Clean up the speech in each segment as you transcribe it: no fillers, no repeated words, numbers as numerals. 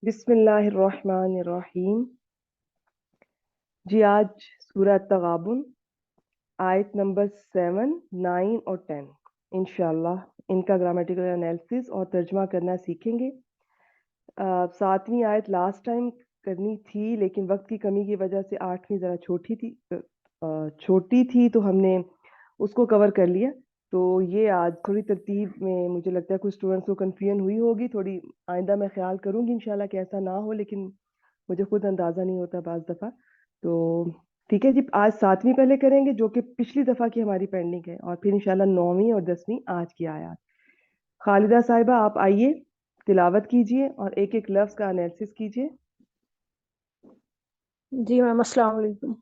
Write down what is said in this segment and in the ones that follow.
बिस्मिल्लाहिर्रहमानिर्रहीम। जी आज सूरह तगाबुन आयत नंबर 7, 9 और 10 इंशाल्लाह इनका ग्रामेटिकल एनालिसिस और तर्जमा करना सीखेंगे। 7वीं आयत लास्ट टाइम करनी थी लेकिन वक्त की कमी की वजह से 8वीं ज़रा छोटी थी तो हमने उसको कवर कर लिया। तो ये आज थोड़ी तरतीब में मुझे लगता है कुछ स्टूडेंट्स को कन्फ्यूजन हुई होगी थोड़ी। आइंदा मैं ख्याल करूंगी इंशाल्लाह कि ऐसा ना हो, लेकिन मुझे खुद अंदाज़ा नहीं होता बाज़ दफ़ा। तो ठीक है जी, आज 7वीं पहले करेंगे जो कि पिछली दफ़ा की हमारी पेंडिंग है, और फिर इंशाल्लाह 9वीं और 10वीं आज की आयत। खालिदा साहिबा आप आइए, तिलावत कीजिए और एक एक लफ्ज़ का एनालिसिस कीजिए। जी मैम, अस्सलाम वालेकुम।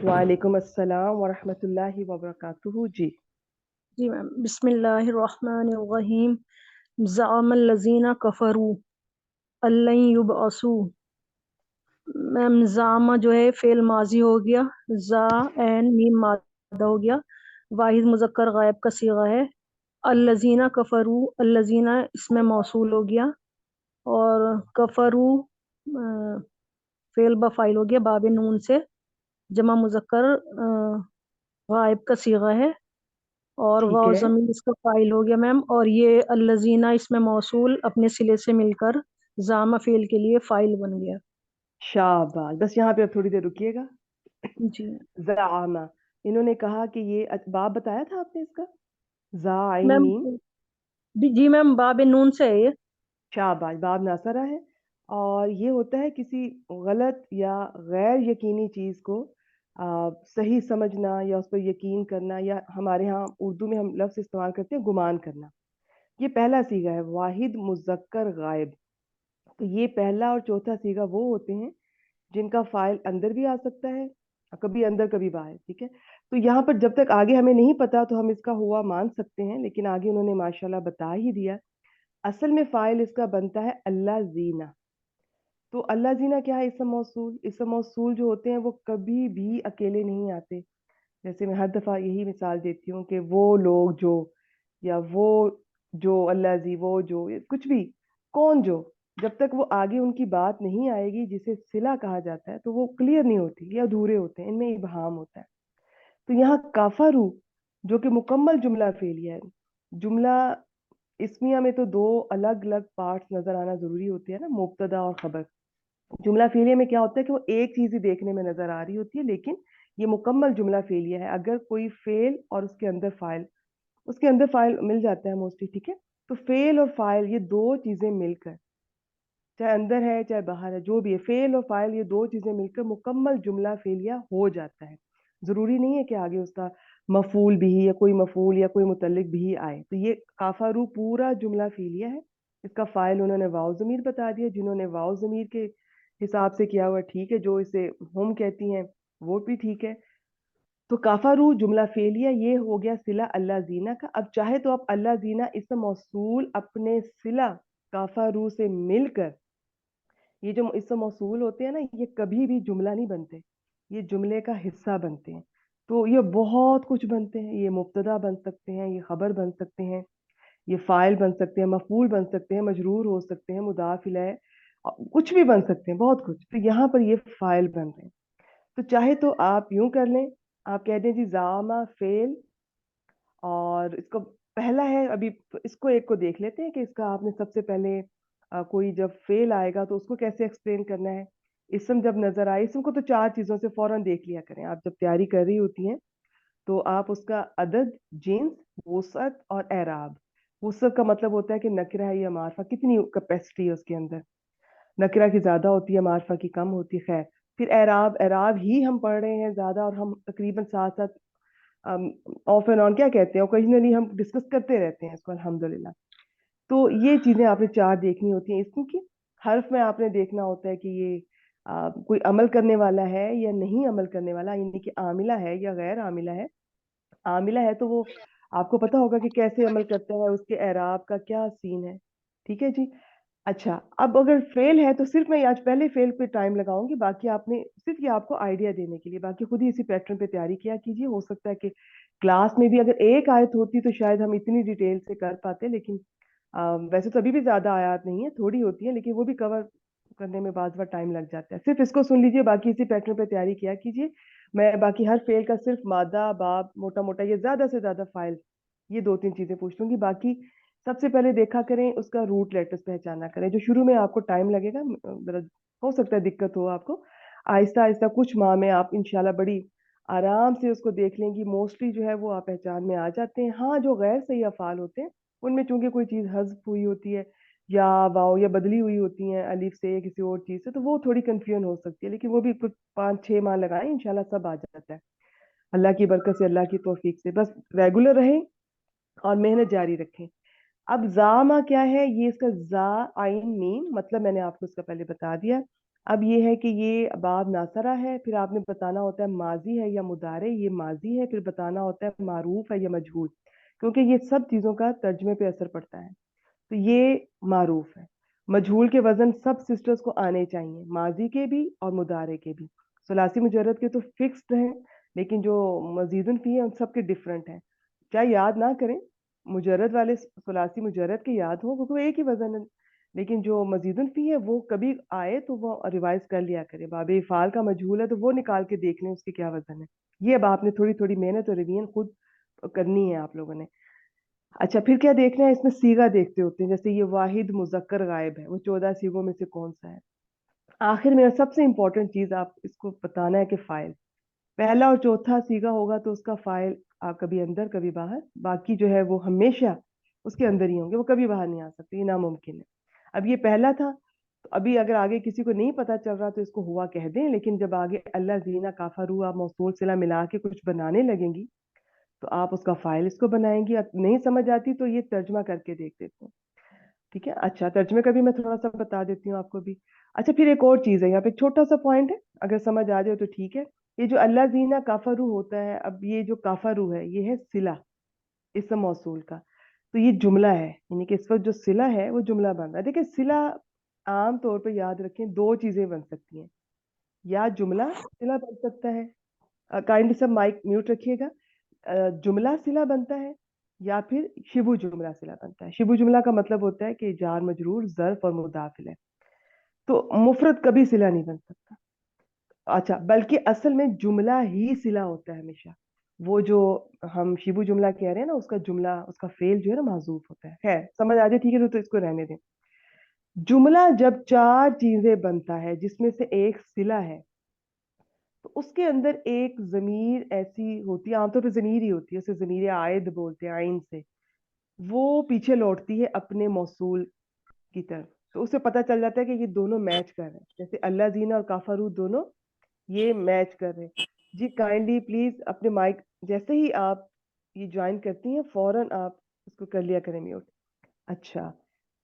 वालेकुम अस्सलाम वरहमतुल्लाहि वबरकातुहू। जी मैम, बिस्मिल्लाहिर्रहमानिर्रहीम। ज़अमल लज़ीना कफ़रू अल्लन युबअसू। मैम, ज़ामा जो है फ़ेल माजी हो गया, ज़ा एन मीम मादा हो गया, वाहिद मुज़क्कर गायब का सीगा है। अल्लज़ीना कफ़रू, अल्लज़ीना इसमें मौसूल हो गया, और कफ़रू फ़ेल बफ़ाइल हो गया बाब नून से, जमा मुज़क्कर गायब का सीगा है, और ठीक वाव है, ज़मीर इसका फाइल हो गया मैम। और ये अल्लज़ीना इसमें मौसूल अपने सिले से मिलकर ज़ामा फ़ेल के लिए फाइल बन गया। शाबाश। बस यहाँ पे अब थोड़ी देर रुकिएगा। जी ज़आमा, इन्होंने कहा कि ये बाब बताया था आपने इसका, ज़ा आइन मैम। मीम। जी मैम, बाब नून से है ये। शाबाश, बाब नासरा है। और ये होता है किसी गलत या गैर यकीनी चीज़ को सही समझना या उस पर यकीन करना, या हमारे यहाँ उर्दू में हम लफ्ज़ इस्तेमाल करते हैं गुमान करना। ये पहला सीगा है वाहिद मुज़क्कर गायब। तो ये पहला और चौथा सीगा वो होते हैं जिनका फाइल अंदर भी आ सकता है, कभी अंदर कभी बाहर। ठीक है, तो यहाँ पर जब तक आगे हमें नहीं पता तो हम इसका हुआ मान सकते हैं, लेकिन आगे उन्होंने माशाल्लाह बता ही दिया। असल में फाइल इसका बनता है अल्लाह जीना। तो अल्लाह जीना क्या है? इसम मौसूल। इसम मौसूल जो होते हैं वो कभी भी अकेले नहीं आते। जैसे मैं हर दफ़ा यही मिसाल देती हूँ कि वो लोग जो, या वो जो, अल्लाह जी, वो जो, कुछ भी, कौन जो, जब तक वो आगे उनकी बात नहीं आएगी जिसे सिला कहा जाता है तो वो क्लियर नहीं होती या अधूरे होते हैं, इनमें इबहाम होता है। तो यहाँ काफारू जो कि मुकम्मल जुमला फेलिया है। जुमला इसमिया में तो दो अलग अलग पार्ट्स नजर आना जरूरी होते हैं ना, मुब्तदा और खबर। जुमला फेलिया में क्या होता है कि वो एक चीज ही देखने में नजर आ रही होती है, लेकिन ये मुकम्मल जुमला फेलिया है अगर कोई फेल और उसके अंदर फाइल मिल जाता है मोस्टली। ठीक है, तो फेल और फाइल ये दो चीजें मिलकर, चाहे अंदर है चाहे बाहर है, जो भी है, फेल और फाइल ये दो चीजें मिलकर मुकम्मल जुमला फेलिया हो जाता है। जरूरी नहीं है कि आगे उसका मफूल भी या कोई मफूल या कोई मुतल्लिक भी आए। तो ये काफारू पूरा जुमला फेलिया है। इसका फाइल उन्होंने वाव जमीर बता दिया। जिन्होंने वाव जमीर के हिसाब से किया हुआ ठीक है, जो इसे हम कहती हैं वो भी ठीक है। तो काफारू जुमला फेलिया ये हो गया सिला अल्लाह जीना का। अब चाहे तो आप अल्लाह जीना इसम मौसूल अपने सिला काफारू से मिलकर, ये जो इसम मौसूल होते हैं ना, ये कभी भी जुमला नहीं बनते, ये जुमले का हिस्सा बनते हैं। तो ये बहुत कुछ बनते हैं, ये मुब्तदा बन सकते हैं, ये खबर बन सकते हैं, ये फाइल बन सकते हैं, मफूल बन सकते हैं, मजरूर हो सकते हैं, मुदाफ इलैह, कुछ भी बन सकते हैं, बहुत कुछ। तो यहाँ पर ये फाइल बन रहे हैं। तो चाहे तो आप यूं कर लें, आप कह दें जी जामा फेल, और इसको पहला है अभी, इसको एक को देख लेते हैं कि इसका आपने सबसे पहले कोई जब फेल आएगा तो उसको कैसे एक्सप्लेन करना है। इसम जब नजर आए, इसम को तो चार चीजों से फौरन देख लिया करें आप जब तैयारी कर रही होती हैं। तो आप उसका अदद, जिन्स, वसअत और एराब। वसअत का मतलब होता है कि नकरा है या मार्फा, कितनी कैपेसिटी है उसके अंदर। नकरा की ज्यादा होती है, मार्फा की कम होती है। खैर, फिर एराब, एराब ही हम पढ़ रहे हैं ज्यादा, और हम तकरीबन साथ साथ ऑफ एंड ऑन क्या कहते हैं, ओकेजनली हम डिस्कस करते रहते हैं इसको, अल्हम्दुलिल्लाह। तो ये चीजें आपने चार देखनी होती हैं इसमें की। हर्फ में आपने देखना होता है कि ये कोई अमल करने वाला है या नहीं अमल करने वाला, यानी कि आमिला है या गैर आमिला है। आमिला है तो वो आपको पता होगा कि कैसे अमल करता है, उसके एराब का क्या सीन है। ठीक है जी। अच्छा, अब अगर फेल है तो सिर्फ मैं आज पहले फेल पे टाइम लगाऊंगी, बाकी आपने सिर्फ ये आपको आइडिया देने के लिए, बाकी खुद ही इसी पैटर्न पे तैयारी किया कीजिए। हो सकता है कि क्लास में भी अगर एक आयत होती तो शायद हम इतनी डिटेल से कर पाते, लेकिन वैसे तो अभी भी ज्यादा आयत नहीं है, थोड़ी होती है, लेकिन वो भी कवर करने में बार बार टाइम लग जाता है। सिर्फ इसको सुन लीजिए, बाकी इसी पैटर्न पे तैयारी किया कीजिए। मैं बाकी हर फेल का सिर्फ मादा बाब मोटा मोटा ये ज्यादा से ज्यादा फाइल ये 2-3 चीजें पूछ लूंगी। बाकी सबसे पहले देखा करें उसका रूट लेटर्स पहचाना करें। जो शुरू में आपको टाइम लगेगा, जरा हो सकता है दिक्कत हो आपको, आहिस्ता आहिस्ता कुछ माह में आप इंशाल्लाह बड़ी आराम से उसको देख लेंगी। मोस्टली जो है वो आप पहचान में आ जाते हैं। हाँ, जो गैर सही अफ़ाल होते हैं उनमें चूंकि कोई चीज़ हज़फ हुई होती है या वाओ या बदली हुई होती हैं अलिफ से या किसी और चीज़ से, तो वो थोड़ी कंफ्यूजन हो सकती है, लेकिन वो भी कुछ 5-6 माह लगाएं, इंशाल्लाह सब आ जाता है अल्लाह की बरकत से, अल्लाह की तौफीक से। बस रेगुलर रहें और मेहनत जारी रखें। अब जामा क्या है, ये इसका जा आइन मीम मतलब मैंने आपको इसका पहले बता दिया। अब ये है कि ये बाब नासरा है, फिर आपने बताना होता है माजी है या मुदारे, ये माजी है, फिर बताना होता है मारूफ है या मजहूल, क्योंकि ये सब चीज़ों का तर्जमे पे असर पड़ता है। तो ये मारूफ है। मजहूल के वजन सब सिस्टर्स को आने चाहिए, माजी के भी और मुदारे के भी। सलासी मुजर्रद के तो फिक्स्ड हैं, लेकिन जो मजीदुन फी है उन सब के डिफरेंट हैं। क्या याद ना करें, मुजर्रद वाले सलासी मुजर्रद के याद हो क्योंकि वो एक ही वजन है, लेकिन जो मजीदुन फी है वो कभी आए तो वो रिवाइज कर लिया करें। बाबे इफ़ाल का मजहूल है तो वो निकाल के देख लें उसकी क्या वजन है। ये अब आपने थोड़ी थोड़ी मेहनत और रिवीजन खुद करनी है आप लोगों ने। अच्छा, फिर क्या देखना है, इसमें सीगा देखते होते हैं, जैसे ये वाहिद मुजक्कर गायब है, वो 14 सीगों में से कौन सा है। आखिर में सबसे इंपॉर्टेंट चीज आप इसको बताना है कि फाइल पहला और चौथा सीगा होगा तो उसका फाइल आप कभी अंदर कभी बाहर, बाकी जो है वो हमेशा उसके अंदर ही होंगे, वो कभी बाहर नहीं आ सकते, ये नामुमकिन है। अब ये पहला था, तो अभी अगर आगे किसी को नहीं पता चल रहा तो इसको हुआ कह दें, लेकिन जब आगे अल्लाह जीना काफारू आप मौसूल सिला मिला के कुछ बनाने लगेंगी तो आप उसका फाइल इसको बनाएंगी। अब नहीं समझ आती तो ये तर्जमा करके देख देते हैं, ठीक है। अच्छा, तर्जमे का भी मैं थोड़ा सा बता देती हूँ आपको भी। अच्छा, फिर एक और चीज़ है, यहाँ पे एक छोटा सा पॉइंट है, अगर समझ आ जाए तो ठीक है। ये जो अल्लाह जीना काफारू होता है, अब ये जो काफारू है ये है सिला इसम मौसूल का, तो ये जुमला है, यानी कि इस वक्त जो सिला है वो जुमला बन रहा है। देखिए सिला आम तौर पर याद रखें दो चीजें बन सकती हैं, या जुमला सिला बन सकता है, काइंडली सब माइक म्यूट रखिएगा, जुमला सिला बनता है या फिर शिबु जुमला सिला बनता है। शिबु जुमला का मतलब होता है कि जार मजरूर ज़र्फ और मुदाफिल है, तो मुफरद कभी सिला नहीं बन सकता। अच्छा, बल्कि असल में जुमला ही सिला होता है हमेशा। वो जो हम शिबु जुमला कह रहे हैं ना, उसका जुमला उसका फेल जो है ना माजूफ होता है। समझ आ जाए ठीक है, तो इसको रहने दें। जुमला जब चार चीजें बनता है जिसमें से एक सिला है, तो उसके अंदर एक जमीर ऐसी होती है, आमतौर पर जमीर ही होती है, उसे जमीर आयद बोलते हैं आइन से, वो पीछे लौटती है अपने मौसूल की तरफ, तो उसे पता चल जाता है कि ये दोनों मैच कर रहे हैं। जैसे अल्लाह जीना और काफारू दोनों ये मैच कर रहे हैं। जी काइंडली प्लीज अपने माइक जैसे ही आप ये ज्वाइन करती हैं फौरन आप इसको कर लिया करें म्यूट। अच्छा,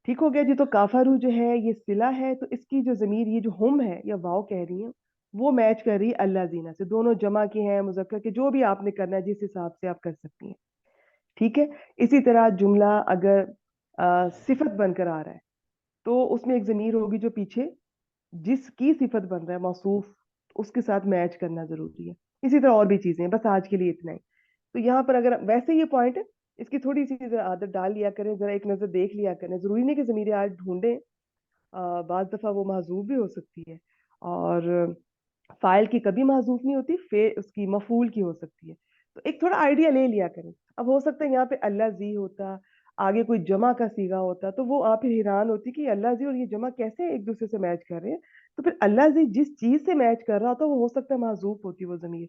ठीक हो गया जी। तो काफारू जो है ये सिला है, तो इसकी जो जमीर ये जो हम है या वाव कह रही है वो मैच कर रही है अल्लाह जीना से। दोनों जमा के हैं मुजक्कर के, जो भी आपने करना है जिस हिसाब से आप कर सकती हैं, ठीक है। इसी तरह जुमला अगर सिफत बनकर आ रहा है तो उसमें एक जमीर होगी जो पीछे जिसकी सिफत बन रहा है मौसूफ, उसके साथ मैच करना जरूरी है। इसी तरह और भी चीजें हैं, बस आज के लिए इतना ही। तो यहाँ पर अगर वैसे ये पॉइंट है, इसकी थोड़ी सी जरा आदत डाल लिया करें, जरा एक नजर देख लिया करें, जरूरी नहीं कि जमीर आज ढूंढें, बाज दफा वो महजूब भी हो सकती है, और फाइल की कभी महजूफ नहीं होती, फे उसकी मफूल की हो सकती है। तो एक थोड़ा आइडिया ले लिया करें। अब हो सकता है यहाँ पे अल्लाह जी होता, आगे कोई जमा का सीगा होता, तो वो आप फिर हैरान होती कि अल्लाह जी और ये जमा कैसे एक दूसरे से मैच कर रहे हैं। तो फिर अल्लाह जी जिस चीज से मैच कर रहा होता वो हो सकता है महजूफ होती वो जमीर।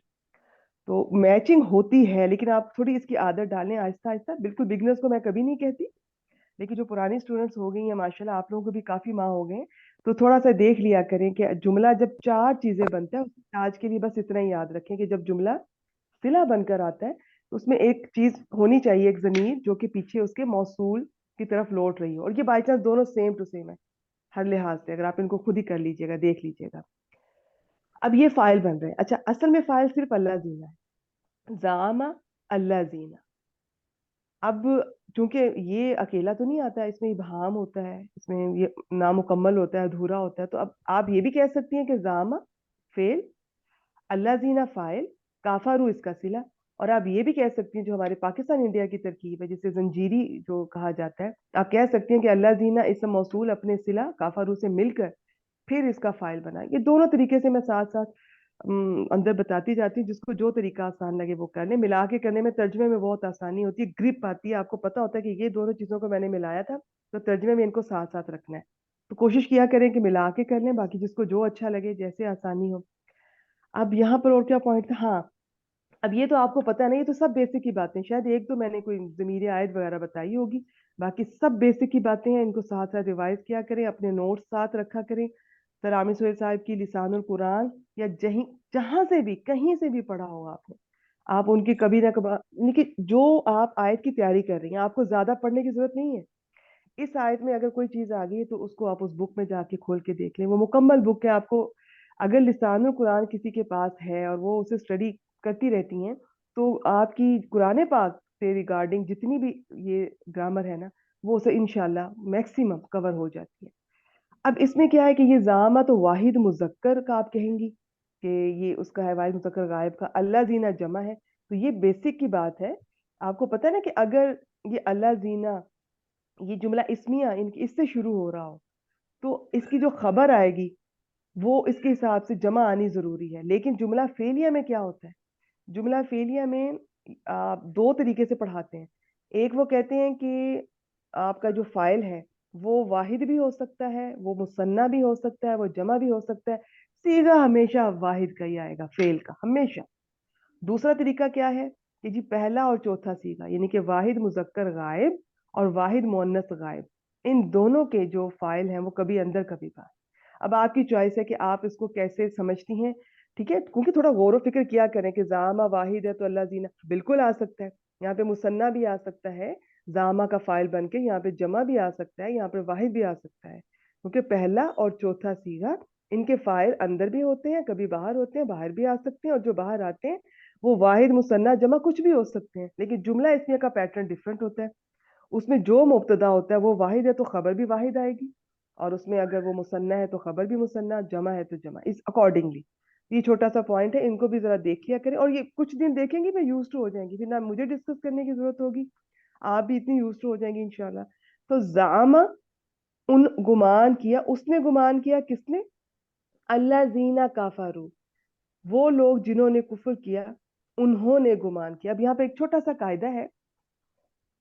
तो मैचिंग होती है, लेकिन आप थोड़ी इसकी आदत डालें आहिस्ता आहिस्ता। बिल्कुल बिगनर्स को मैं कभी नहीं कहती, लेकिन जो पुरानी स्टूडेंट्स हो गई हैं माशाल्लाह, आप लोगों को भी काफी माह हो गए हैं, तो थोड़ा सा देख लिया करें कि जुमला जब चार चीजें बनता है, आज के लिए बस इतना ही याद रखें कि जब जुमला सिला बनकर आता है तो उसमें एक चीज होनी चाहिए, एक जमीर जो कि पीछे उसके मौसूल की तरफ लौट रही हो, और ये बाई चांस दोनों सेम टू सेम है हर लिहाज से, अगर आप इनको खुद ही कर लीजिएगा देख लीजिएगा। अब ये फाइल बन रहे हैं। अच्छा, असल में फाइल सिर्फ अल्लाह जीना है, जामा अल्लाह जीना। अब चूंकि ये अकेला तो नहीं आता है, इसमें इबहाम होता है, इसमें ये नामुकम्मल होता है, अधूरा होता है, तो अब आप ये भी कह सकती हैं कि जामा फेल, अल्लाह जीना फाइल, काफारू इसका सिला। और आप ये भी कह सकती हैं, जो हमारे पाकिस्तान इंडिया की तरकीब है जिसे जंजीरी जो कहा जाता है, आप कह सकती हैं कि अल्लाह जीना इसम मौसूल अपने सिला काफारू से मिलकर फिर इसका फाइल बना। ये दोनों तरीके से मैं साथ साथ अंदर बताती जाती हूँ, जिसको जो तरीका आसान लगे वो कर ले। मिला के करने में, तर्जमे में बहुत आसानी होती है, ग्रिप आती है, आपको पता होता है कि ये दोनों चीजों को मैंने मिलाया था, तो तर्जमे में इनको साथ साथ रखना है। तो कोशिश किया करें कि मिला के कर लें, बाकी जिसको जो अच्छा लगे, जैसे आसानी हो। अब यहाँ पर और क्या पॉइंट था, हाँ, अब ये तो आपको पता नहीं, ये तो सब बेसिक की बातें, शायद एक दो मैंने कोई ज़मीरी आयत वगैरह बताई होगी, बाकी सब बेसिक की बातें हैं। इनको साथ साथ रिवाइज किया करें, अपने नोट्स साथ रखा करें। तरामी सुहेल साहब की लिसानुल कुरान, या जहीं जहां से भी कहीं से भी पढ़ा होगा आपने, आप उनकी कभी ना कभी, यानी कि जो आप आयत की तैयारी कर रही हैं, आपको ज्यादा पढ़ने की जरूरत नहीं है। इस आयत में अगर कोई चीज आ गई है तो उसको आप उस बुक में जाके खोल के देख लें, वो मुकम्मल बुक है। आपको अगर लिसानुल कुरान किसी के पास है और वो उसे स्टडी करती रहती हैं, तो आपकी कुरान पाक से रिगार्डिंग जितनी भी ये ग्रामर है ना, वो उसे इंशाल्लाह मैक्सिमम कवर हो जाती है। अब इसमें क्या है कि ये जामा तो वाहिद मुजक्कर का आप कहेंगी कि ये उसका है, वाहिद मुजक्कर गायब का। अल्लाह जीना जमा है, तो ये बेसिक की बात है। आपको पता है ना कि अगर ये अल्लाह जीना, ये जुमला इस्मिया इनकी इससे शुरू हो रहा हो, तो इसकी जो खबर आएगी वो इसके हिसाब से जमा आनी जरूरी है। लेकिन जुमला फेलिया में क्या होता है, जुमला फेलिया में आप दो तरीके से पढ़ाते हैं। एक वो कहते हैं कि आपका जो फाइल है वो वाहिद भी हो सकता है, वो मुसन्ना भी हो सकता है, वो जमा भी हो सकता है। सीगा हमेशा वाहिद का ही आएगा, फेल का हमेशा। दूसरा तरीका क्या है कि जी पहला और चौथा सीगा, यानी कि वाहिद मुजक्कर गायब और वाहिद मुअन्नस गायब, इन दोनों के जो फाइल हैं वो कभी अंदर कभी बाहर। अब आपकी चॉइस है कि आप इसको कैसे समझती हैं, ठीक है, क्योंकि थोड़ा गौर व फिक्र किया करें कि जामा वाहिद है तो अल्लाह जीना बिल्कुल आ सकता है, यहाँ पे मुसन्ना भी आ सकता है, जामा का फाइल बन के यहाँ पे जमा भी आ सकता है, यहाँ पे वाहिद भी आ सकता है, क्योंकि पहला और चौथा सीगा इनके फाइल अंदर भी होते हैं, कभी बाहर होते हैं, बाहर भी आ सकते हैं, और जो बाहर आते हैं वो वाहिद मुसन्ना जमा कुछ भी हो सकते हैं। लेकिन जुमला इसमिया का पैटर्न डिफरेंट होता है, उसमें जो मुब्तदा होता है वो वाहिद है तो खबर भी वाहिद आएगी, और उसमें अगर वो मुसन्ना है तो खबर भी मुसन्ना, जमा है तो जमा, इस अकॉर्डिंगली। ये छोटा सा पॉइंट है, इनको भी जरा देख लिया करें, और ये कुछ दिन देखेंगे मैं यूज टू हो जाएंगी, फिर ना मुझे डिस्कस करने की जरूरत होगी, आप भी इतनी यूज टू हो जाएंगी इंशाल्लाह। तो जामा, उन गुमान किया, उसने गुमान किया, किसने, अल्लाह जीना काफारू, वो लोग जिन्होंने कुफर किया, उन्होंने गुमान किया। अब यहाँ पे एक छोटा सा कायदा है,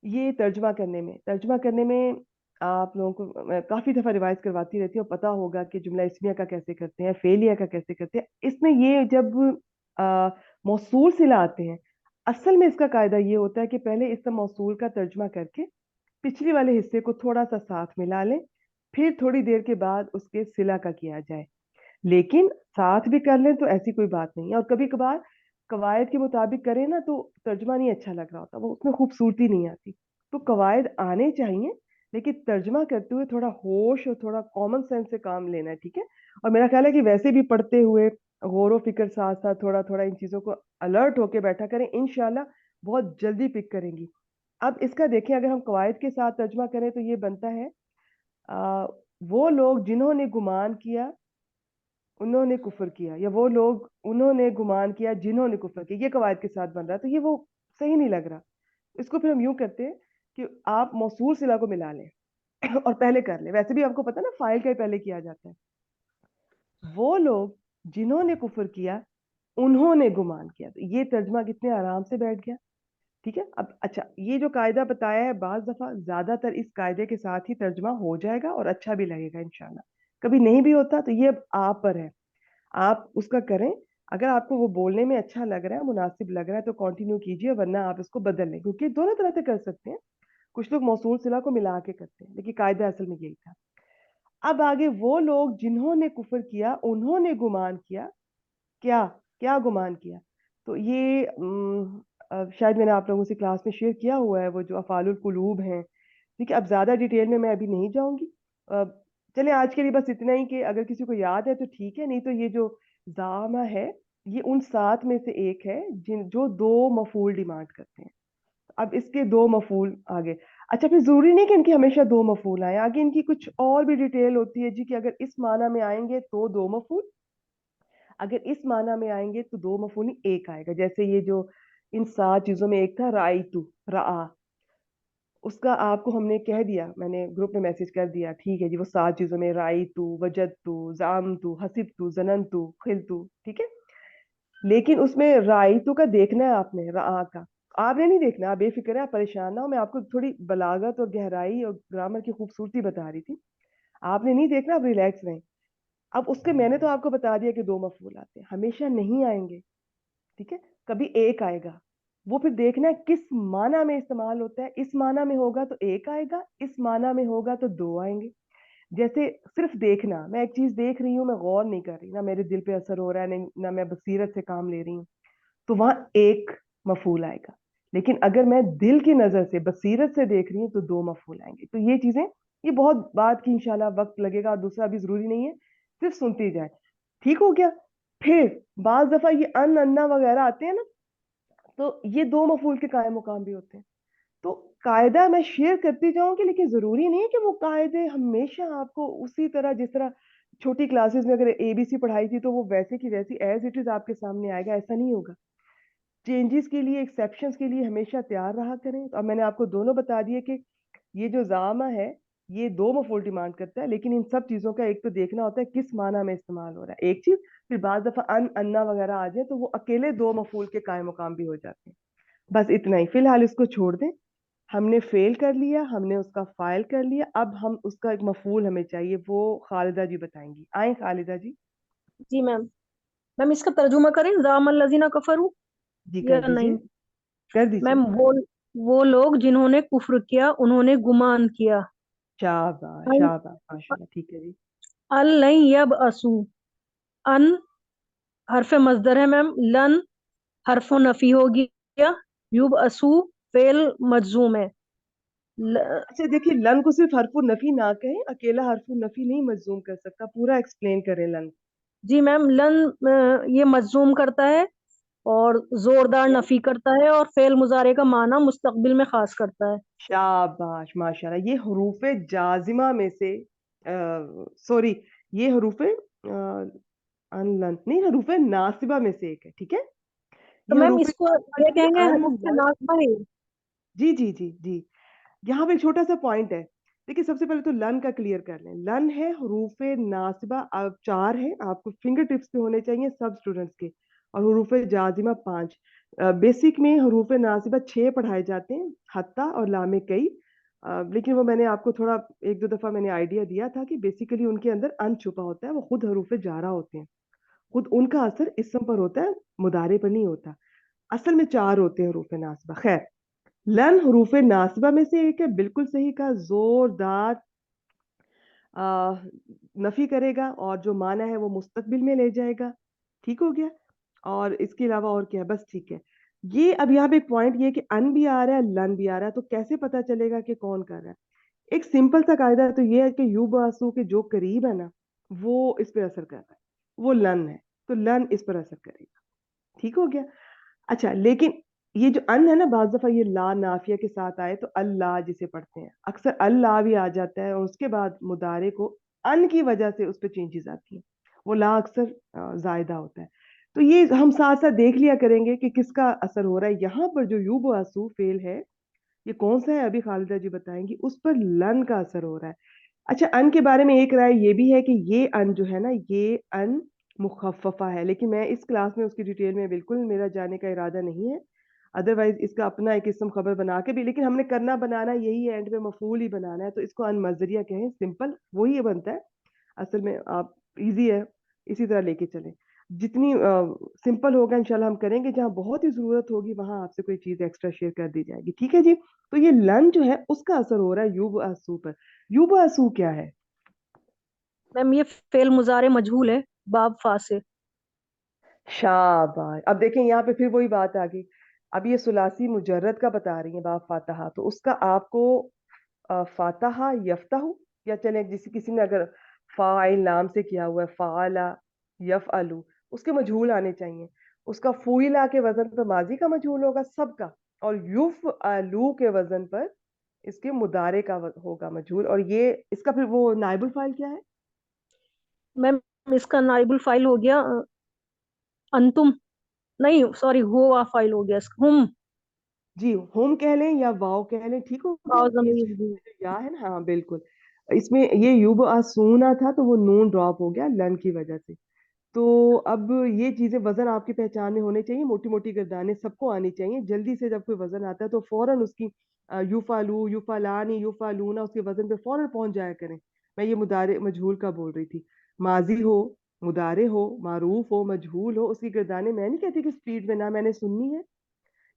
ये तर्जमा करने में आप लोगों को मैं काफी दफा रिवाइज करवाती रहती हूँ, पता होगा कि जुमला इस्मिया का कैसे करते हैं, फेलिया का कैसे करते हैं। इसमें ये जब मौसूल सिला आते हैं, असल में इसका कायदा ये होता है कि पहले इसका मौसूल का तर्जमा करके पिछले वाले हिस्से को थोड़ा सा साथ मिला लें, फिर थोड़ी देर के बाद उसके सिला का किया जाए। लेकिन साथ भी कर लें तो ऐसी कोई बात नहीं है, और कभी कभार कवायद के मुताबिक करें ना तो तर्जमा नहीं अच्छा लग रहा होता, वो उसमें खूबसूरती नहीं आती। तो कवायद आने चाहिए, लेकिन तर्जमा करते हुए थोड़ा होश और थोड़ा कॉमन सेंस से काम लेना है, ठीक है। और मेरा ख्याल है कि वैसे भी पढ़ते हुए गौर फिक्र साथ साथ थोड़ा थोड़ा इन चीज़ों को अलर्ट होके बैठा करें, इंशाल्लाह बहुत जल्दी पिक करेंगी। अब इसका देखें, अगर हम कवायद के साथ तर्जमा करें तो ये बनता है, आ, वो लोग जिन्होंने गुमान किया उन्होंने कुफर किया, या वो लोग उन्होंने गुमान किया जिन्होंने कुफर किया, ये कवायद के साथ बन रहा है, तो ये वो सही नहीं लग रहा। इसको फिर हम यूं करते हैं कि आप मौसूल सिला को मिला लें और पहले कर लें, वैसे भी आपको पता ना फाइल का ही पहले किया जाता है। वो लोग जिन्होंने कुफर किया उन्होंने गुमान किया, तो ये तर्जमा कितने आराम से बैठ गया, ठीक है। अब अच्छा, ये जो कायदा बताया है, बाज दफा ज्यादातर इस कायदे के साथ ही तर्जमा हो जाएगा और अच्छा भी लगेगा इंशाल्लाह। कभी नहीं भी होता तो ये अब आप पर है, आप उसका करें। अगर आपको वो बोलने में अच्छा लग रहा है, मुनासिब लग रहा है, तो कंटिन्यू कीजिए, वरना आप इसको बदल लें, क्योंकि दोनों तरह से कर सकते हैं। कुछ लोग मौसूल सिला को मिला के करते हैं, लेकिन कायदा असल में यही था। अब आगे, वो लोग जिन्होंने कुफर किया उन्होंने गुमान किया, क्या, क्या गुमान किया। तो ये शायद मैंने आप लोगों से क्लास में शेयर किया हुआ है, वो जो अफालुल कुलूब हैं, ठीक है। अब ज्यादा डिटेल में मैं अभी नहीं जाऊंगी। अ, चले आज के लिए बस इतना ही कि अगर किसी को याद है तो ठीक है, नहीं तो ये जो जामा है, ये उन सात में से एक है जिन जो दो मफूल डिमांड करते हैं। अब इसके दो मफूल आगे, अच्छा, फिर जरूरी नहीं कि इनकी हमेशा दो मफूल आए, आगे इनकी कुछ और भी डिटेल होती है जी, कि अगर इस माना में आएंगे तो दो मफूल, अगर इस माना में आएंगे तो दो मफूल नहीं एक आएगा। जैसे ये जो इन सात चीजों में एक था राई तू रा, उसका आपको हमने कह दिया, मैंने ग्रुप में मैसेज कर दिया, ठीक है जी, वो 7 चीजों में राइतु, वजदतु, जामतु, हसिबतु, जननतु, खिलतु, ठीक है। लेकिन उसमें राइतु का देखना है आपने, रा का आपने नहीं देखना, आप बेफिक्र है, आप परेशान ना हो, मैं आपको थोड़ी बलागत और गहराई और ग्रामर की खूबसूरती बता रही थी, आपने नहीं देखना, आप रिलैक्स रहें। अब उसके मैंने तो आपको बता दिया कि 2 मफूल आते हैं, हमेशा नहीं आएंगे, ठीक है, कभी एक आएगा। वो फिर देखना है किस माना में इस्तेमाल होता है, इस माना में होगा तो एक आएगा, इस माना में होगा तो 2 आएंगे। जैसे सिर्फ देखना, मैं एक चीज देख रही हूँ, मैं गौर नहीं कर रही, ना मेरे दिल पे असर हो रहा है, नहीं ना मैं बसीरत से काम ले रही हूँ, तो वहां एक मफूल आएगा। लेकिन अगर मैं दिल की नजर से बसीरत से देख रही हूँ तो 2 मफूल आएंगे। तो ये चीजें, ये बहुत बात की, इंशाल्लाह वक्त लगेगा, और दूसरा भी जरूरी नहीं है, सिर्फ सुनती जाए, ठीक हो गया। फिर बाज दफा ये अन अन्ना वगैरह आते हैं ना, तो ये 2 मफूल के कायम मुकाम भी होते हैं। तो कायदा मैं शेयर करती जाऊंगी, लेकिन जरूरी नहीं है कि वो कायदे हमेशा आपको उसी तरह, जिस तरह छोटी क्लासेस में अगर एबीसी पढ़ाई थी तो वो वैसे की वैसी एज इट इज आपके सामने आएगा, ऐसा नहीं होगा। चेंजेस के लिए, एक्सेप्शंस के लिए हमेशा तैयार रहा करें। तो अब मैंने आपको दोनों बता दिए कि ये जो जामा है, ये 2 मफूल डिमांड करता है, लेकिन इन सब चीजों का एक तो देखना होता है किस माना में इस्तेमाल हो रहा है, एक चीज। फिर बाज दफा अन अन्ना वगैरह आ जाए तो वो अकेले 2 मफूल के कायम मुकाम भी हो जाते हैं। बस इतना ही, फिलहाल इसको छोड़ दें। हमने फेल कर लिया, हमने उसका फाइल कर लिया, अब हम उसका एक मफूल हमें चाहिए, वो खालिदा जी बताएंगी। आए खालिदा जी। जी मैम। मैम इसका तर्जुमा करें, जामल लजीना कफरू जी या कर दीजिए, नहीं? कर दीजिए। मैम वो लोग जिन्होंने कुफ्र किया, उन्होंने गुमान किया। शाबाश अन शाबाश, माशाल्लाह, ठीक है जी। अन लन यब असू। अन हरफ मजदर है मैम। लन हरफो नफी हो गया। युब असू फेल मजजूम है। अच्छा देखिए, लन को सिर्फ हरफुल नफी ना कहें, अकेला हरफुल नफी नहीं मजूम कर सकता, पूरा एक्सप्लेन करें लन। जी मैम, लन ये मजजूम करता है और जोरदार ठीक है, नफी करता है, और फेल मुजारे का माना मुस्तकबिल में खास करता है। शाबाश माशाल्लाह, ये हरूफ जाजिमा में से, सॉरी, ये हरूफ अनलन नहीं, हरूफ नासिबा में से एक है, ठीक है। तो ये मैम हरूफ इसको नासिबा जो है देखेंगे अन हरूफ से लन, नासबा है। जी जी जी जी। यहाँ पे एक छोटा सा पॉइंट है। देखिए, सबसे पहले तो लन का क्लियर कर लें, लन है हरूफ नासिबा, अब 4 है, आपको फिंगर टिप्स पे होने चाहिए सब स्टूडेंट्स के। और हरूफ जाजिमा 5। बेसिक में हरूफ नासिबा 6 पढ़ाए जाते हैं, हत्ता और लामे कई। लेकिन वो मैंने आपको थोड़ा, एक दो दफा मैंने आइडिया दिया था कि बेसिकली उनके अंदर अन छुपा होता है, वो खुद हरूफ जारा होते हैं, खुद उनका असर इसम पर होता है, मुदारे पर नहीं होता। असल में 4 होते हैं हरूफ नासिबा। खैर, लन हरूफ नासिबा में से एक है, बिल्कुल सही कहा, जोरदार आ, नफी करेगा और जो माना है वो मुस्तकबिल में ले जाएगा, ठीक हो गया। और इसके अलावा और क्या है, बस ठीक है। ये अब यहाँ पे एक पॉइंट ये है कि अन भी आ रहा है, लन भी आ रहा है, तो कैसे पता चलेगा कि कौन कर रहा है। एक सिंपल सा कायदा तो ये है कि यू बासु के जो करीब है ना, वो इस पर असर कर रहा है, वो लन है, तो लन इस पर असर करेगा, ठीक हो गया। अच्छा, लेकिन ये जो अन है ना, बाज दफा ये ला नाफिया के साथ आए तो अल्लाह जिसे पढ़ते हैं, अक्सर अल्लाह भी आ जाता है, और उसके बाद मुदारे को अन की वजह से उस पर चेंजेस आती हैं, वो ला अक्सर जायदा होता है। तो ये हम साथ साथ देख लिया करेंगे कि किसका असर हो रहा है। यहाँ पर जो यूब आसू फेल है, ये कौन सा है, अभी खालिदा जी बताएंगी, उस पर लन का असर हो रहा है। अच्छा, अन के बारे में एक राय ये भी है कि ये अन जो है ना, ये अन मुखफ़फ़ा है, लेकिन मैं इस क्लास में उसकी डिटेल में बिल्कुल मेरा जाने का इरादा नहीं है। अदरवाइज इसका अपना एक इसम खबर बना के भी, लेकिन हमने करना बनाना यही है, एंड में मफूल ही बनाना है, तो इसको अन मजरिया कहें, सिंपल वही बनता है। असल में आप, इजी है, इसी तरह लेके चलें। जितनी सिंपल होगा इंशाल्लाह हम करेंगे, जहाँ बहुत ही जरूरत होगी वहां आपसे कोई चीज एक्स्ट्रा शेयर कर दी जाएगी, ठीक है जी। तो ये लन जो है उसका असर हो रहा है युब आसू पर। युब आसू क्या है? मैम ये फेल मुजारे मजहूल है, बाब फा से। शाबाश, अब देखें यहाँ पे फिर वही बात आ गई। अब ये सुलासी मुजर्रद का बता रही है बाब फातहा, तो उसका आपको फातहा यफ्ताहु, या चले जिस किसी ने अगर फाइल नाम से किया हुआ है, फाला यफअलु, उसके मजहूल आने चाहिए। उसका फुइला के वजन पर माजी का मजहूल होगा सबका, और युफ अलू के वजन पर इसके मुदारे का होगा मजहूल। और ये इसका फिर वो नाइबुल फाइल क्या है? मैम इसका नाइबुल फाइल हो गया अंतुम। नहीं सॉरी, हुआ फाइल हो गया इसका, हुम। जी, होम कह लें या वाव कह लें, ठीक हो गया। वाव ये ज़मीर शुरू जी। में जो या है ना, हाँ बिल्कुल, इसमें ये युब आसूना था तो वो नून ड्रॉप हो गया लन की वजह से। तो अब ये चीजें वजन आपकी पहचान में होने चाहिए, मोटी मोटी गर्दानें सबको आनी चाहिए। जल्दी से जब कोई वजन आता है तो फौरन उसकी यूफालू, यूफालानी, यूफालूना उसके वजन पे फौरन पहुंच जाया करें। मैं ये मुदारे मजहूल का बोल रही थी। माजी हो, मुदारे हो, मारूफ हो, मजहूल हो, उसकी गर्दानें मैं नहीं कहती कि स्पीड में ना मैंने सुननी है,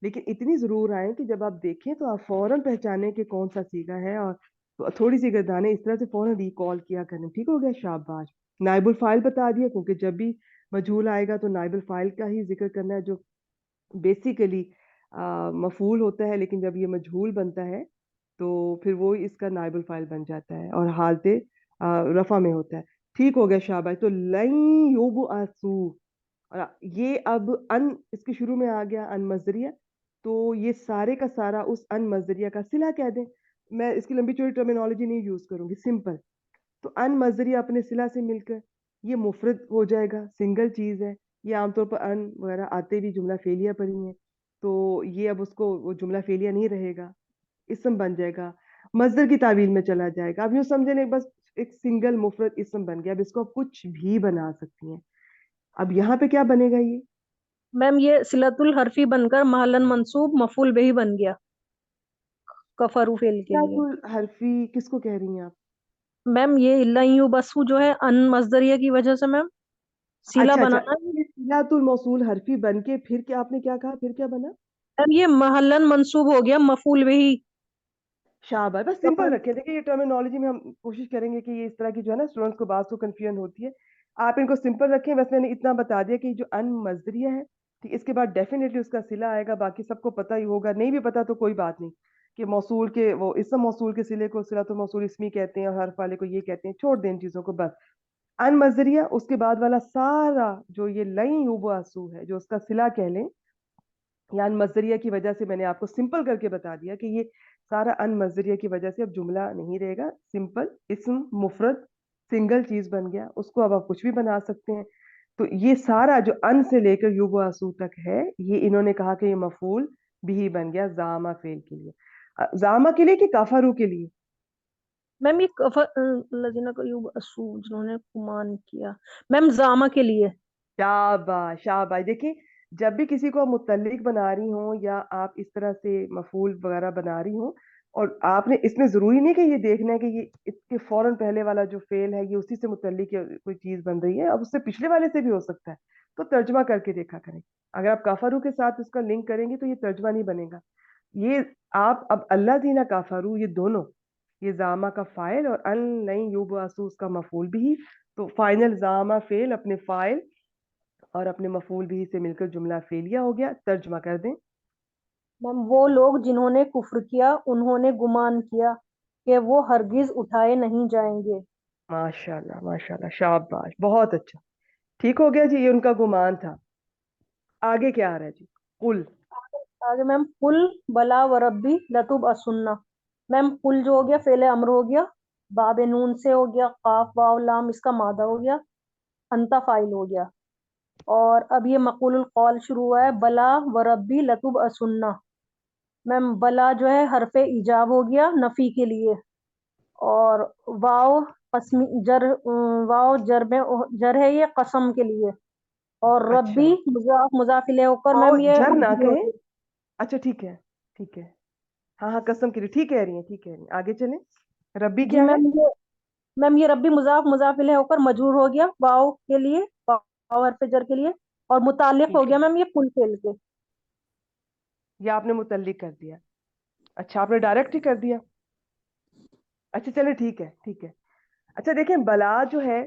लेकिन इतनी जरूर आए कि जब आप देखें तो आप फौरन पहचाने कि कौन सा सीगा है। और थोड़ी सी गर्दानें इस तरह से फौरन रिकॉल किया करें। ठीक हो गया, शाबाश। नाइबुल फाइल बता दिया, क्योंकि जब भी मजहूल आएगा तो नाइबुल फाइल का ही जिक्र करना है, जो बेसिकली मफूल होता है, लेकिन जब ये मजहूल बनता है तो फिर वो इसका नाइबुल फाइल बन जाता है और हालते रफा में होता है। ठीक हो गया, शाबाश। तो लई युब आसू, और ये अब अन इसके शुरू में आ गया, अन मजरिया। तो ये सारे का सारा उस अन मजरिया का सिला कह दें। मैं इसकी लंबी चौड़ी टर्मिनोलॉजी नहीं यूज करूंगी, सिंपल। तो अन मजरिया अपने सिला से मिलकर ये मुफरद हो जाएगा, सिंगल चीज है। ये आमतौर पर अन वगैरह आते भी जुमला फेलिया पर ही है। तो ये अब उसको वो जुमला फेलिया नहीं रहेगा, इसम बन जाएगा, मजदर की तावील में चला जाएगा। अब यूं समझ लें बस एक सिंगल मुफरद इसम बन गया। अब इसको आप कुछ भी बना सकती हैं। अब यहाँ पे क्या बनेगा ये? मैम ये सिलतुल हरफी बनकर महलन मंसूब मफूल बिही बन गया कफरू फेल के लिए। सिलातुल हरफी किसको कह रही हैं आप? मैम ये लयू बसु जो है अन मजदरिया की वजह से मैम सिला अच्छा अच्छा, बनाना है। ये सिलातुल मौसूल हरफी बन के फिर क्या, आपने क्या कहा, फिर क्या बना? मैम ये महलन मंसूब हो गया मफूल बिही शाबाश, बस सिंपल कफर। रखें। देखिए ये टर्मिनोलॉजी में हम कोशिश करेंगे कि ये इस तरह की जो है ना, स्टूडेंट्स को बात को कंफ्यूजन होती है। आप इनको सिंपल रखें। बस मैंने इतना बता दिया कि जो अन मजदरिया है, ठीक, इसके बाद डेफिनेटली उसका सिला आएगा। बाकी सबको पता ही होगा, नहीं भी पता तो कोई बात नहीं, कि मौसूल के वो इसम मौसूल के सिले को सिला तो मौसूल इसमी कहते हैं, और हर्फ वाले को ये कहते हैं। छोड़ दें इन चीजों को बस। अन मजरिया, उसके बाद वाला सारा जो ये लई युबासु है, जो उसका सिला कह लें, या अन मजरिया की वजह से मैंने आपको सिंपल करके बता दिया कि ये सारा अन मजरिया की वजह से अब जुमला नहीं रहेगा, सिंपल इस्म मुफरद सिंगल चीज बन गया। उसको अब आप कुछ भी बना सकते हैं। तो ये सारा जो अन से लेकर युबासु तक है, ये इन्होंने कहा कि ये मफूल भी बन गया जामा फेल के लिए। जामा के लिए कि काफारू के लिए? मैम ये लजीना को यूब असू जिन्होंने गुमान किया। मैम जामा के लिए। शाबाश शाबाश। देखिए, जब भी किसी को आप मुतल्लिक बना रही हो या आप इस तरह से मफूल वगैरह बना रही हो, और आपने इसमें जरूरी नहीं कि ये देखना है कि ये इसके फौरन पहले वाला जो फेल है ये उसी से मुतल्लिक या कोई चीज बन रही है, अब उससे पिछले वाले से भी हो सकता है। तो तर्जमा करके देखा करें। अगर आप काफारू के साथ इसका लिंक करेंगे तो ये तर्जमा नहीं बनेगा। ये आप अब अल्लाह दीना काफारू, ये दोनों, ये जामा का फाइल और अन नई युबासु उसका मफूल भी। तो फाइनल जामा फेल अपने फाइल और अपने मफूल भी से मिलकर जुमला फेलिया हो गया। तर्जमा कर दें। मैम वो लोग जिन्होंने कुफ्र किया उन्होंने गुमान किया कि वो हरगिज उठाए नहीं जाएंगे। माशाल्लाह माशाल्लाह, शाबाश, बहुत अच्छा। ठीक हो गया जी, ये उनका गुमान था। आगे क्या आ रहा है जी? कुल। आगे मैम कुल बला व रब्बी लतुब असुन्ना। मैम कुल जो हो गया फेले अम्र हो गया, बाबे नून से हो गया, काफ वाव लाम इसका मादा हो गया, अंता फाइल हो गया। और अब ये मक़ूलुल कौल शुरू हुआ है, बला व रब्बी लतुब असुन्ना। मैम बला जो है हरफे इजाब हो गया नफी के लिए। और वाव कसमी जर वाव जर में जर है ये कसम के लिए। और अच्छा, रब्बी मुजाफ मुजाफिले होकर आओ मैम ये जर ना मजबूर हो कहें। गया। अच्छा ठीक है, ठीक है। हाँ हाँ, कसम के लिए, ठीक कह रही हैं, ठीक कह रही हैं। आगे चलें। रब्बी जी क्या है? मैम ये रब्बी मुजाफ मुजाफिले होकर मजबूर हो गया वाव के लिए, वाव हरफ जर के लिए। और मुतालिक हो ठीक गया है, मैम ये कुल फेल के। या आपने मुतल्लिक कर दिया? अच्छा, आपने डायरेक्ट ही कर दिया। अच्छा चले, ठीक है ठीक है। अच्छा देखें, बला जो है,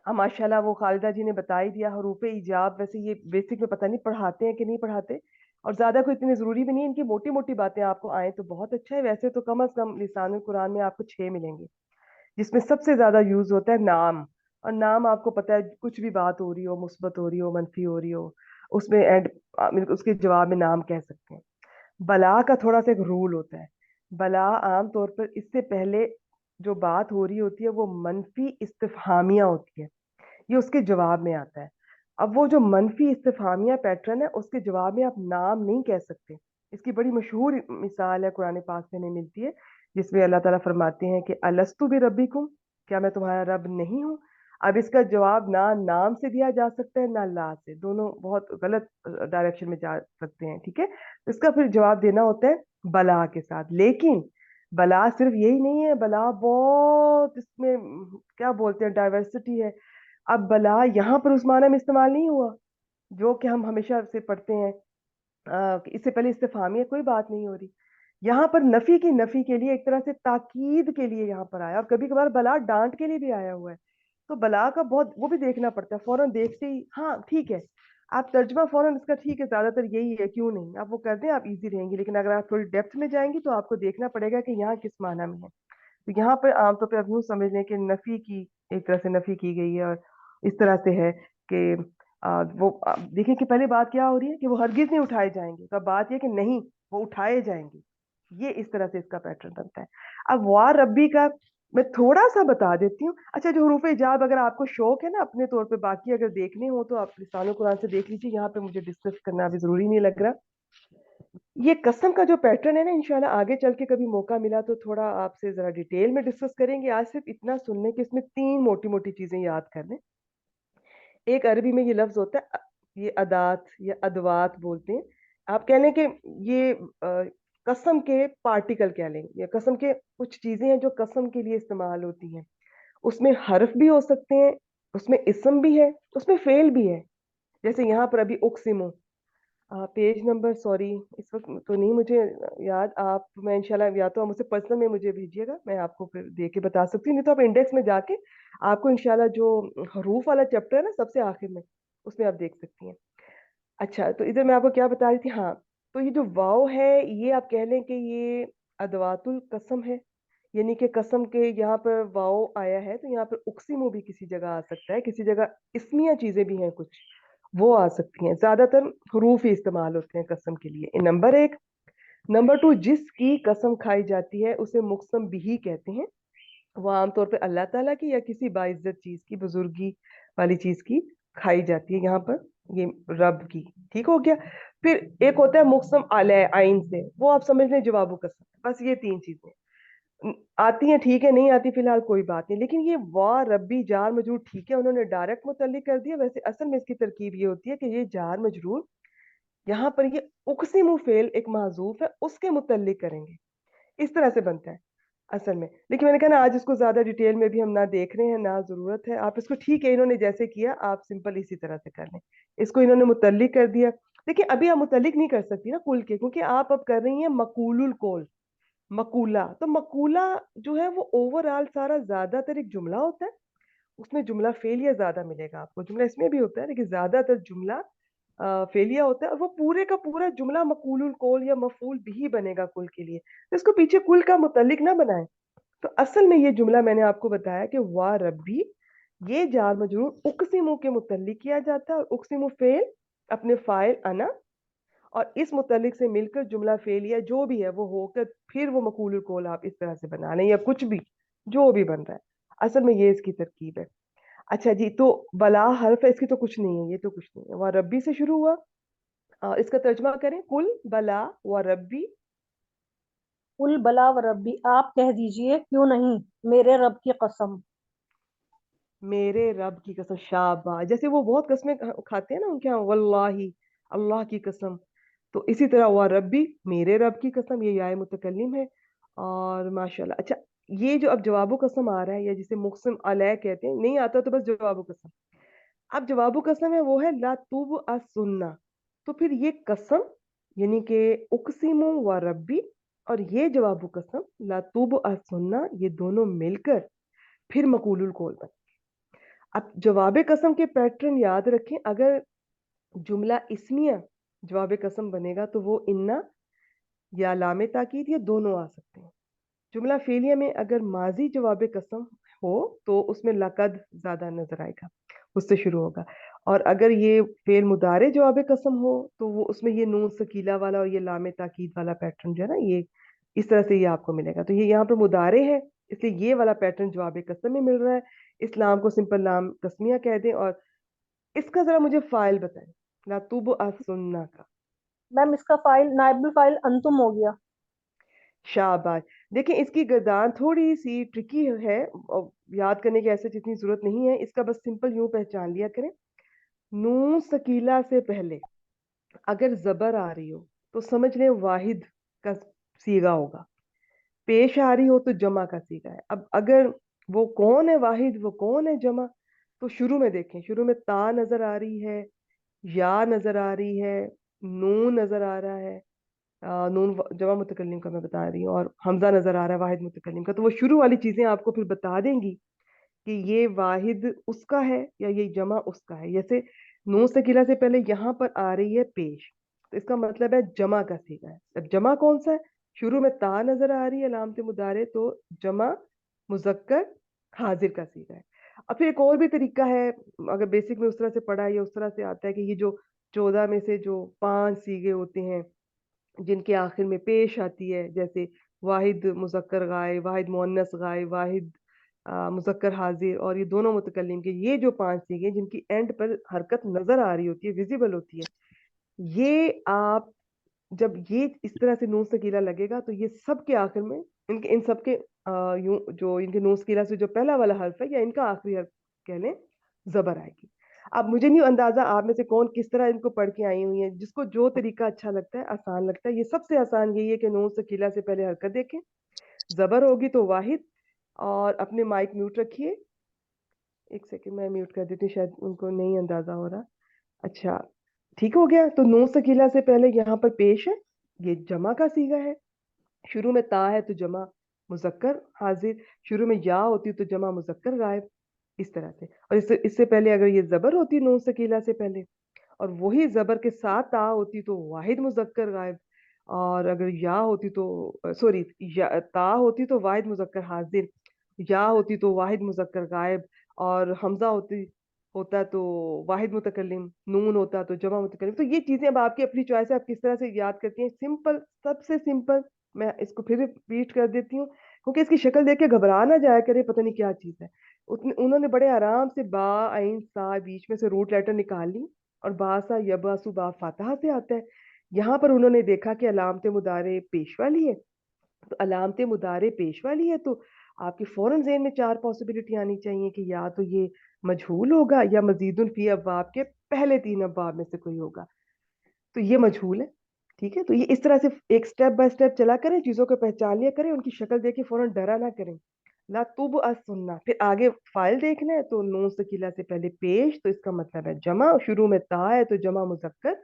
हाँ माशाल्लाह, वो खालिदा जी ने बता ही दिया। हरूफ इजाब वैसे ये बेसिक में पता नहीं पढ़ाते हैं कि नहीं पढ़ाते, और ज्यादा कोई इतनी जरूरी भी नहीं है। इनकी मोटी मोटी बातें आपको आए तो बहुत अच्छा है। वैसे तो कम अज कम लिसानुल कुरान में आपको 6 मिलेंगे, जिसमें सबसे ज्यादा यूज होता है नाम। और नाम आपको पता है, कुछ भी बात हो रही हो, मुस्बत हो रही हो, मनफी हो रही हो, उसमें एंड उसके जवाब में नाम कह सकते हैं। बला का थोड़ा सा एक रूल होता है। बला आम तौर पर इससे पहले जो बात हो रही होती है वो मनफी इस्तिफहामिया होती है, ये उसके जवाब में आता है। अब वो जो मनफी इस्तिफामिया पैटर्न है, उसके जवाब में आप नाम नहीं कह सकते। इसकी बड़ी मशहूर मिसाल है कुरान पाक में हमें मिलती है, जिसमें अल्लाह ताला फरमाते हैं कि अलस्तु बि रब्बिकुम, क्या मैं तुम्हारा रब नहीं हूँ। अब इसका जवाब ना नाम से दिया जा सकता है ना ला से, दोनों बहुत गलत डायरेक्शन में जा सकते हैं, ठीक है। इसका फिर जवाब देना होता है बला के साथ। लेकिन बला सिर्फ यही नहीं है, बला बहुत इसमें क्या बोलते हैं डाइवर्सिटी है। अब बला यहाँ पर उस माना में इस्तेमाल नहीं हुआ जो कि हम हमेशा से पढ़ते हैं, इससे पहले इस्तिफामी कोई बात नहीं हो रही। यहाँ पर नफी की नफी के लिए, एक तरह से ताकीद के लिए यहाँ पर आया, और कभी कभार बला डांट के लिए भी आया हुआ है। तो बला का बहुत वो भी देखना पड़ता है, फौरन देखते ही हाँ ठीक है आप तर्जमा फौरन इसका ठीक है ज्यादातर यही है क्यों नहीं आप वो कर दें, आप इजी रहेंगी। लेकिन अगर आप थोड़ी डेप्थ में जाएंगी तो आपको देखना पड़ेगा कि यहाँ किस माना में है। तो यहाँ पर आमतौर पर आप यूँ समझ लें कि नफी की एक तरह से नफी की गई है, और इस तरह से है कि देखिए कि पहले बात क्या हो रही है कि वो हरगिज नहीं उठाए जाएंगे, तो अब बात यह कि नहीं वो उठाए जाएंगे। ये इस तरह से इसका पैटर्न बनता है। अब वार रब्बी का मैं थोड़ा सा बता देती हूँ। अच्छा, जो हरूफ इजाब अगर आपको शौक है ना अपने तौर पे, बाकी अगर देखने हो तो आप लिसानुल कुरान से देख लीजिए, यहाँ पे मुझे डिस्कस करना अभी जरूरी नहीं लग रहा। ये कसम का जो पैटर्न है ना, इंशाल्लाह आगे चल के कभी मौका मिला तो थोड़ा आपसे जरा डिटेल में डिस्कस करेंगे। आज सिर्फ इतना सुनने कि इसमें तीन मोटी मोटी चीजें याद कर लें। एक अरबी में ये लफ्ज होता है, ये अदात या अदवात बोलते हैं। आप कह लें कि ये कसम के पार्टिकल कह लें, या कसम के कुछ चीजें हैं जो कसम के लिए इस्तेमाल होती हैं। उसमें हर्फ भी हो सकते हैं, उसमें इसम भी है, उसमें फेल भी है। जैसे यहाँ पर अभी उक्सिमो, पेज नंबर सॉरी इस वक्त तो नहीं मुझे याद, आप मैं इंशाल्लाह या तो आप मुझसे पर्सनल में मुझे भेजिएगा, मैं आपको फिर दे के बता सकती हूँ, नहीं तो आप इंडेक्स में जाके आपको इंशाल्लाह जो हरूफ वाला चैप्टर है ना सबसे आखिर में, उसमें आप देख सकती हैं। अच्छा, तो इधर मैं आपको क्या बता रही थी, हाँ। तो ये जो वाव है ये आप कह लें कि ये अदवातुल कसम है, यानी कि कसम के यहाँ पर वाव आया है, तो यहाँ पर उक्सिमो भी किसी जगह आ सकता है, किसी जगह इसमिया चीजें भी हैं कुछ, वो आ सकती हैं। ज्यादातर हरूफ ही इस्तेमाल होते हैं कसम के लिए, नंबर एक। नंबर टू, जिसकी कसम खाई जाती है उसे मुक़सम बिही कहते हैं। वो आमतौर पे अल्लाह ताला की या किसी बाइज्जत चीज की, बुजुर्गी वाली चीज की खाई जाती है, यहाँ पर ये रब की, ठीक हो गया। फिर एक होता है मुक़सम अलैह आइन से, वो आप समझ लें जवाबु कसम। बस ये तीन चीजें आती हैं, ठीक है, नहीं आती फिलहाल कोई बात नहीं। लेकिन ये वाह रब्बी जार मजरूर, ठीक है उन्होंने डायरेक्ट मुतल्लिक कर दिया, वैसे असल में इसकी तरकीब ये होती है कि ये जार मजरूर यहाँ पर ये उक्सिमु फेल एक माजूफ है उसके मुतल्लिक करेंगे, इस तरह से बनता है असल में। लेकिन मैंने कहा ना आज इसको ज्यादा डिटेल में भी हम ना देख रहे हैं ना जरूरत है, आप इसको ठीक है इन्होंने जैसे किया आप सिंपल इसी तरह से कर लें। इसको इन्होंने मुतल्लिक कर दिया। देखिए अभी आप मुतल्लिक नहीं कर सकती ना कुल के, क्योंकि आप अब कर रही हैं मकूलुल कोल, मकूला। तो मकूला जो है वो ओवरऑल सारा ज्यादातर एक जुमला होता है, उसमें जुमला फेलियर ज्यादा मिलेगा आपको। जुमला इसमें भी होता है लेकिन ज्यादातर जुमला फेलिया होता है, और वो पूरे का पूरा जुमला मकूलुल कोल या मफूल भी बनेगा कुल के लिए। तो इसको पीछे कुल का मुतल्लिक ना बनाए। तो असल में ये जुमला मैंने आपको बताया कि वाह रब्बी, ये जार मजरूर उक्सिमु के मुतल्लिक किया जाता है, और उक्सिमु फेल अपने फाइल अना, और इस मुतल्लिक से मिलकर जुमला फेल या जो भी है वो होकर फिर वो मकूल कोल आप इस तरह से बना लें, या कुछ भी जो भी बन रहा है। असल में ये इसकी तरकीब है। अच्छा जी, तो बला हर्फ है, इसकी तो कुछ नहीं है, ये तो कुछ नहीं है। वह रब्बी से शुरू हुआ, इसका तर्जमा करें, कुल बला व रब्बी। कुल बला व रब्बी, आप कह दीजिए क्यों नहीं, मेरे रब की कसम। मेरे रब की कसम, शाबाश। जैसे वो बहुत कस्में खाते हैं ना उनके यहाँ, वल्लाही, अल्लाह की कसम। तो इसी तरह हुआ रब्बी, मेरे रब की कसम, ये याय मुतकल्लिम है। और माशाल्लाह। अच्छा, ये जो अब जवाबो कसम आ रहा है, या जिसे मुक़सम अलैह कहते हैं, नहीं आता तो बस जवाबो कसम। अब जवाबो कसम है वो है ला तुब सुन्ना। तो फिर ये कसम यानी कि उकसिमु व रब्बी, और ये जवाबो कसम ला तुब सुन्ना, ये दोनों मिलकर फिर मकूलुल कौल बन। अब जवाब कसम के पैटर्न याद रखें, अगर जुमला इसमिया जवाब कसम बनेगा तो वो इन्ना या लामे ताकीद या दोनों आ सकते हैं। जुमला फेलिया में अगर माजी जवाब कसम हो तो उसमें लकद ज्यादा नजर आएगा, उससे शुरू होगा। और अगर ये फेल मुदारे जवाब कसम हो तो वो उसमें ये नून सकीला वाला और ये लामे ताकीद वाला पैटर्न जो है ना, ये इस तरह से ये आपको मिलेगा। तो ये यहाँ पर मुदारे है, इसलिए ये वाला पैटर्न जवाब कसम में मिल रहा है। इस्लाम को सिंपल नाम तस्मिया कह दें। और इसका जरा मुझे फाइल बताएं, लातुब सुन्ना का। मैम इसका फाइल नाइबुल फाइल अंतुम हो गया। शाबाश। देखिए इसकी गर्दान थोड़ी सी ट्रिकी है और याद करने की ऐसे जितनी जरूरत नहीं है, इसका बस सिंपल यूं पहचान लिया करें। नून सकीला से पहले अगर जबर आ रही हो तो समझ लें वाहिद का सीगा होगा, पेश आ रही हो तो जमा का सीगा है। अब अगर वो कौन है वाहिद, वो कौन है जमा, तो शुरू में देखें, शुरू में ता नजर आ रही है, या नजर आ रही है, नून नजर आ रहा है, नून जमा मुतकल्लिम का मैं बता रही हूँ, और हमजा नजर आ रहा है वाहिद मुतकल्लिम का। तो वो शुरू वाली चीजें आपको फिर बता देंगी कि ये वाहिद उसका है या ये जमा उसका है। जैसे नून सकीला से पहले यहाँ पर आ रही है पेश, तो इसका मतलब है जमा का सीगा है। अब जमा कौन सा है? शुरू में ता नजर आ रही है अलामत मुदारे, तो जमा मुजक्कर हाजिर का सीगा है। अब फिर एक और भी तरीका है, अगर बेसिक में उस तरह से पढ़ा है या उस तरह से आता है कि ये जो 14 में से जो 5 सीगे होते हैं जिनके आखिर में पेश आती है, जैसे वाहिद मुजक्कर गायब, वाहिद मुअन्नस गायब, वाहिद मुजक्कर हाजिर, और ये दोनों मुतकल्लिम के, ये जो 5 सीगे जिनकी एंड पर हरकत नजर आ रही होती है, विजिबल होती है, ये आप जब ये इस तरह से नून सकीला लगेगा तो ये सब के आखिर में इनके इन सब के यूं जो इनके नून सकीला से जो पहला वाला हर्फ है या इनका आखिरी हर्फ कह लें, जबर आएगी। अब मुझे नहीं अंदाजा आप में से कौन किस तरह इनको पढ़ के आई हुई है, जिसको जो तरीका अच्छा लगता है, आसान लगता है। ये सबसे आसान यही है कि नून सकीला से पहले हरकत देखें, जबर होगी तो वाहिद, और अपने माइक म्यूट रखिए। एक सेकंड मैं म्यूट कर देती हूँ, शायद उनको नहीं अंदाजा हो रहा। अच्छा, ठीक हो गया। तो नून सकीला से पहले यहाँ पर पेश है, ये जमा का सीगा है। शुरू में ता है तो जमा मुजक्कर हाजिर, शुरू में या होती तो जमा मुजक्कर गायब, इस तरह से। और इससे इससे पहले अगर ये जबर होती नून सकीला से पहले, और वही जबर के साथ ता होती तो वाहिद मुजक्कर गायब, और अगर या होती तो सॉरी, ता होती तो वाहिद मुजक्कर हाजिर, या होती तो वाहिद मुजक्कर गायब, और हमजा होती होता तो वाहिद मुतकल्लिम, नून होता तो जमा मुतकल्लिम। तो ये चीजें अब आपकी अपनी चॉइस है, आप किस तरह से याद करती हैं। सिंपल, सबसे सिंपल। मैं इसको फिर रिपीट कर देती हूँ क्योंकि इसकी शक्ल देख के घबरा ना जाया करे, पता नहीं क्या चीज है। उन्होंने बड़े आराम से बा आइन सा बीच में से रूट लेटर निकाल ली, और बासा यबासु बा फातहा से आता है। यहाँ पर उन्होंने देखा कि अलामत मुदारे पेश वाली है, तो अलामत मुदारे पेश वाली है तो आपके फौरन ज़हन में 4 पॉसिबिलिटी आनी चाहिए कि या तो ये मजहूल होगा या मजीदुन फी अब्वाब के पहले 3 अब्वाब में से कोई होगा। तो ये मजहूल है। ठीक है, तो ये इस तरह से एक स्टेप बाय स्टेप चला करें, चीजों को पहचान लिया करें, उनकी शक्ल देख के फौरन डरा ना करें। ला तुब अस सुनना, फिर आगे फाइल देखना है तो नून सकीला से पहले पेश, तो इसका मतलब है जमा, और शुरू में ता है तो जमा मुजक्कर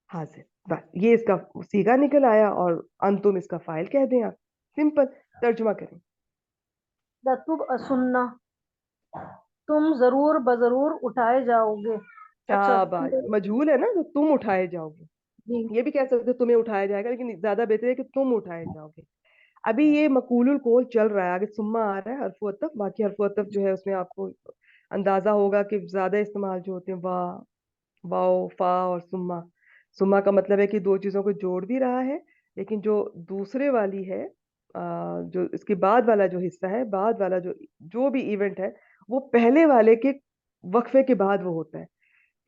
हाजिर। बस ये इसका सीगा निकल आया, और अंतुम इसका फाइल कह दें आप। सिंपल। तर्जुमा करें। लतुब असुन्ना, तुम जरूर बजरूर उठाए जाओगे। अच्छा शाबाश। मजहूल है ना, तो तुम उठाए जाओगे। जी। ये भी कह सकते हो तुम्हें उठाया जाएगा, लेकिन ज्यादा बेहतर है कि तुम उठाए जाओगे। अभी ये मकूलुल कौल चल रहा है, आगे सुम्मा आ रहा है, हरफो अतफ। बाकी हरफो अतफ जो है उसमें आपको अंदाजा होगा कि ज्यादा इस्तेमाल जो होते हैं वाह, वाओ, फा और सुम्मा। सुम्मा का मतलब है कि दो चीजों को जोड़ भी रहा है, लेकिन जो दूसरे वाली है, जो इसके बाद वाला जो हिस्सा है, बाद वाला जो जो भी इवेंट है, वो पहले वाले के वक्फे के बाद वो होता है।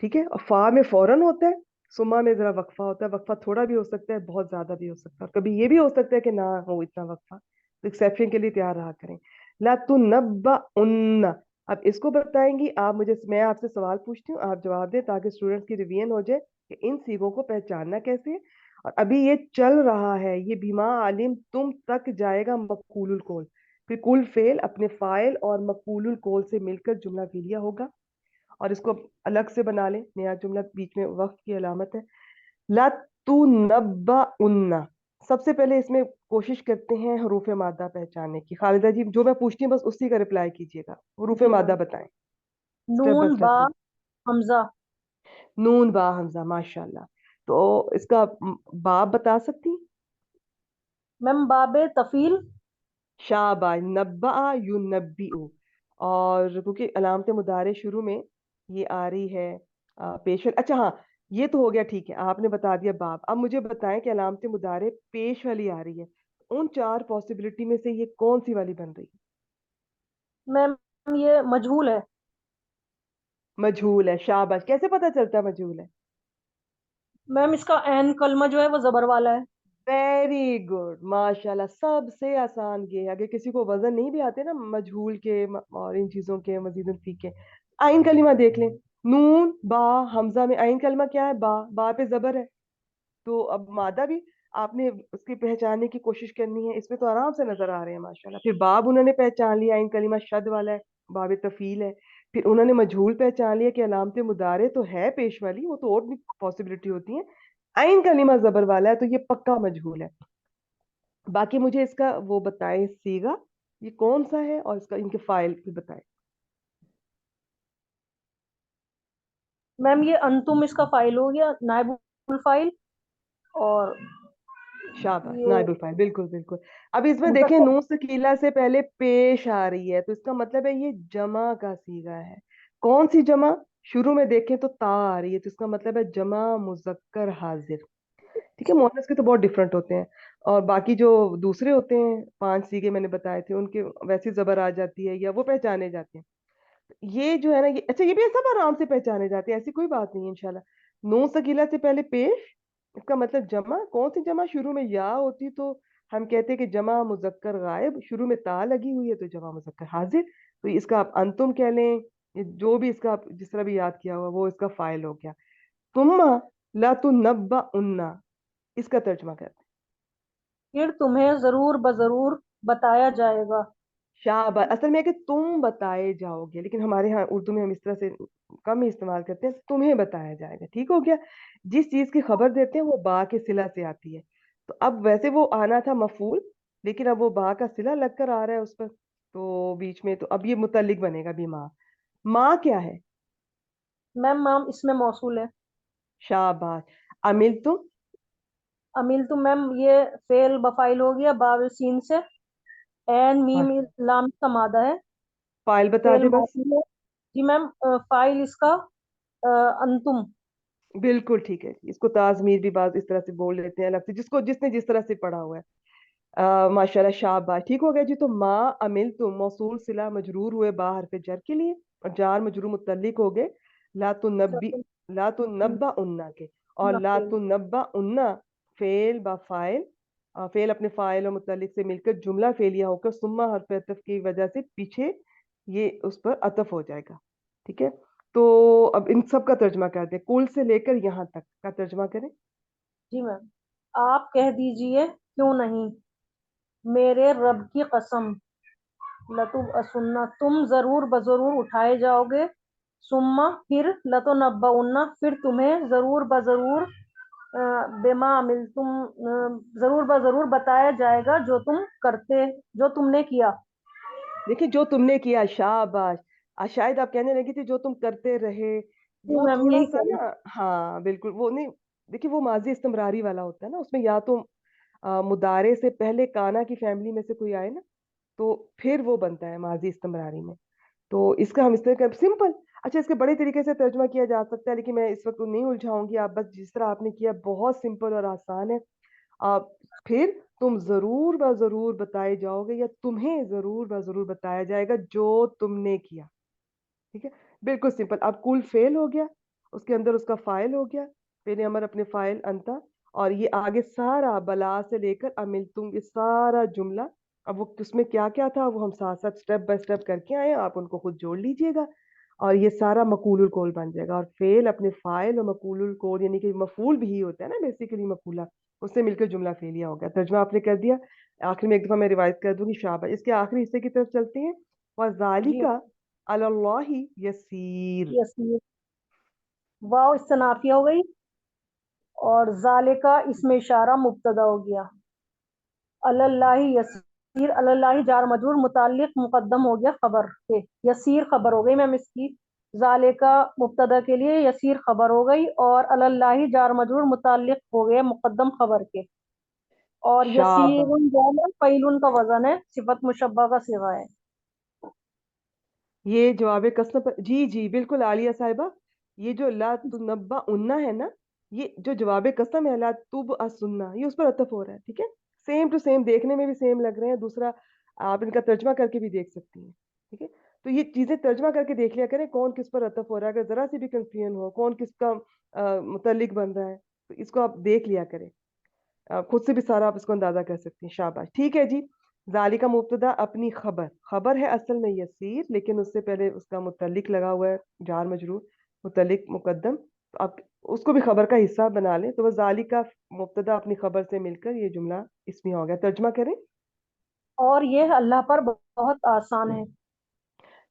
ठीक है, और फा में फौरन होता है, सुमा में जरा वक्फा होता है। वक्फा थोड़ा भी हो सकता है, बहुत ज्यादा भी हो सकता है, और कभी ये भी हो सकता है कि ना हो इतना वक्फा, तो एक्सेप्शन के लिए तैयार रहा करें। ला तु नब्बा उन्ना। अब इसको बताएंगी आप मुझे, मैं आपसे सवाल पूछती हूँ, आप जवाब दें ताकि स्टूडेंट्स की रिवीजन हो जाए कि इन सीगों को पहचानना कैसे है। और अभी ये चल रहा है, ये बीमा आलिम तुम तक जाएगा मकूलुल कौल, फिर कुल फेल अपने फाइल और मकूलुल कौल से मिलकर जुमला फिलिया होगा। और इसको अलग से बना लें, नया जुमला, बीच में वक्त की अलामत है। ला तू नब्बा उन्ना। सबसे पहले इसमें कोशिश करते हैं हरूफ मादा पहचानने की। खालिदा जी, जो मैं पूछती हूँ बस उसी का रिप्लाई कीजिएगा, हरूफ जी मादा मैम। बताएं। स्टेप बाय नून स्टेप बा प्लीज। हमजा। नून बा हमजा, माशाल्लाह। तो इसका बाब बता सकती? मैम बाबे तफील। शाबाश। नब्बा युनब्बिउ। और क्योंकि अलामत मुदारे शुरू में ये आ रही है पेश। अच्छा हाँ, ये तो हो गया, ठीक है, आपने बता दिया बाब। अब मुझे बताएं कि अलामत मुदारे पेश वाली आ रही है, उन 4 पॉसिबिलिटी में से ये कौन सी वाली बन रही है? मैम ये मजहूल है। मजहूल है। शाबाश। कैसे पता चलता है मजहूल है? मैम इसका एन कलमा जो है वो जबर वाला है। वेरी गुड, माशाल्लाह, सबसे आसान ये है। अगर किसी को वजन नहीं भी आते ना मजहूल के और इन चीजों के मजीद फीके, आइन कलीमा देख लें। नून बा हमजा में आइन कलमा क्या है? बा, बा पे जबर है। तो अब मादा भी आपने उसकी पहचानने की कोशिश करनी है, इसमें तो आराम से नजर आ रहे हैं माशाल्लाह। फिर बाब उन्होंने पहचान लिया, इन कलीमा शद वाला है, बाब तफील है। फिर उन्होंने मजहूल पहचान लिया कि अलामत मुदारे तो है पेश वाली, वो तो और भी पॉसिबिलिटी होती है। आइन कलीमा जबर वाला है तो ये पक्का मजहूल है। बाकी मुझे इसका वो बताएं सीगा, ये कौन सा है, और इसका इनके फाइल भी बताएं। मैम ये अंतुम इसका फाइल हो गया, नाइबुल फाइल। और शाबाश, ये नाइबुल फाइल, बिल्कुल बिल्कुल। अब इसमें देखें मुतसब। नून सकीला से पहले पेश आ रही है, तो इसका मतलब है ये जमा का सीगा है। कौन सी जमा? शुरू में देखें तो ता आ रही है, तो इसका मतलब है जमा मुजक्कर हाजिर। ठीक है, मोहनस के तो बहुत डिफरेंट होते हैं। और बाकी जो दूसरे होते हैं 5 सीगे मैंने बताए थे, उनके वैसी जबर आ जाती है या वो पहचाने जाते हैं। ये जो है ना, ये अच्छा, ये भी सब आराम से पहचाने जाते हैं, ऐसी कोई बात नहीं है इंशाल्लाह। नून सकीला से पहले पेश, इसका मतलब जमा। कौन सी जमा? शुरू में या होती तो हम कहते कि जमा मुजक्कर गायब, शुरू में ता लगी हुई है तो जमा मुजक्कर हाजिर। तो इसका आप अंतुम कह लें, ये जो भी इसका आप जिस तरह भी याद किया हुआ वो इसका फाइल हो गया। तुम ला तु नब्बा उन्ना, इसका तर्जमा कर। फिर तुम्हें जरूर बजरूर बताया जाएगा। शाबाश। असल में है कि तुम बताए जाओगे, लेकिन हमारे यहाँ उर्दू में हम इस तरह से कम ही इस्तेमाल करते हैं, तुम्हें बताया जाएगा। ठीक हो गया। जिस चीज की खबर देते हैं वो बा के सिला से आती है। तो अब वैसे वो आना था मफूल, लेकिन अब वो बा का सिला लग कर आ रहा है उस पर, तो बीच में तो अब ये मुतल्लिक बनेगा भी माँ। माँ क्या है? मैम इसमें मौसूल है। शाबाश। अमिल तुम। अमील तो मैम ये फेल बफाइल हो गया, बाब सीन से। एन मीम माशा, लाम का मादा है। फाइल बता फेल दे बस। माजी है। जी मैम, फाइल इसका अंतुम। बिल्कुल ठीक है, इसको ताजमीर भी बाज इस तरह से बोल लेते हैं अलग से, जिसको जिसने जिस तरह से पढ़ा हुआ है। माशाल्लाह, शाबाश, ठीक हो गया जी। तो माँ अमिल तुम मौसूल सिला मजरूर हुए बा हरफ जर के लिए, और जार मजरूर मुतल्लिक हो गए ला तो नब्बी, ला तो नब्बा उन्ना के। और ला फेल। तो नब्बा उन्ना फेल बा फाइल, फेल अपने फाइल और मुतल्लिक से मिलकर जुमला फेलिया होकर सुम्मा हरफ अतफ की वजह से पीछे ये उस पर अतफ हो जाएगा। ठीक है। तो अब इन सब का तर्जमा करते हैं, कुल से लेकर यहाँ तक का तर्जमा करें। जी मैम, आप कह दीजिए क्यों नहीं, मेरे रब की कसम, लतुब असुन्ना, तुम जरूर बजरूर उठाए जाओगे। सुम्मा फिर, लतो नब्बा उन्ना, फिर तुम्हें जरूर बजरूर बेमा अमिल तुम, जरूर बजरूर बताया जाएगा जो तुम करते, जो तुमने किया। देखिए, जो तुमने किया, शाबाश। शायद आप कहने लगी थी जो तुम करते रहे, जी वो मैम थोड़ा यही सा कह रही। ना, हाँ बिल्कुल वो नहीं। देखिए, वो माजी इस्तिमरारी वाला होता है ना, उसमें या तो मुदारे से पहले काना की फैमिली में से कोई आए ना, तो फिर वो बनता है माजी इस्तिमरारी में। तो इसका हम इस तरह का सिंपल, अच्छा, इसके बड़े तरीके से तर्जुमा किया जा सकता है, लेकिन मैं इस वक्त नहीं उलझाऊंगी। आप बस जिस तरह आपने किया बहुत सिंपल और आसान है। आप फिर तुम जरूर ब जरूर बताए जाओगे, या तुम्हें जरूर ब जरूर बताया जाएगा जो तुमने किया। ठीक है, बिल्कुल सिंपल। अब कुल फेल हो गया, उसके अंदर उसका फाइल हो गया, पहले अमर अपने फाइल अंता, और ये आगे सारा बला से लेकर अमिल तुम, ये सारा जुमला। अब वो उसमें क्या क्या था वो हम साथ साथ स्टेप बाय स्टेप करके आए हैं, आप उनको खुद जोड़ लीजिएगा, और ये सारा मकूलुल कौल बन जाएगा। और फेल अपने फाइल और मकूलुल कौल, यानी कि मफूल भी ही होता है ना बेसिकली मकूला, उससे मिलकर जुमला फेलिया हो गया। तर्जमा आपने कर दिया। आखिर में एक दफा मैं रिवाइज कर दूंगी, शाबाश। इसके आखिरी हिस्से की तरफ चलते हैं। जी वज़ालिका अलल्लाहि यसीर। यसीर, वाव इससे नाफिया हो गई। और जालिका इसमें इशारा मुब्तदा हो गया। अल्लाही यसीर, अल्लाही जार मजरूर मुताल्लिक मुकद्दम हो गया खबर के। यसीर खबर हो गई मैम इसकी। जालिका मुब्तदा के लिए, यसीर खबर हो गई, और अल्लाही जार मजरूर मुताल्लिक हो गया मुकद्दम खबर के। और शाबाश। यसीरुन जो है फईलुन का वजन है, सिफत मुशब्बा का सिगा है। ये जवाब कसम पर, जी जी बिल्कुल आलिया साहिबा। ये जो ला तुनब्बा उन्ना है ना, ये जो जवाब कसम है, ला तुब असुन्ना, ये उस पर अतफ हो रहा है। ठीक है, सेम टू सेम, देखने में भी सेम लग रहे हैं। दूसरा, आप इनका तर्जमा करके भी देख सकती हैं। ठीक है, तो ये चीजें तर्जमा करके देख लिया करें, कौन किस पर अतफ हो रहा है। अगर जरा सी भी कंफ्यूजन हो कौन किसका मुतल्लिक बन रहा है, तो इसको आप देख लिया करें, खुद से भी सारा आप इसको अंदाजा कर सकती हैं। शाबाश, ठीक है जी। जालिका मुब्तदा अपनी खबर, खबर है असल में यसीर, लेकिन उससे पहले उसका मुतल्लिक लगा हुआ है, जार मजरूर, मुतल्लिक मुकद्दम, तो आप उसको भी खबर का हिस्सा बना लें। तो वह जालिका मुब्तदा अपनी खबर से मिलकर ये जुमला इसमें हो गया। तर्जमा करें। और ये अल्लाह पर बहुत आसान है।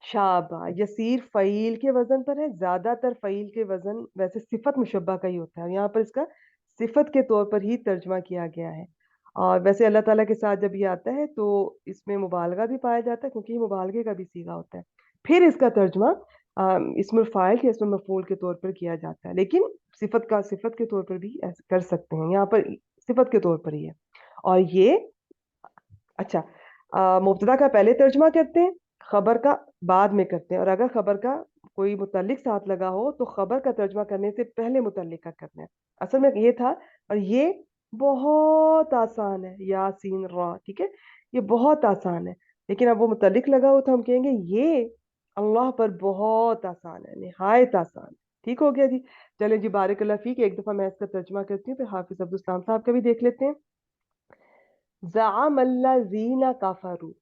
शाबा, यसीर फ़ईल के वजन पर है। ज्यादातर फ़ईल के वजन वैसे सिफत मुशब्बा का ही होता है, यहाँ पर इसका सिफत के तौर पर ही तर्जमा किया गया है। और वैसे अल्लाह ताला के साथ जब ये आता है तो इसमें मुबालगा भी पाया जाता है, क्योंकि ये मुबालगे का भी सीगा होता है। फिर इसका तर्जमा इस्मुल फ़ाइल के इस्मुल मफ़ूल के तौर पर किया जाता है, लेकिन सिफत का सिफत के तौर पर भी ऐसे कर सकते हैं, यहाँ पर सिफत के तौर पर ही है। और ये अच्छा, मुब्तदा का पहले तर्जमा करते हैं, खबर का बाद में करते हैं। और अगर खबर का कोई मुतल्लिक साथ लगा हो तो खबर का तर्जमा करने से पहले मुतल्लिक का करना है। असल में ये था, और ये बहुत आसान है, यासीन रा, ठीक है, ये बहुत आसान है। लेकिन अब वो मुतल्लिक लगा हो तो हम कहेंगे ये अल्लाह पर बहुत आसान है, निहायत आसान है। ठीक हो गया जी। चले जी, बारिकल्लाह फीक। एक दफा मैं इसका तर्जमा करती हूँ, फिर हाफिज अब्दुल सलाम साहब का भी देख लेते हैं। ज़अमल्लज़ीना कफ़रू,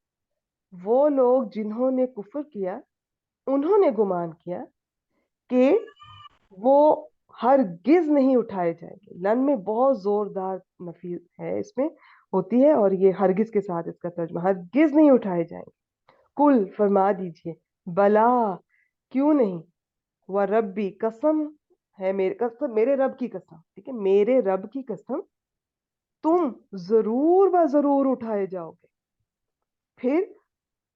वो लोग जिन्होंने कुफ्र किया, उन्होंने गुमान किया कि वो हरगिज नहीं उठाए जाएंगे। लन में बहुत जोरदार नफी है इसमें होती है, और ये हरगिज के साथ इसका तर्जुमा, हरगिज नहीं उठाए जाएंगे। कुल, फरमा दीजिए, बला, क्यों नहीं, व रब्बी, कसम है मेरे, कसम मेरे रब की कसम, ठीक है, मेरे रब की कसम, तुम जरूर व जरूर उठाए जाओगे। फिर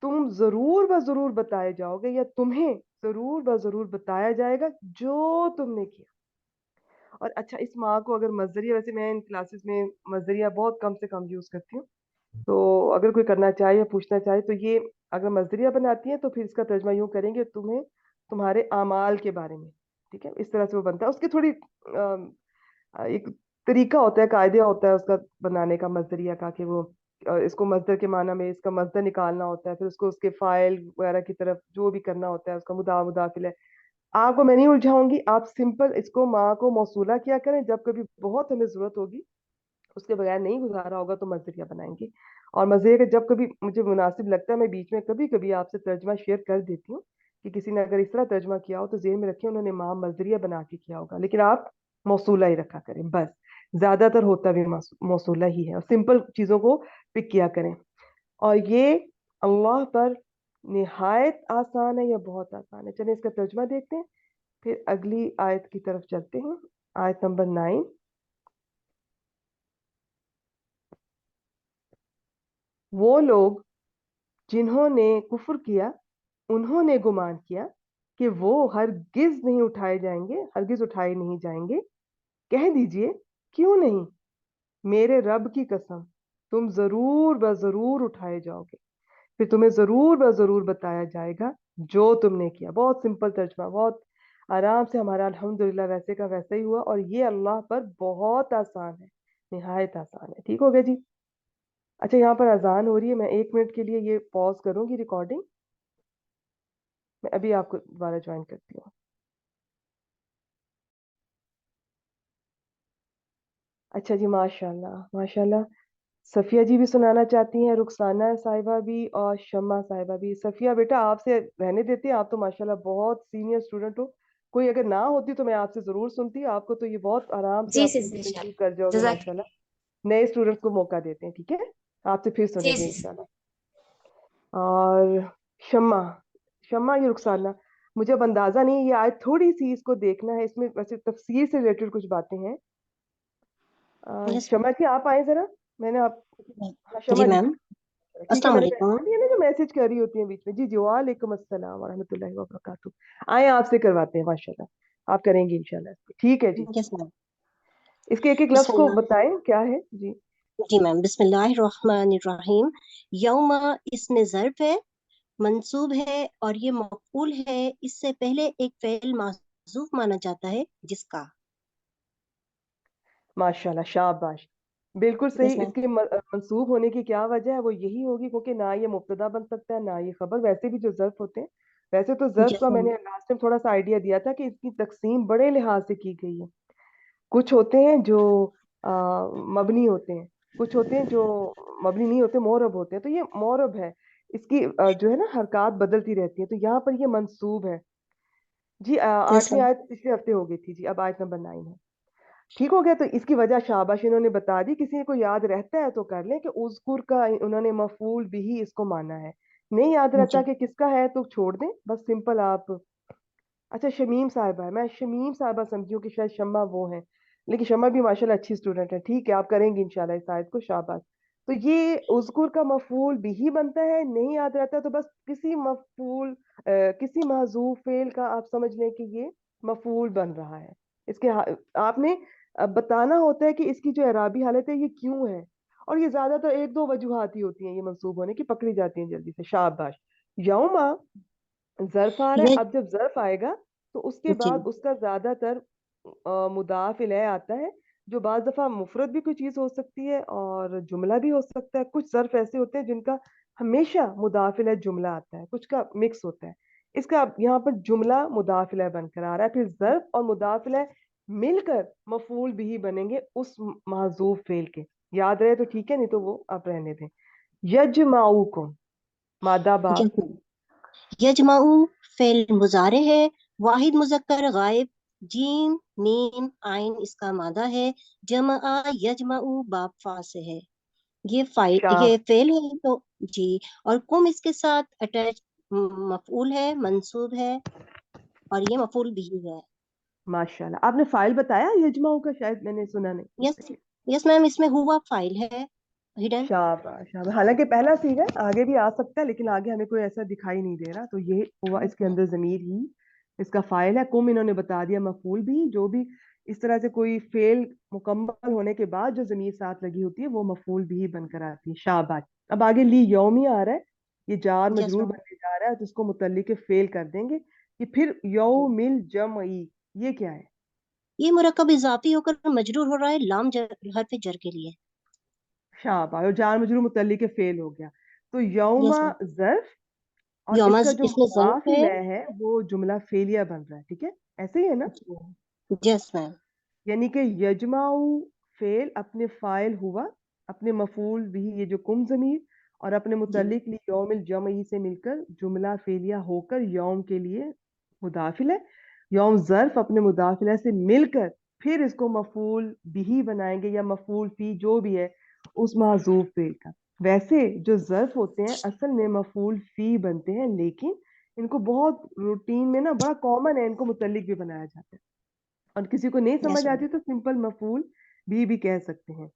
तुम जरूर व जरूर बताए जाओगे, या तुम्हें जरूर व जरूर बताया जाएगा जो तुमने किया। और अच्छा, इस माँ को अगर मजदरिया, वैसे मैं इन क्लासेस में मजदरिया बहुत कम से कम यूज करती हूँ, तो अगर कोई करना चाहे या पूछना चाहे तो ये अगर मजदरिया बनाती है तो फिर इसका तर्जमा यूं करेंगे, तुम्हें तुम्हारे आमाल के बारे में, ठीक है, इस तरह से वो बनता है। उसकी थोड़ी एक तरीका होता है, कायदे होता है उसका बनाने का, मजदरिया का, कि वो इसको मजदर के माना में इसका मजदर निकालना होता है, फिर उसको उसके फाइल वगैरह की तरफ जो भी करना होता है, उसका मुदाफिल है। आपको मैं नहीं उलझाऊंगी, आप सिंपल इसको माँ को मौसूला किया करें, जब कभी बहुत हमें जरूरत होगी, उसके बगैर नहीं गुजारा होगा तो मजदरिया बनाएंगे। और मजे का, जब कभी मुझे मुनासिब लगता है, मैं बीच में कभी कभी आपसे तर्जमा शेयर कर देती हूँ, कि किसी ने अगर इस तरह तर्जमा किया हो तो जेहन में रखिए उन्होंने माँ मजदरिया बना के किया होगा, लेकिन आप मौसूला ही रखा करें बस। ज्यादातर होता भी मौसूला ही है, और सिंपल चीजों को पिक किया करें। और ये अल्लाह पर निहायत आसान है या बहुत आसान है। चलिए इसका तर्जमा देखते हैं, फिर अगली आयत की तरफ चलते हैं। आयत नंबर 9। वो लोग जिन्होंने कुफ्र किया, उन्होंने गुमान किया कि वो हरगिज नहीं उठाए जाएंगे, हरगिज उठाए नहीं जाएंगे। कह दीजिए, क्यों नहीं, मेरे रब की कसम, तुम जरूर ब जरूर उठाए जाओगे, फिर तुम्हें जरूर ब जरूर बताया जाएगा जो तुमने किया। बहुत सिंपल तर्जमा, बहुत आराम से हमारा अल्हम्दुलिल्लाह वैसे का वैसा ही हुआ, और ये अल्लाह पर बहुत आसान है, निहायत आसान है। ठीक हो गया जी। अच्छा, यहाँ पर अजान हो रही है, मैं 1 मिनट के लिए ये पॉज करूंगी रिकॉर्डिंग, मैं अभी आपको दोबारा ज्वाइन करती हूँ। अच्छा जी, माशाल्लाह माशाल्लाह। सफिया जी भी सुनाना चाहती हैं, रुखसाना साहिबा भी, और शम्मा साहिबा भी। सफिया बेटा, आपसे रहने देते हैं, आप तो माशाल्लाह बहुत सीनियर स्टूडेंट हो, कोई अगर ना होती तो मैं आपसे जरूर सुनती, आपको तो ये बहुत आराम से जी आप जी कंप्लीट इंशाल्लाह। कर जाओगे जजाक। माशाल्लाह। नए स्टूडेंट्स को मौका देते हैं, ठीक है, आपसे फिर जी सुनेंगे जी। इंशाल्लाह। और शम्मा, शम्मा ये रुखसाना, मुझे अब अंदाजा नहीं, ये आज थोड़ी सी इसको देखना है, इसमें वैसे तफसीर से रिलेटेड कुछ बातें हैं। यस शम्मा जी आप आए जरा, मैंने आप, मैम। हाँ जी शम्मा जी, मैम। ठीक है, अस्सलाम मैंने वालेकुम। पहचान लिया ना, जो मैसेज कर रही होती हैं बीच में। जी जी, वालेकुम अस्सलाम वरहमतुल्लाहि वबरकातुहू। आए आपसे करवाते हैं माशाल्लाह, आप करेंगे इंशाल्लाह इसको। ठीक है जी, यस मैम। इसके एक एक लफ्ज को बिस्मिल्लाह। बताएं क्या है जी। जी मैम, बिस्मिल्लाहिर्रहमानिर्रहीम। यौमा इसमें ज़र्फ है, मंसूब है, और ये मफ़ऊल है। इससे पहले एक फ़ेल माज़ूफ़ माना जाता है, जिसका। माशाल्लाह, शाबाश, बिल्कुल सही। Yes ma'am. इसके मंसूब होने की क्या वजह है, वो यही होगी क्योंकि ना ये मुब्तदा बन सकता है ना ये खबर। वैसे भी जो ज़र्फ होते हैं, वैसे तो ज़र्फ यस का मैम। मैंने लास्ट टाइम थोड़ा सा आइडिया दिया था कि इसकी तकसीम बड़े लिहाज से की गई है। कुछ होते हैं जो मबनी होते हैं, कुछ होते हैं जो मबनी नहीं होते, मोरब होते हैं। तो ये मोरब है, इसकी जो है ना हरकत बदलती रहती है, तो यहाँ पर ये मंसूब है जी। यस 8वीं मैम। आयत पिछले हफ्ते हो गई थी जी, अब आयत नंबर 9 है। ठीक हो गया, तो इसकी वजह शाबाश इन्होंने बता दी। किसी को याद रहता है तो कर लें कि उज़कुर का उन्होंने मफूल बिही इसको माना है। नहीं याद रहता जी कि किसका है तो छोड़ दें, बस सिंपल आप। अच्छा, शमीम साहिबा है, मैं शमीम साहिबा समझी हूँ कि शायद शम्मा वो है, लेकिन शम्मा भी माशाल्लाह अच्छी स्टूडेंट है। ठीक है, आप करेंगी इंशाल्लाह इस आयत को, शाबाश। तो ये उज़कुर का मफूल बिही बनता है। नहीं याद रहता तो बस किसी मफूल किसी महजूफ फेल का आप समझ लें कि ये मफूल बन रहा है। इसके आपने बताना होता है कि इसकी जो एराबी हालत है ये क्यों है। और ये ज्यादातर एक दो वजूहात ही होती हैं ये मंसूब होने की, पकड़ी जाती हैं जल्दी से, शाबाश। यौमा ज़र्फ आ रहा है, ये अब जब ज़र्फ आएगा तो उसके जी बाद उसका ज्यादातर मुदाफ इलैह आता है, जो बाज दफा मुफरद भी कोई चीज हो सकती है और जुमला भी हो सकता है। कुछ ज़र्फ ऐसे होते हैं जिनका हमेशा मुदाफ इलैह जुमला आता है, कुछ का मिक्स होता है। इसका अब यहाँ पर जुमला मुदाफ इलैह बनकर आ रहा है, फिर ज़र्फ और मुदाफ इलैह मिलकर मफूल भी बनेंगे उस महजूफ फेल के। याद रहे तो ठीक है, नहीं तो वो आप रहने दें। यजमाउकुम, मादा बाप। यजमाऊ फेल मुजारे है, वाहिद मुजक्कर गायब, जीम मीम आइन इसका मादा है, जमा यजमाऊ बाप फा से है। ये शाबाश, फेल है तो जी। और कुम इसके साथ अटैच मफूल है, मंसूब है, और ये मफूल भी है। माशाल्लाह। आपने फाइल बताया यजमाओं का, शायद मैंने सुना यस, नहीं। यस मैम, इसमें हुआ फाइल है, हिडन। शाबाश शाबाश, हालांकि पहला सीगा आगे भी आ सकता है, लेकिन आगे हमें कोई ऐसा दिखाई नहीं दे रहा, तो ये हुआ इसके अंदर जमीर ही इसका फाइल है। कुम इन्होंने बता दिया मफूल भी, जो भी इस तरह से कोई फेल मुकम्मल होने के बाद जो जमीर साथ लगी होती है वो मफूल भी बनकर आती है। शाबाश। अब आगे ली यौमी आ रहा है, ये जार यस मजरूर मैम। बनने जा रहा है, तो इसको मुतल्लिक फेल कर देंगे कि फिर यौमिल जमई, ये क्या है? ये मुरक्कब इजाफी होकर मजरूर हो रहा है, लाम हरफ जर के लिए। शाबाश, और जार मजरूर मुतल्लिक फेल हो गया। तो यस यौमा मैम। ज़र्फ, और यौमा इसका जो इसमें मुदाफ ज़र्फ है। इलैह है वो जुमला फेलिया बन रहा है। ठीक है, ऐसे ही है ना? Yes ma'am. यानी कि यजमाऊ फेल अपने फाइल हुआ, अपने मफूल भी ये जो कुम जमीर और अपने जी मुतल्लिक ली यौमिल जमई से मिलकर जुमला फेलिया होकर यौम के लिए मुदाफिल है। यौम ज़र्फ अपने मुदाफिला से मिलकर फिर इसको मफूल बिही बनाएंगे या मफूल फी जो भी है उस महजूफ फेल का। वैसे जो ज़र्फ होते हैं असल में मफूल फी बनते हैं, लेकिन इनको बहुत रूटीन में ना बड़ा कॉमन है, इनको मुतल्लिक भी बनाया जाता है। और किसी को नहीं यस समझ आती तो सिंपल मफूल भी कह सकते हैं।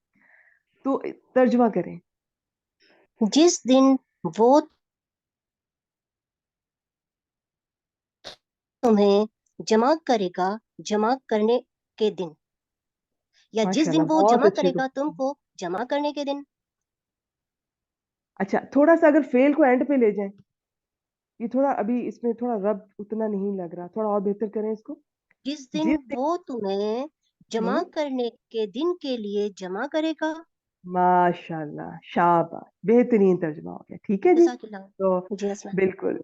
तो तर्जमा करें। मैम। जिस दिन वो तुम्हें जमा करेगा, जमा करने के दिन, या जिस दिन माशाल्लाह, वो बहुत जमा अच्छे करेगा गुफ्तगू। तुमको जमा करने के दिन। अच्छा, थोड़ा सा अगर फेल को एंड पे ले जाएं, ये थोड़ा अभी इसमें थोड़ा रब उतना नहीं लग रहा, थोड़ा और बेहतर करें इसको। जिस दिन जिस दिन, वो तुम्हें जमा हम्म, करने के दिन के लिए जमा करेगा। माशाल्लाह, शाबाश, बेहतरीन तर्जमा हो गया। ठीक है जी, तो जज़ाकल्लाह। जी यस मैम। बिल्कुल।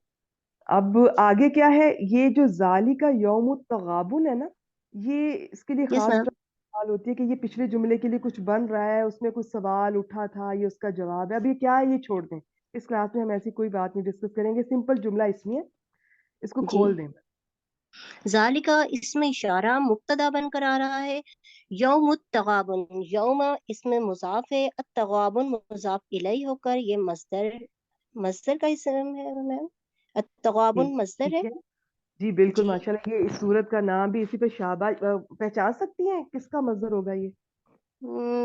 अब आगे क्या है, ये जो जाली का यौम तगाबुन है ना, ये इसके लिए यस खास मैम। तरह सवाल होती है कि ये पिछले जुमले के लिए कुछ बन रहा है, उसमें कुछ सवाल उठा था, ये उसका जवाब है। अब ये क्या है ये छोड़ दें, इस क्लास में हम ऐसी कोई बात नहीं डिस्कस करेंगे, सिंपल जुमला इसमें है, इसको जी। खोल दें। जालिका इसमें इशारा मुब्तदा बनकर आ रहा है। यौम तगाबुन, यौम इसमें मुजाफ है, तगाबुन मुजाफ इलैहि होकर ये मस्दर, मस्दर का इसम है मैम। ठीक तगाबुन मस्दर ठीक है। है जी, बिल्कुल जी माशाल्लाह। ये इस सूरत का नाम भी इसी पे शाबाश, पहचान सकती हैं किसका मजदर होगा ये?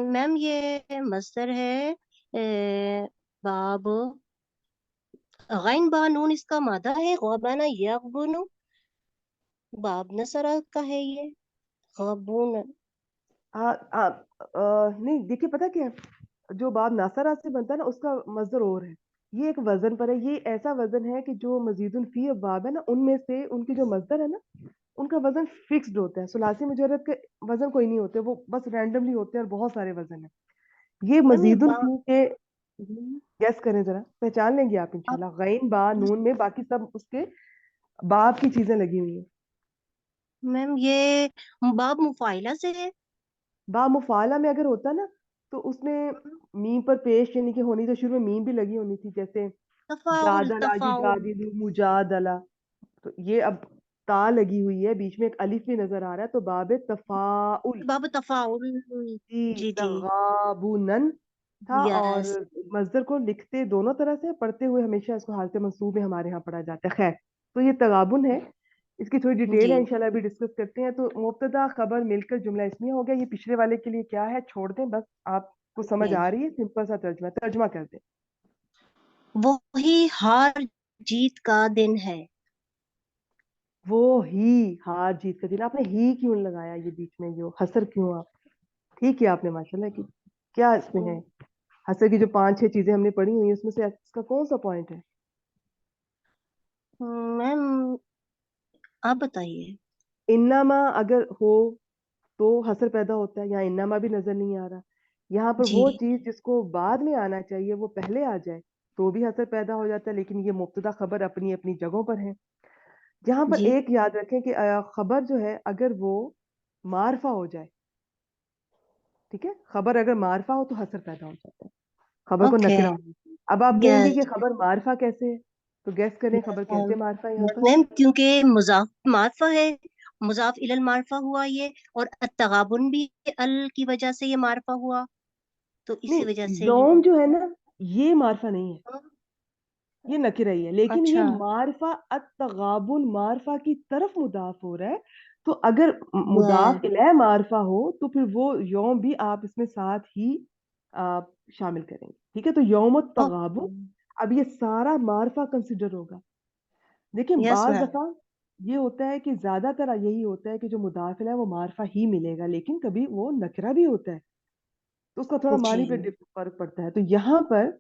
मैम, ये मस्दर है बाब, गैन बा नून इसका मादा है, गौबाना यगबुनु, बाब नसरा का है ये, गबून। नहीं देखिए, पता क्या है, जो बाब नासरा से बनता है ना उसका मजदर और है। ये एक वजन पर है, ये ऐसा वजन है कि जो मजीदुल फी और बाब है ना, उनमें से उनकी जो मजदर है ना उनका वजन फिक्स्ड होता है। सुलासी मुजर्रद के वजन कोई नहीं होते, वो बस रैंडमली होते हैं और बहुत सारे वजन है। ये मैम ये मजीदुल बा, फी के, गैस करें जरा, पहचान लेंगे आप आप, इंशाल्लाह। गैन बा नून में बाकी सब उसके बाप की चीजें लगी हुई हैं। मैम ये बाब मुफाइला से है। बा मुफाला में अगर होता ना तो उसमें मीम पर पेश यानी कि होनी, तो शुरू में मीम भी लगी होनी थी, जैसे तफाउल जादला तफाउल। युजादिलु मुजादला। तो ये अब ता लगी हुई है, बीच में एक अलिफ भी नजर आ रहा है, तो बाबे तफाउल। बाब तफाउल। जी, जी जी। तगाबुनन था। और यस। मजदर को लिखते दोनों तरह से, पढ़ते हुए हमेशा इसको हालत मंसूब में हमारे यहाँ पढ़ा जाता है। खैर, तो ये तगाबुन है, इसकी थोड़ी डिटेल जी है, इंशाल्लाह अभी डिस्कस करते हैं। तो मुब्तदा खबर मिलकर जुमला इसमें हो गया। ये पिछले वाले के लिए क्या है छोड़ दें, बस आपको समझ जी। आ रही है, सिंपल सा तर्जमा तर्जमा कर दें। वही हार जीत का दिन है। वो ही हार जीत का दिन। आपने ही क्यों लगाया ये बीच में, यो हसर क्यों? आप ठीक है आपने, माशाल्लाह की क्या इसमें है। हसर की जो 5-6 चीजें हमने पढ़ी हुई हैं उसमें से इसका कौन सा पॉइंट है? मैम आप बताइए। इन्नामा अगर हो तो हसर पैदा होता है, यहाँ इन्नामा भी नजर नहीं आ रहा। यहाँ पर जी वो चीज जिसको बाद में आना चाहिए वो पहले आ जाए तो भी हसर पैदा हो जाता है, लेकिन ये मुब्तदा खबर अपनी अपनी जगहों पर है। यहाँ पर जी। एक याद रखें कि खबर जो है अगर वो मारफा हो जाए, ठीक है, खबर अगर मारफा हो तो हसर पैदा हो जाता है, खबर को ओके। नकरा हो। अब आप कहेंगे यस। कि खबर मारफा कैसे है, तो गैस करें यस खबर मैम। कैसे मारफा है यहाँ यस पर। मैम, क्योंकि मुजाफ मारफा है, मुजाफ इलल मारफा हुआ ये, और तगाबुन भी अल की वजह से ये मारफा हुआ, तो इसी वजह नहीं, से ये। यौम जो है ना, ये मारफा नहीं है, ये नकिरा ही है, लेकिन ये अच्छा। मारफा अतगाबुन मारफा की तरफ मुदाफ हो रहा है। तो अगर यस। मुदाफ इलै मारफा हो तो फिर वो यौम भी आप इसमें साथ ही आ, शामिल करेंगे, ठीक है। तो यौम ओके। तगाबुन, अब ये सारा मारफा कंसिडर होगा। देखिए यस बाज मैम। दफा ये होता है कि ज्यादातर यही होता है कि जो मुदाफ इलै है वो मारफा ही मिलेगा, लेकिन कभी वो नकरा भी होता है, तो उसका थोड़ा जी। मानी पे फर्क पड़ता है। तो यहाँ पर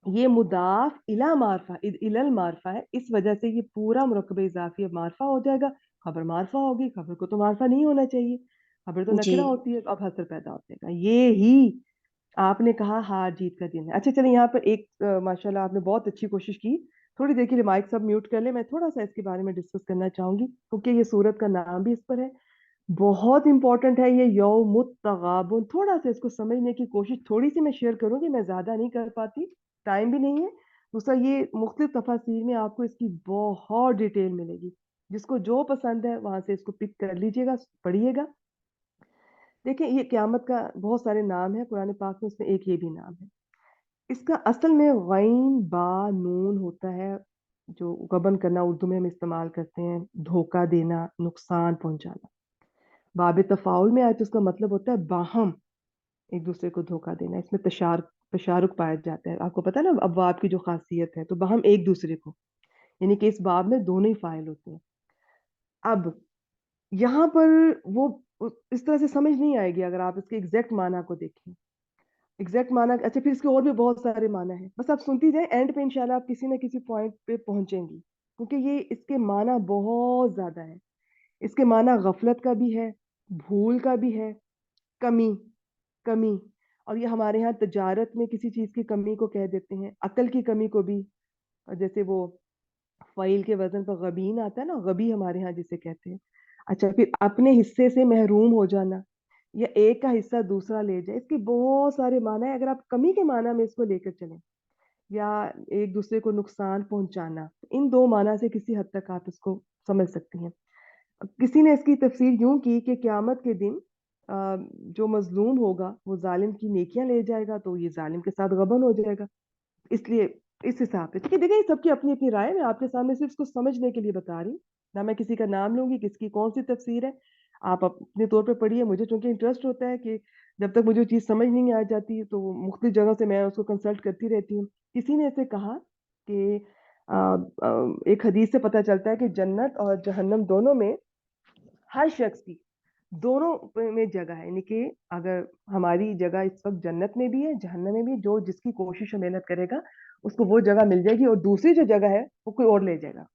ये मुदाफ इला मारफा इलल मारफा है, इस वजह से ये पूरा मुरक्कब इजाफी मारफा हो जाएगा। खबर मारफा होगी, खबर को तो मारफा नहीं होना चाहिए, खबर तो जी। नकरा होती है, तो अब हसर पैदा हो जाएगा। ये ही आपने कहा हार जीत का दिन है। अच्छा चलिए, यहाँ पर एक माशाल्लाह आपने बहुत अच्छी कोशिश की। थोड़ी देर के लिए माइक सब म्यूट कर ले, मैं थोड़ा सा इसके बारे में डिस्कस करना चाहूंगी, क्योंकि ये सूरत का नाम भी इस पर है। बहुत इंपॉर्टेंट है ये यौमुत तगाबुन। थोड़ा सा इसको समझने की कोशिश थोड़ी सी मैं शेयर करूंगी, मैं ज्यादा नहीं कर पाती, टाइम भी नहीं है। दूसरा, ये मुख्तलिफ तफासिर में आपको इसकी बहुत डिटेल मिलेगी, जिसको जो पसंद है वहां से इसको पिक कर लीजिएगा, पढ़िएगा। देखिए ये क्यामत का बहुत सारे नाम है कुरान पाक में, उसमें एक ये भी नाम है। इसका असल में गैन बा नून होता है, जो गबन करना उर्दू में हम इस्तेमाल करते हैं, धोखा देना, नुकसान पहुंचाना। बाब तफाउल में आए तो उसका मतलब होता है बाहम, एक दूसरे को धोखा देना। इसमें तशारुक पाया जाता है, आपको पता है ना अब बाब की जो खासियत है, तो बाहम एक दूसरे को, यानी कि इस बाब में दोनों ही फाइल होते हैं। अब यहाँ पर वो इस तरह से समझ नहीं आएगी अगर आप इसके एग्जैक्ट माना को देखें। एग्जैक्ट माना, अच्छा फिर इसके और भी बहुत सारे माना है, बस आप सुनती जाए, एंड पे इंशाल्लाह आप किसी ना किसी पॉइंट पे पहुंचेंगी, क्योंकि ये इसके माना बहुत ज्यादा है। इसके माना गफलत का भी है, भूल का भी है, कमी, कमी। और ये हमारे यहाँ तजारत में किसी चीज की कमी को कह देते हैं, अकल की कमी को भी। और जैसे वो फ़ाइल के वजन पर गबीन आता है ना, गबी हमारे यहाँ जिसे कहते हैं। अच्छा, फिर अपने हिस्से से महरूम हो जाना, या एक का हिस्सा दूसरा ले जाए, इसके बहुत सारे माना है। अगर आप कमी के माना में इसको लेकर चलें, या एक दूसरे को नुकसान पहुंचाना, इन दो माना से किसी हद तक आप इसको समझ सकती हैं। किसी ने इसकी तफसीर यूं की कि क्यामत के दिन जो मजलूम होगा वो जालिम की नेकियां ले जाएगा, तो ये जालिम के साथ गबन हो जाएगा। इसलिए इस हिसाब से, ठीक है। देखिए सबकी अपनी अपनी राय, मैं आपके सामने सिर्फ इसको समझने के लिए बता रही हूँ, ना मैं किसी का नाम लूंगी, किसकी कौन सी तफसीर है। आप अपने तौर पे पढ़िए। मुझे चूंकि इंटरेस्ट होता है कि जब तक मुझे चीज़ समझ नहीं आ जाती तो मुख्तलिफ जगह से मैं उसको कंसल्ट करती रहती हूँ। किसी ने ऐसे कहा कि एक हदीस से पता चलता है कि जन्नत और जहन्नम दोनों में हर शख्स की, दोनों में जगह है, यानी कि अगर हमारी जगह इस वक्त जन्नत में भी है, जहन्नम में भी, जो जिसकी कोशिश और मेहनत करेगा उसको वो जगह मिल जाएगी, और दूसरी जो जगह है वो कोई और ले जाएगा।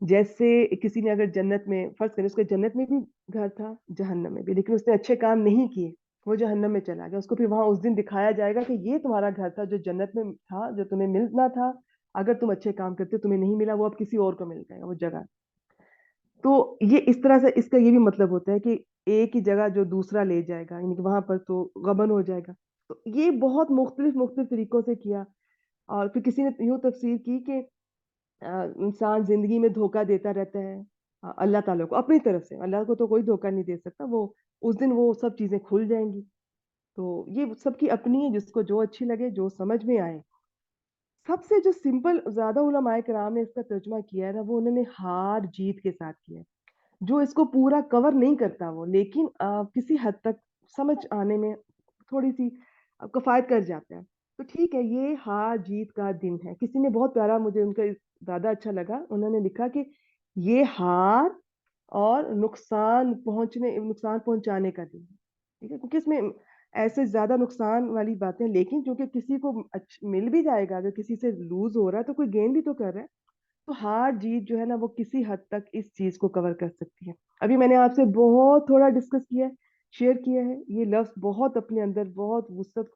जैसे किसी ने अगर जन्नत में, फर्ज करें उसके जन्नत में भी घर था, जहन्नम में भी, लेकिन उसने अच्छे काम नहीं किए, वो जहन्नम में चला गया, उसको फिर वहां उस दिन दिखाया जाएगा कि ये तुम्हारा घर था जो जन्नत में था, जो तुम्हें मिलना था, अगर तुम अच्छे काम करते तुम्हें नहीं मिला, वो अब किसी और को मिल जाएगा वो जगह। तो ये इस तरह से इसका ये भी मतलब होता है कि एक ही जगह जो दूसरा ले जाएगा, यानी कि वहां पर तो गबन हो जाएगा। तो ये बहुत मुख्तलिफ मुख्तलिफ तरीकों से किया। और फिर किसी ने यूं तफसीर की कि इंसान जिंदगी में धोखा देता रहता है अल्लाह ताला को अपनी तरफ से। अल्लाह को तो कोई धोखा नहीं दे सकता, वो उस दिन वो सब चीजें खुल जाएंगी। तो ये सबकी अपनी है, जिसको जो अच्छी लगे, जो समझ में आए। सबसे जो सिंपल ज्यादा उलमाए कराम ने इसका तर्जुमा किया है ना, वो उन्होंने हार जीत के साथ किया है। जो इसको पूरा कवर नहीं करता वो, लेकिन किसी हद तक समझ आने में थोड़ी सी किफायत कर जाता है। तो ठीक है, ये हार जीत का दिन है। किसी ने बहुत प्यारा, मुझे उनका ज्यादा अच्छा लगा, उन्होंने लिखा कि ये हार और नुकसान पहुंचाने का दिन है। ठीक है, क्योंकि इसमें ऐसे ज्यादा नुकसान वाली बातें, लेकिन क्योंकि किसी को मिल भी जाएगा, अगर किसी से लूज हो रहा है तो कोई गेन भी तो कर रहा है। तो हार जीत जो है ना, वो किसी हद तक इस चीज को कवर कर सकती है। अभी मैंने आपसे बहुत थोड़ा डिस्कस किया है, शेयर किया है। ये लफ्ज बहुत अपने अंदर बहुत वुसअत,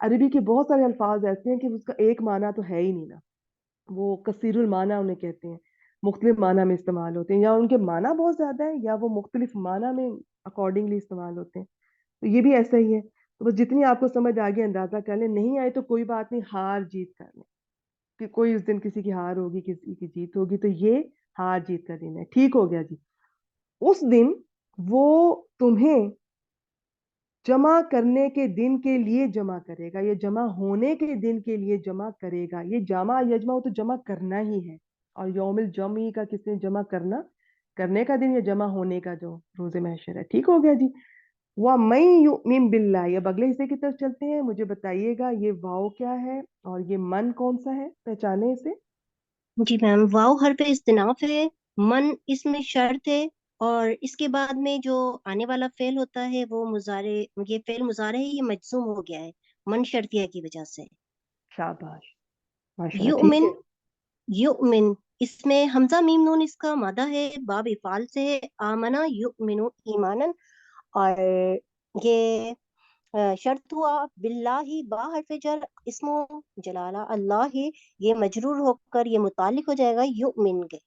अरबी के बहुत सारे अल्फाज ऐसे हैं कि उसका एक माना तो है ही नहीं ना। वो कसीरुल माना उन्हें कहते हैं, मुख्तलिफ माना में इस्तेमाल होते हैं, या उनके माना बहुत ज्यादा है या वो मुख्तलिफ माना में अकॉर्डिंगली इस्तेमाल होते हैं। तो ये भी ऐसा ही है। तो बस जितनी आपको समझ आ गई अंदाजा कर ले, नहीं आए तो कोई बात नहीं, हार जीत कर ले। कि कोई उस दिन किसी की हार होगी, किसी की जीत होगी, तो ये हार जीत का दिन है। ठीक हो गया जी। उस दिन वो तुम्हें जमा करने के दिन के लिए जमा करेगा, ये जमा होने के दिन के लिए जमा करेगा। ये जमा यजमा, वो तो जमा करना ही है। और यौमिल जमी का किसने जमा करना, करने का दिन, या जमा होने का जो रोजे महशर है। ठीक हो गया जी। वह मई युमिन बिल्लाह, अब अगले हिस्से की तरफ चलते हैं। मुझे बताइएगा ये वाव क्या है और ये मन कौन सा है, पहचाने इसे। जी मैम, वाव हर पे इस्तिनाफ है, मन इसमें शर्त है, और इसके बाद में जो आने वाला फेल होता है वो मुजारे, ये फेल मुजारे है, ये मजसूम हो गया है मन शर्तिया की वजह से। शाबाश, माशाल्लाह, ठीक युमिन, है। युमिन, इसमें हमजा मीम नून इसका मादा है, बाब इफाल से है, आमना युमिनु ईमानन। और ये शर्त हुआ बिल्लाही, बा हरफ जर, इसमो जलाला अल्लाह है, ये मजरूर होकर ये मुतालिक हो जाएगा युमिन के।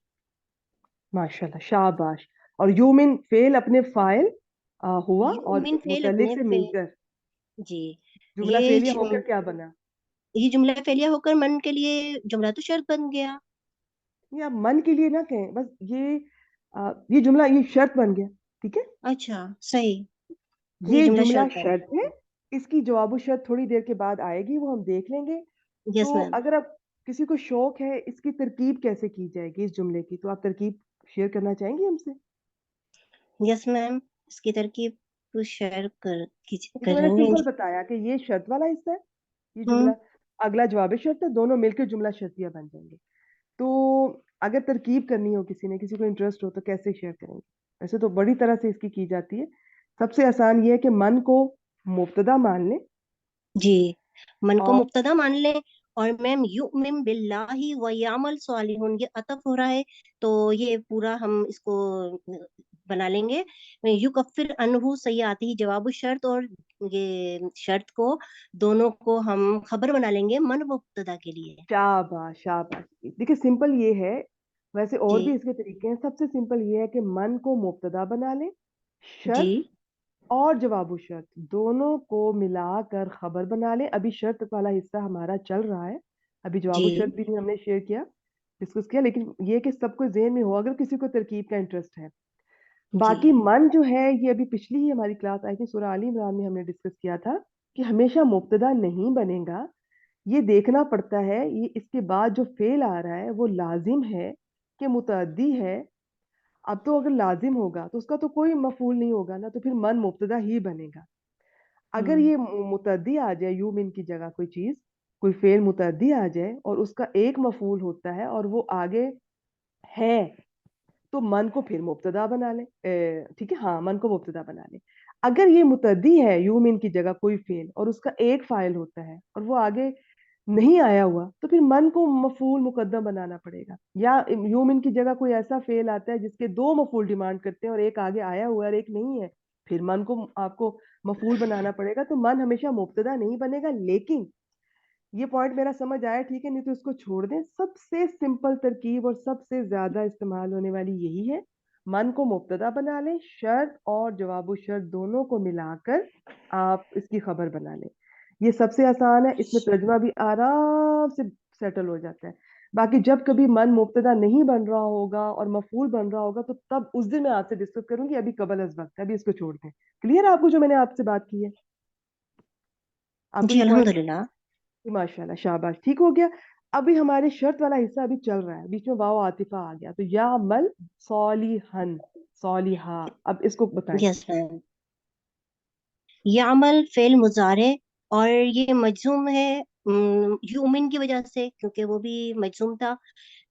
माशाल्लाह, शाबाश। और यूमिन फेल अपने फाइल हुआ, और युमिन फेल मुतल्लिक अपने से पे। मिलकर जी। जुमला ये फेलिया ज- होकर क्या बना। ये जुमला फेलिया होकर मन के लिए जुमला तो शर्त बन गया। ये आप मन के लिए ना कहें, बस ये जुमला ये शर्त बन गया। ठीक है, अच्छा, सही। ये ये जुमला जुमला शर्त बन शर्त है। गया। इसकी जवाबो शर्त थोड़ी देर के बाद आएगी, वो हम देख लेंगे। यस तो मैम। अगर आप किसी को शौक है इसकी तरकीब कैसे की जाएगी इस जुमले की, तो आप तरकीब शेयर करना चाहेंगे हमसे। यस मैम, इसकी तरकीब कुछ शेयर ये तो मैंने करेंगे। सिंपल बताया कि ये शर्त वाला हिस्सा है, ये हम्म। जुमला, अगला जवाब शर्त है, दोनों मिलकर जुमला शर्तिया बन जाएंगे। तो अगर तरकीब करनी हो, किसी ने, किसी को इंटरेस्ट हो, तो कैसे शेयर करेंगे। वैसे तो बड़ी तरह से इसकी की जाती है। सबसे आसान ये है कि मन को मुब्तदा मान लें। जी, मन को और मुब्तदा मान ले। और मैम युमिन बिल्लाहि व यामल सालिहुन, ये अतफ हो रहा है, तो ये पूरा हम इसको बना लेंगे। युकफ्फिर अनहु सय्यातिही, जवाब शर्त और ये शर्त को, दोनों को हम खबर बना लेंगे मन मुब्तदा के लिए। शाबाश शाबाश। देखिए सिंपल ये है, वैसे और भी जी। इसके तरीके हैं। सबसे सिंपल ये है कि मन को मुब्तदा बना लें, जी। शर्त और जवाबु शर्त दोनों को मिलाकर खबर बना लें। अभी शर्त वाला हिस्सा हमारा चल रहा है, अभी जवाबु शर्त जी। भी नहीं हमने शेयर किया, डिस्कस किया। लेकिन ये कि सबको जेहन में हो, अगर किसी को तरकीब का इंटरेस्ट है। जी। बाकी मन जो है, ये अभी पिछली ही हमारी क्लास आई थी सूरह आली इमरान में, हमने डिस्कस किया था कि हमेशा मुब्तदा नहीं बनेगा। ये देखना पड़ता है ये इसके बाद जो फेल आ रहा है वो लाजिम है कि मुतअद्दी है। अब तो अगर लाजिम होगा तो उसका तो कोई मफूल नहीं होगा ना, तो फिर मन मुब्तदा ही बनेगा। अगर हम्म। ये मुतअद्दी आ जाए, यू मिन की जगह कोई चीज, कोई फेल मुतअद्दी आ जाए और उसका एक मफूल होता है और वो आगे है, तो मन को फिर मुब्तदा बना ले। ठीक है, हाँ, मन को मुब्तदा बना ले। अगर ये मुतअद्दी है, यू मिन की जगह कोई फेल और उसका एक फाइल होता है और वो आगे नहीं आया हुआ, तो फिर मन को मफूल मुकद्दम बनाना पड़ेगा। या ह्यूमन की जगह कोई ऐसा फेल आता है जिसके दो मफूल डिमांड करते हैं और एक आगे आया हुआ है और एक नहीं है, फिर मन को आपको मफूल बनाना पड़ेगा। तो मन हमेशा मुब्तदा नहीं बनेगा। लेकिन ये पॉइंट मेरा समझ आया, ठीक है, नहीं तो इसको छोड़ दें। सबसे सिंपल तरकीब और सबसे ज्यादा इस्तेमाल होने वाली यही है, मन को मुब्तदा बना लें, शर्त और जवाब शर्त दोनों को मिलाकर आप इसकी खबर बना लें। ये सबसे आसान है, इसमें तर्जुमा भी आराम से सेटल हो जाता है। बाकी जब कभी मन मुब्तदा नहीं बन रहा होगा और मफूल बन रहा होगा तो तब उस दिन मैं आपसे डिस्कस करूंगी, अभी कबल अज वक्त है, अभी इसको छोड़ दें। क्लियर है आपको जो मैंने आपसे बात की है? आपको जी ये पॉइंट? अल्हम्दुलिल्लाह। माशाल्लाह, शाबाश, ठीक हो गया। अभी हमारे शर्त वाला हिस्सा अभी चल रहा है, बीच में वाव आतिफा आ गया, तो या अमल सॉलिहन सॉलिहा, अब इसको बताएं। Yes ma'am. यामल फेल मुजारे और ये मजजूम है यूमिन की वजह से, क्योंकि वो भी मजजूम था,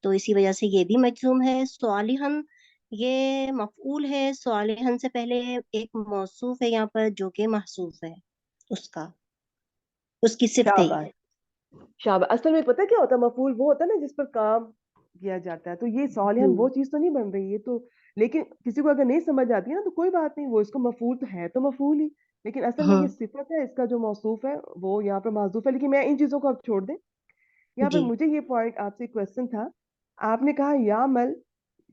तो इसी वजह से ये भी मजजूम है। सालिहन ये मफऊल है, सालिहन से पहले एक मौसूफ है यहाँ पर जो कि महसूस है, उसका उसकी सिफ्त है शाबाश, ये। शाबाश। असल में पता है क्या होता है, मफूल वो होता है ना जिस पर काम किया जाता है, तो ये सॉलिहन वो हम्म। चीज तो नहीं बन रही है तो। लेकिन किसी को अगर नहीं समझ आती है ना तो कोई बात नहीं, वो इसको मफूल तो है, तो मफूल ही। लेकिन असल में ये हाँ सिफत है, इसका जो मौसूफ है वो यहाँ पर माजूफ है। लेकिन मैं इन चीजों को अब छोड़ दें, यहाँ पर जी मुझे ये पॉइंट आपसे क्वेश्चन था। आपने कहा यामल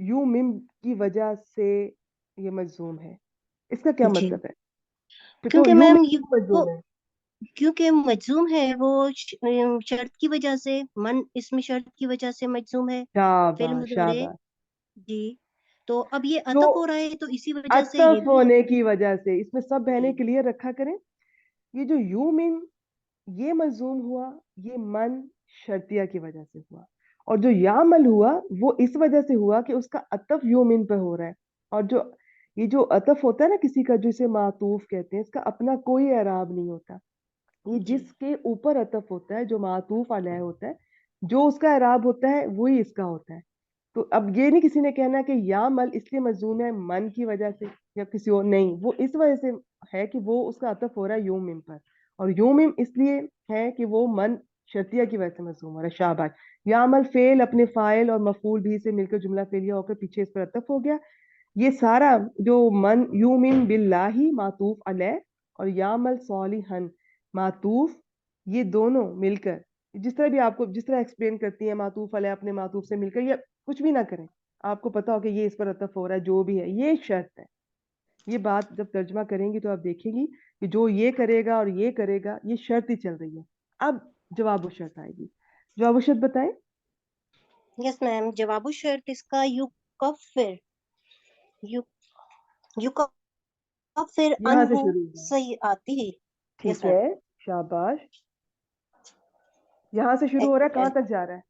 यू मिम की वजह से ये मजूम है, इसका क्या जी। मतलब है? तो क्योंकि यू मिम मैम ये क्यों वो मजूम है? क्योंकि मजजूम है वो शर्त की वजह से, मन इसमें शर्त की वजह से मजजूम है। फेल शाबाश, मुजारे। शाबाश। जी। तो अब ये जो अतफ हो रहा है तो इसी वजह से ये अतफ भी होने की वजह से, इसमें सब बहनें जी क्लियर रखा करें। ये जो यू मिन ये मजूम हुआ, ये मन शर्तिया की वजह से हुआ। और जो यामल हुआ वो इस वजह से हुआ कि उसका अतफ यू मिन पे हो रहा है। और जो ये जो अतफ होता है ना किसी का, जिसे मातूफ कहते हैं, इसका अपना कोई एराब नहीं होता। ये जी जिसके ऊपर अतफ होता है, जो मातूफ अलैह होता है, जो उसका एराब होता है वही इसका होता है। तो अब ये नहीं किसी ने कहना कि या मल इसलिए मजूम है मन की वजह से या किसी और, नहीं, वो इस वजह से है कि वो उसका अतफ हो रहा है यूमिम पर। और यूमिम इसलिए है कि वो मन शर्तिया की वजह से मजूम हो रहा है। शाबाश। या मल फेल अपने फाइल और मफूल भी से मिलकर जुमला फेलिया होकर पीछे इस पर अतफ हो गया। ये सारा जो मन यूमिन बिल्लाही मातूफ अलैह और यामल सॉलिहन मातूफ, ये दोनों मिलकर, जिस तरह भी आपको जिस तरह एक्सप्लेन करती है मातूफ अलैह अपने मातूफ से मिलकर, या कुछ भी ना करें, आपको पता हो कि ये इस पर अतफ हो रहा है, जो भी है ये एक शर्त है। ये बात जब तर्जमा करेंगी तो आप देखेंगी कि जो ये करेगा और ये करेगा, ये शर्त ही चल रही है। अब जवाब शर्त आएगी, जवाब शर्त बताएं। Yes ma'am. जवाबु शर्त इसका युकफिर यु युकफिर यहाँ से अनहु शुरू हुआ, सही आती है। यस ठीक मैम। है, शाबाश। यहाँ से शुरू हो रहा है, कहाँ तक जा रहा है?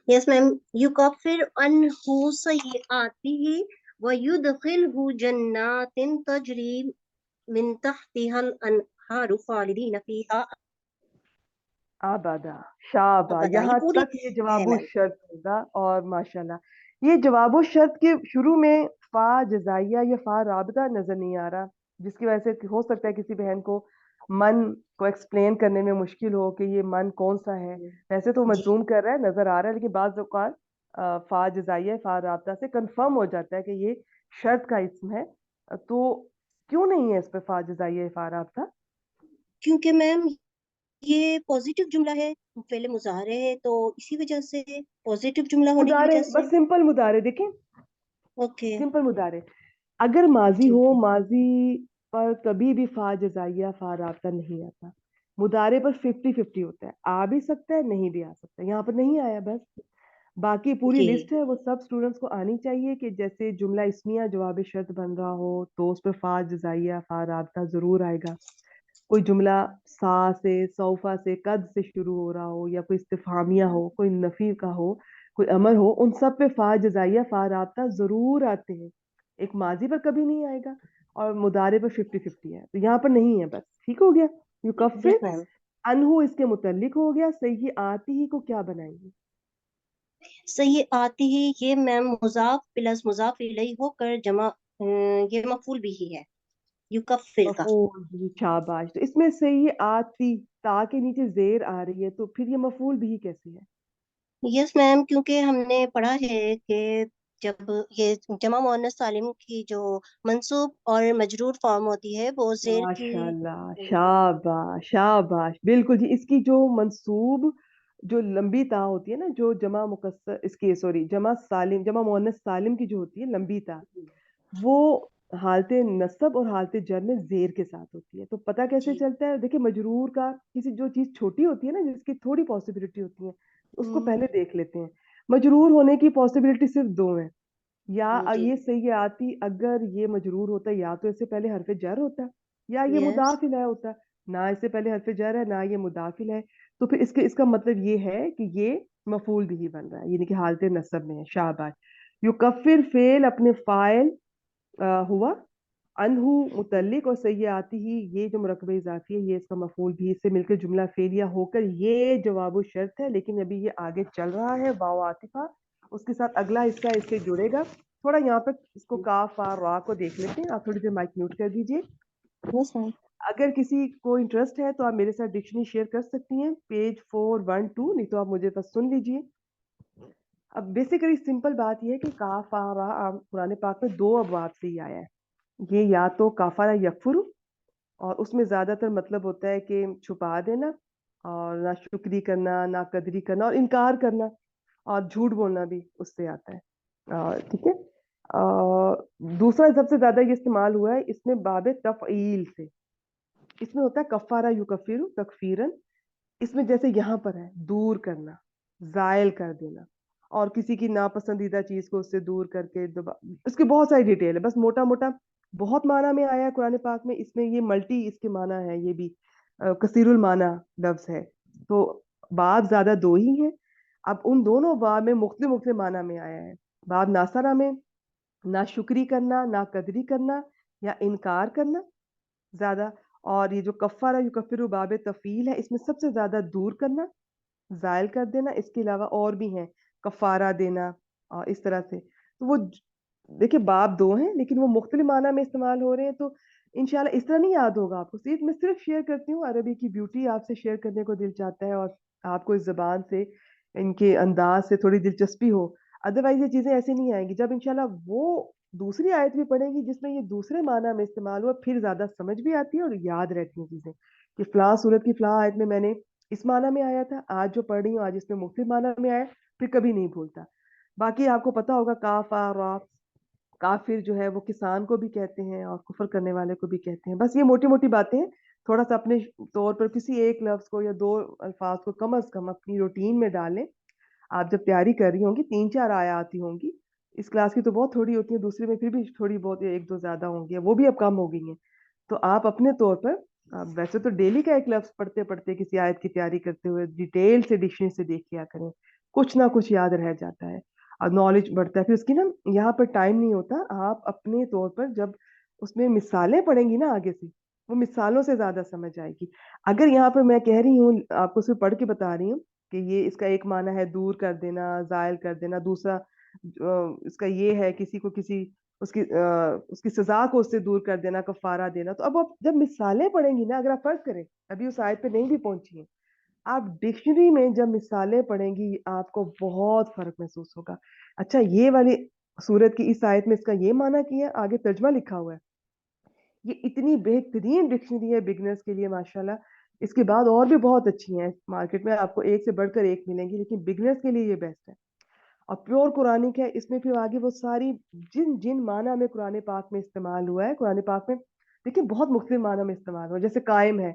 Yes ma'am. युकफिर अनहु सही आती है व युदखिलहु जन्नातिन तजरी मिन तहतिहल अनहारु खालिदीन फीहा आबादा, शाबा, अबदा। ये यहाँ पूरी तक ये है जवाबो मैम। शर्त होगा। और माशाल्लाह ये जवाबो शर्त के शुरू में फा जजाइया या फा राबता नजर नहीं आ रहा, जिसकी वजह से हो सकता है किसी बहन को मन को एक्सप्लेन करने में मुश्किल हो कि ये मन कौन सा है। वैसे तो जी मजूम कर रहा है, नजर आ रहा है, लेकिन बाज औक़ात फा जजाइया फा राबता से कंफर्म हो जाता है कि ये शर्त का इसम है। तो क्यों नहीं है इस पे फा जजाइया फा राबता? क्योंकि मैम ये पॉजिटिव जुमला है, फेले मुजारे है, तो इसी वजह से पॉजिटिव जुमला होने की मुदारे, वजह से। बस सिंपल मुदारे देखें, ओके। सिंपल मुदारे। अगर माजी ठीक हो, है। माजी पर कभी भी फा जजाइया फा राबता नहीं आता। मुदारे पर 50-50 होता है, आ भी सकता है नहीं भी आ सकता है, यहाँ पर नहीं आया बस। बाकी पूरी जी लिस्ट है वो सब स्टूडेंट्स को आनी चाहिए कि जैसे जुमला इसमिया जवाब शर्त बन रहा हो तो उस पर फा जजाइया फा राबता जरूर आएगा। कोई जुमला सा से सौफा से कद से शुरू हो रहा हो, या कोई इस्तिफामिया हो, कोई नफी का हो, कोई अमर हो, उन सब पे फा जजाइया फा राबता जरूर आते हैं। एक माजी पर कभी नहीं आएगा, और मुदारे पर 50-50 है, तो यहाँ पर नहीं है बस, ठीक हो गया। Yes युकफ्फिर ma'am. अनहु इसके मुतल्लिक हो गया, सही आती ही को क्या बनाएंगे? सही आती है ये मैम मुजाफ प्लस मुजाफ इलैहि होकर जमा ये मफूल भी ही है युकफिर का। मफूल भी, शाबाश। तो इसमें सही आती, ता के नीचे जेर आ रही है, तो फिर ये मफूल भी कैसे है? यस मैम, क्योंकि हमने पढ़ा है कि जब ये जमा मुअन्नस सालिम की जो मंसूब और मजरूर फॉर्म होती है वो जेर की। माशाल्लाह, शाबाश, शाबाश, बिल्कुल जी। इसकी जो मंसूब जो लंबी ता होती है ना, जो जमा मुकस्सर इसकी सॉरी जमा सालिम जमा मुअन्नस सालिम की जो होती है लंबी ता, वो हालते नस्ब और हालते जर में जेर के साथ होती है। तो पता कैसे जी। चलता है? देखिए मजरूर का किसी जो चीज छोटी होती है ना, जिसकी थोड़ी पॉसिबिलिटी होती है, उसको पहले देख लेते हैं। मजरूर होने की पॉसिबिलिटी सिर्फ दो है, या जी। ये सही आती अगर ये मजरूर होता या तो इससे पहले हरफ जर होता, या ये यस। मुदाफिल है होता। ना इससे पहले हरफ जर है, ना ये मुदाफिल है, तो फिर इसका मतलब ये है कि ये मफूल भी बन रहा है, यानी कि हालत नसब में है। शाबाश। युकफ्फिर फेल अपने फाइल हुआ, अनहु मुतल्लिक और सय्याती ही ये जो मुरकबे इजाफी है ये इसका मफूल भी, इससे मिलकर जुमला फेलिया होकर ये जवाब शर्त है। लेकिन अभी ये आगे चल रहा है, वाव आतिफा, उसके साथ अगला हिस्सा इससे जुड़ेगा। थोड़ा यहाँ पर इसको काफ आ रा को देख लेते हैं। आप थोड़ी देर माइक म्यूट कर दीजिए। Yes ma'am. अगर किसी को इंटरेस्ट है तो आप मेरे साथ डिक्शनरी शेयर कर सकती हैं, पेज 412, नहीं तो आप मुझे बस सुन लीजिए। अब बेसिकली सिंपल बात यह है कि काफ आ रा पुराने पाक में दो अबवाब से ही आया है। ये या तो काफारा यकफुरु, और उसमें ज्यादातर मतलब होता है कि छुपा देना, और ना शुक्री करना, ना कदरी करना, और इनकार करना, और झूठ बोलना भी उससे आता है। ठीक है। दूसरा सबसे ज्यादा ये इस्तेमाल हुआ है इसमें बाबे तफईल से। इसमें होता है कफारा युकफिरु तकफीरन। इसमें जैसे यहाँ पर है दूर करना, जायल कर देना, और किसी की नापसंदीदा चीज को उससे दूर करके इसकी बहुत सारी डिटेल है, बस मोटा मोटा बहुत माना में आया है कुरान पाक में। इसमें ये मल्टी इसके माना है, ये भी कसीरुल माना लफ्ज है। तो बाब ज्यादा दो ही हैं। अब उन दोनों बाब में मुख्तलिफ मुख्तलिफ माना में आया है। बाब नासरा में ना शुक्री करना, ना कदरी करना, या इनकार करना ज्यादा। और ये जो कफ़ारा युकफ़िरु बाब तफ़ील है, इसमें सबसे ज्यादा दूर करना, जायल कर देना। इसके अलावा और भी हैं, कफ़ारा देना और इस तरह से। तो वो देखिए बाब दो हैं लेकिन वो मुख्तलिफ माना में इस्तेमाल हो रहे हैं। तो इंशाल्लाह इस तरह नहीं याद होगा आपको। सिर्फ मैं सिर्फ शेयर करती हूँ, अरबी की ब्यूटी आपसे शेयर करने को दिल चाहता है, और आपको इस जबान से, इनके अंदाज से थोड़ी दिलचस्पी हो। अदरवाइज ये चीजें ऐसे नहीं आएंगी। जब इंशाल्लाह वो दूसरी आयत भी पढ़ेंगी जिसमें ये दूसरे माना में इस्तेमाल हुआ, फिर ज्यादा समझ भी आती है और याद रहती हैं चीजें, कि फलां सूरत की फलां आयत में मैंने इस माना में आया था, आज जो पढ़ रही हूँ आज इसमें मुख्तलिफ माना में आया, फिर कभी नहीं भूलता। बाकी आपको पता होगा काफा रा, काफिर जो है वो किसान को भी कहते हैं और कुफर करने वाले को भी कहते हैं। बस ये मोटी मोटी बातें हैं। थोड़ा सा अपने तौर पर किसी एक लफ्ज को या दो अल्फाज को कम अज कम अपनी रूटीन में डालें। आप जब तैयारी कर रही होंगी, 3-4 आया आती होंगी, इस क्लास की तो बहुत थोड़ी होती है, दूसरी में फिर भी थोड़ी बहुत या एक दो ज्यादा होंगी, वो भी अब कम हो गई हैं। तो आप अपने तौर पर, आप वैसे तो डेली का एक लफ्ज पढ़ते पढ़ते किसी आयत की तैयारी करते हुए डिटेल से डिक्शनरी से देख लिया करें, कुछ ना कुछ याद रह जाता है और नॉलेज बढ़ता है। फिर उसकी ना यहाँ पर टाइम नहीं होता। आप अपने तौर पर जब उसमें मिसालें पढ़ेंगी ना आगे से, वो मिसालों से ज्यादा समझ आएगी। अगर यहाँ पर मैं कह रही हूँ, आपको सिर्फ पढ़ के बता रही हूँ कि ये इसका एक माना है दूर कर देना, जायल कर देना, दूसरा इसका ये है किसी को किसी उसकी सजा को उससे दूर कर देना, कफारा देना। तो अब आप जब मिसालें पढ़ेंगी ना, अगर आप फर्ज करें अभी उस आयत पे नहीं भी पहुंची है, आप डिक्शनरी में जब मिसालें पढ़ेंगी आपको बहुत फर्क महसूस होगा। अच्छा ये वाली सूरत की इस आयत में इसका ये माना किया, आगे तर्जमा लिखा हुआ है। ये इतनी बेहतरीन डिक्शनरी है बिगनर्स के लिए माशाल्लाह। इसके बाद और भी बहुत अच्छी हैं मार्केट में, आपको एक से बढ़कर एक मिलेंगी, लेकिन बिगनर्स के लिए ये बेस्ट है। और प्योर कुरानिक है। इसमें फिर आगे वो सारी जिन जिन माना में कुरान पाक में इस्तेमाल हुआ है, कुरान पाक में देखिए बहुत मुख्तलिफ माना में इस्तेमाल हुआ है। जैसे कायम है,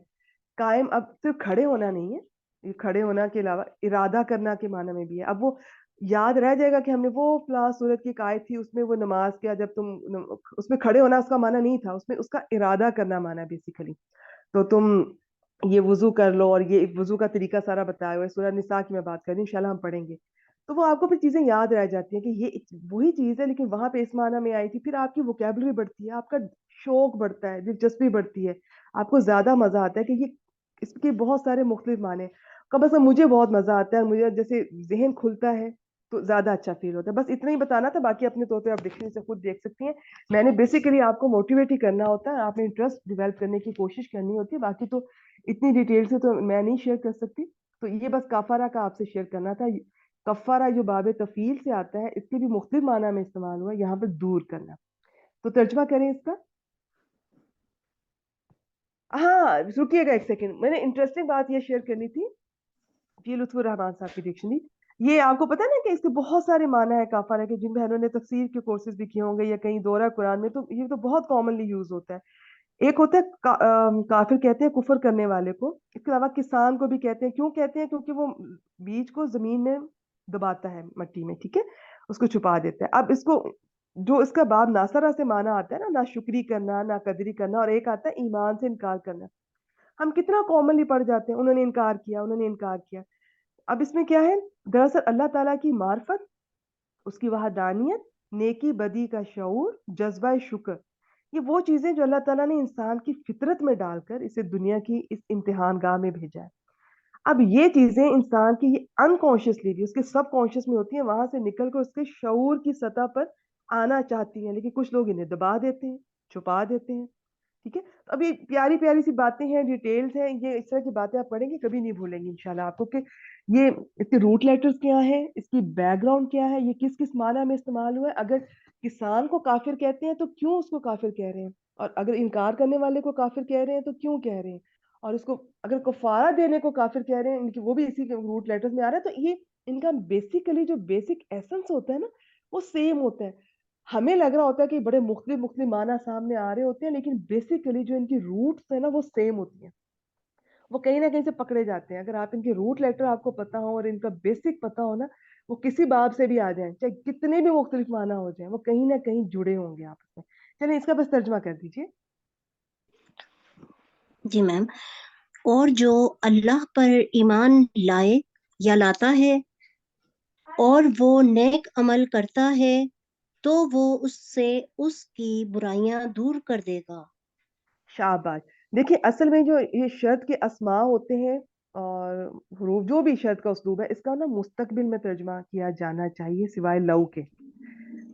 कायम अब सिर्फ खड़े होना नहीं है, ये खड़े होना के अलावा इरादा करना के माना में भी है। अब वो याद रह जाएगा कि हमने वो फ्ला सूरत की आयत थी, उसमें वो नमाज किया जब तुम, उसमें खड़े होना उसका माना नहीं था, उसमें उसका इरादा करना माना बेसिकली। तो तुम ये वुजू कर लो, और ये वुजू का तरीका सारा बताया हुआ है। सूरह निसा की मैं बात कर रही हूँ, इंशाल्लाह हम पढ़ेंगे। तो वो आपको फिर चीजें याद रह जाती हैं कि ये वही चीज है, लेकिन वहां पे इस माना में आई थी। फिर आपकी वोकेबलरी बढ़ती है, आपका शौक बढ़ता है, दिलचस्पी बढ़ती है, आपको ज्यादा मजा आता है कि ये इसके बहुत सारे मुख्तलिफ माने। कब असल मुझे बहुत मजा आता है, मुझे जैसे जहन खुलता है तो ज्यादा अच्छा फील होता है। बस इतना ही बताना था, बाकी अपने तौर पे आप डिक्शनरी से खुद देख सकती हैं। मैंने बेसिकली आपको मोटिवेट ही करना होता है, आपने इंटरेस्ट डिवेल्प करने की कोशिश करनी होती है। बाकी तो इतनी डिटेल से तो मैं नहीं शेयर कर सकती। तो ये बस काफारा का आपसे शेयर करना था। कफारा जो बाब तफील से आता है, इसके भी मुख्तलिफ माना में इस्तेमाल हुआ है, यहाँ पर दूर करना। तो तर्जमा करें इसका। हाँ रुकिएगा एक सेकंड, मैंने इंटरेस्टिंग बात ये शेयर करनी थी। یہ لطف الرحمان صاحب کی ڈکشنری. یہ آپ کو پتا ہے نا کہ اس کے بہت سارے معنی ہے کافر ہے, کہ جن بہنوں نے تفسیر کے کورسز بھی کیے ہوں گے یا کہیں دورہ قرآن میں, تو یہ تو بہت کامنلی یوز ہوتا ہے. ایک ہوتا ہے کافر کہتے ہیں کفر کرنے والے کو. اس کے علاوہ کسان کو بھی کہتے ہیں. کیوں کہتے ہیں؟ کیونکہ وہ بیج کو زمین میں دباتا ہے, مٹی میں, ٹھیک ہے, اس کو چھپا دیتا ہے. اب اس کو جو اس کا باب ناصرہ سے معنی آتا ہے نا شکری کرنا, نہ قدری کرنا, اور ایک آتا ہے ایمان سے انکار کرنا. ہم کتنا کامنلی پڑھ جاتے ہیں, انہوں نے انکار کیا, انہوں نے انکار کیا. اب اس میں کیا ہے؟ دراصل اللہ تعالیٰ کی معرفت, اس کی وحدانیت, نیکی بدی کا شعور, جذبہ شکر, یہ وہ چیزیں جو اللہ تعالیٰ نے انسان کی فطرت میں ڈال کر اسے دنیا کی اس امتحان گاہ میں بھیجا ہے. اب یہ چیزیں انسان کی انکانشیسلی بھی اس کے سب کانشیس میں ہوتی ہیں, وہاں سے نکل کر اس کے شعور کی سطح پر آنا چاہتی ہیں, لیکن کچھ لوگ انہیں دبا دیتے ہیں, چھپا دیتے ہیں. ٹھیک ہے, تو اب یہ پیاری پیاری سی باتیں ہیں, ڈیٹیلز ہیں, یہ اس طرح کی باتیں آپ پڑھیں گے کبھی نہیں بھولیں گے انشاءاللہ آپ کو, کہ یہ اس کے روٹ لیٹرز کیا ہے, اس کی بیک گراؤنڈ کیا ہے, یہ کس کس معنی میں استعمال ہوا ہے. اگر کسان کو کافر کہتے ہیں تو کیوں اس کو کافر کہہ رہے ہیں, اور اگر انکار کرنے والے کو کافر کہہ رہے ہیں تو کیوں کہہ رہے ہیں, اور اس کو اگر کفارہ دینے کو کافر کہہ رہے ہیں, ان کی وہ بھی اسی کے روٹ لیٹرز میں آ رہا ہے. تو یہ ان کا بیسیکلی جو بیسک ایسنس ہوتا ہے نا, وہ سیم ہوتا ہے. ہمیں لگ رہا ہوتا ہے کہ بڑے مختلف مختلف معنی سامنے آ رہے ہوتے ہیں, لیکن بیسیکلی جو ان کی روٹس ہیں نا وہ سیم ہوتی ہیں, وہ کہیں نہ کہیں سے پکڑے جاتے ہیں. اگر آپ ان کے روٹ لیٹر آپ کو پتا ہو اور ان کا بیسک پتا ہو نا, وہ کسی باب سے بھی آ جائیں, چاہے کتنے بھی مختلف معنی ہو جائیں, وہ کہیں نہ کہیں جڑے ہوں گے آپس میں. چلیں اس کا بس ترجمہ کر دیجئے. جی میم. اور جو اللہ پر ایمان لائے یا لاتا ہے اور وہ نیک عمل کرتا ہے تو وہ اس سے اس کی برائیاں دور کر دے گا. شاباش. دیکھیں اصل میں جو یہ شرط کے اسماء ہوتے ہیں اور حروف, جو بھی شرط کا اسلوب ہے, اس کا نا مستقبل میں ترجمہ کیا جانا چاہیے سوائے لو کے.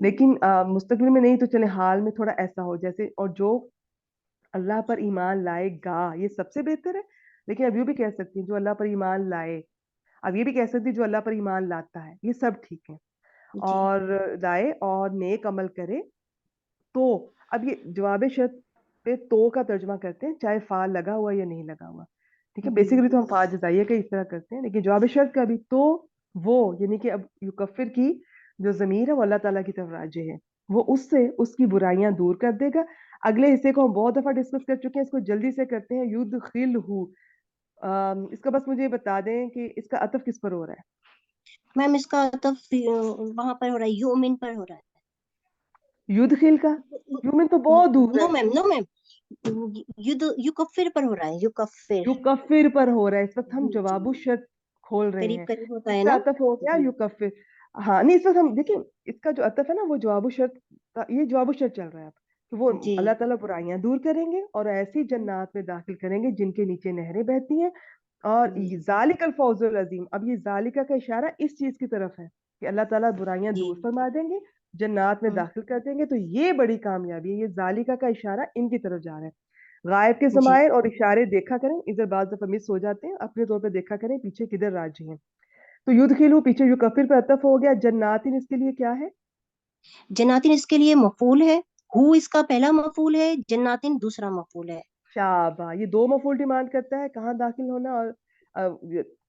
لیکن مستقبل میں نہیں تو چلے حال میں تھوڑا ایسا ہو جیسے, اور جو اللہ پر ایمان لائے گا, یہ سب سے بہتر ہے. لیکن اب یہ بھی کہہ سکتی ہیں جو اللہ پر ایمان لائے, اب یہ بھی کہہ سکتی جو اللہ پر ایمان لاتا ہے, یہ سب ٹھیک ہے. جی اور لائے اور نیک عمل کرے تو, اب یہ جواب شرط پہ تو کا ترجمہ کرتے ہیں, چاہے فا لگا ہوا یا نہیں لگا ہوا. ٹھیک ہے, بیسیکلی تو ہم فا جزائیہ کا اس طرح کرتے ہیں, لیکن جواب شرط کا بھی تو وہ, یعنی کہ اب یکفر کی جو ضمیر ہے وہ اللہ تعالیٰ کی طرف راجع ہے, وہ اس سے اس کی برائیاں دور کر دے گا. اگلے حصے کو ہم بہت دفعہ ڈسکس کر چکے ہیں, اس کو جلدی سے کرتے ہیں. یدخلہ, اس کا بس مجھے بتا دیں کہ اس کا عطف کس پر ہو رہا ہے. میم اس کا عطف وہاں پر ہو رہا ہے, یومن پر ہو رہا ہے. یدخل کا یومن تو بہت دور ہے. نو میم یکفر پر ہو رہا ہے, یکفر. یکفر پر ہو رہا ہے. اس وقت ہم جی جواب شرط کھول رہے قریب ہیں, قریب ہوتا اس ہے پہ نا. عطف ہو گیا جی یکفر. ہاں نہیں, اس وقت ہم دیکھیں اس کا جو عطف ہے نا وہ جواب شرط کا, یہ جواب شرط چل رہا ہے اب, کہ وہ جی اللہ تعالیٰ برائیاں دور کریں گے اور ایسی جنات میں داخل کریں گے جن کے نیچے نہریں بہتی ہیں. اور ذالک الفوز العظیم, اب یہ ذالکہ کا اشارہ اس چیز کی طرف ہے کہ اللہ تعالیٰ برائیاں جی دور فرما دیں گے, جنات میں داخل کر دیں گے. تو یہ بڑی کامیابی ہے, یہ ذالکہ کا اشارہ ان کی طرف جا رہا ہے. غائب کے جی ضمائر اور اشارے دیکھا کریں, ادھر بعض دفعہ مس ہو جاتے ہیں, اپنے طور پہ دیکھا کریں پیچھے کدھر راجی ہیں. تو یدخلو پیچھے یکفر پہ عطف ہو گیا. جناتن اس کے لیے کیا ہے؟ جناتن اس کے لیے مفعول ہے, ہو اس کا پہلا مفعول ہے, جناتن دوسرا مفعول ہے. شابا, یہ دو مفعول ڈیمانڈ کرتا ہے, کہاں داخل ہونا اور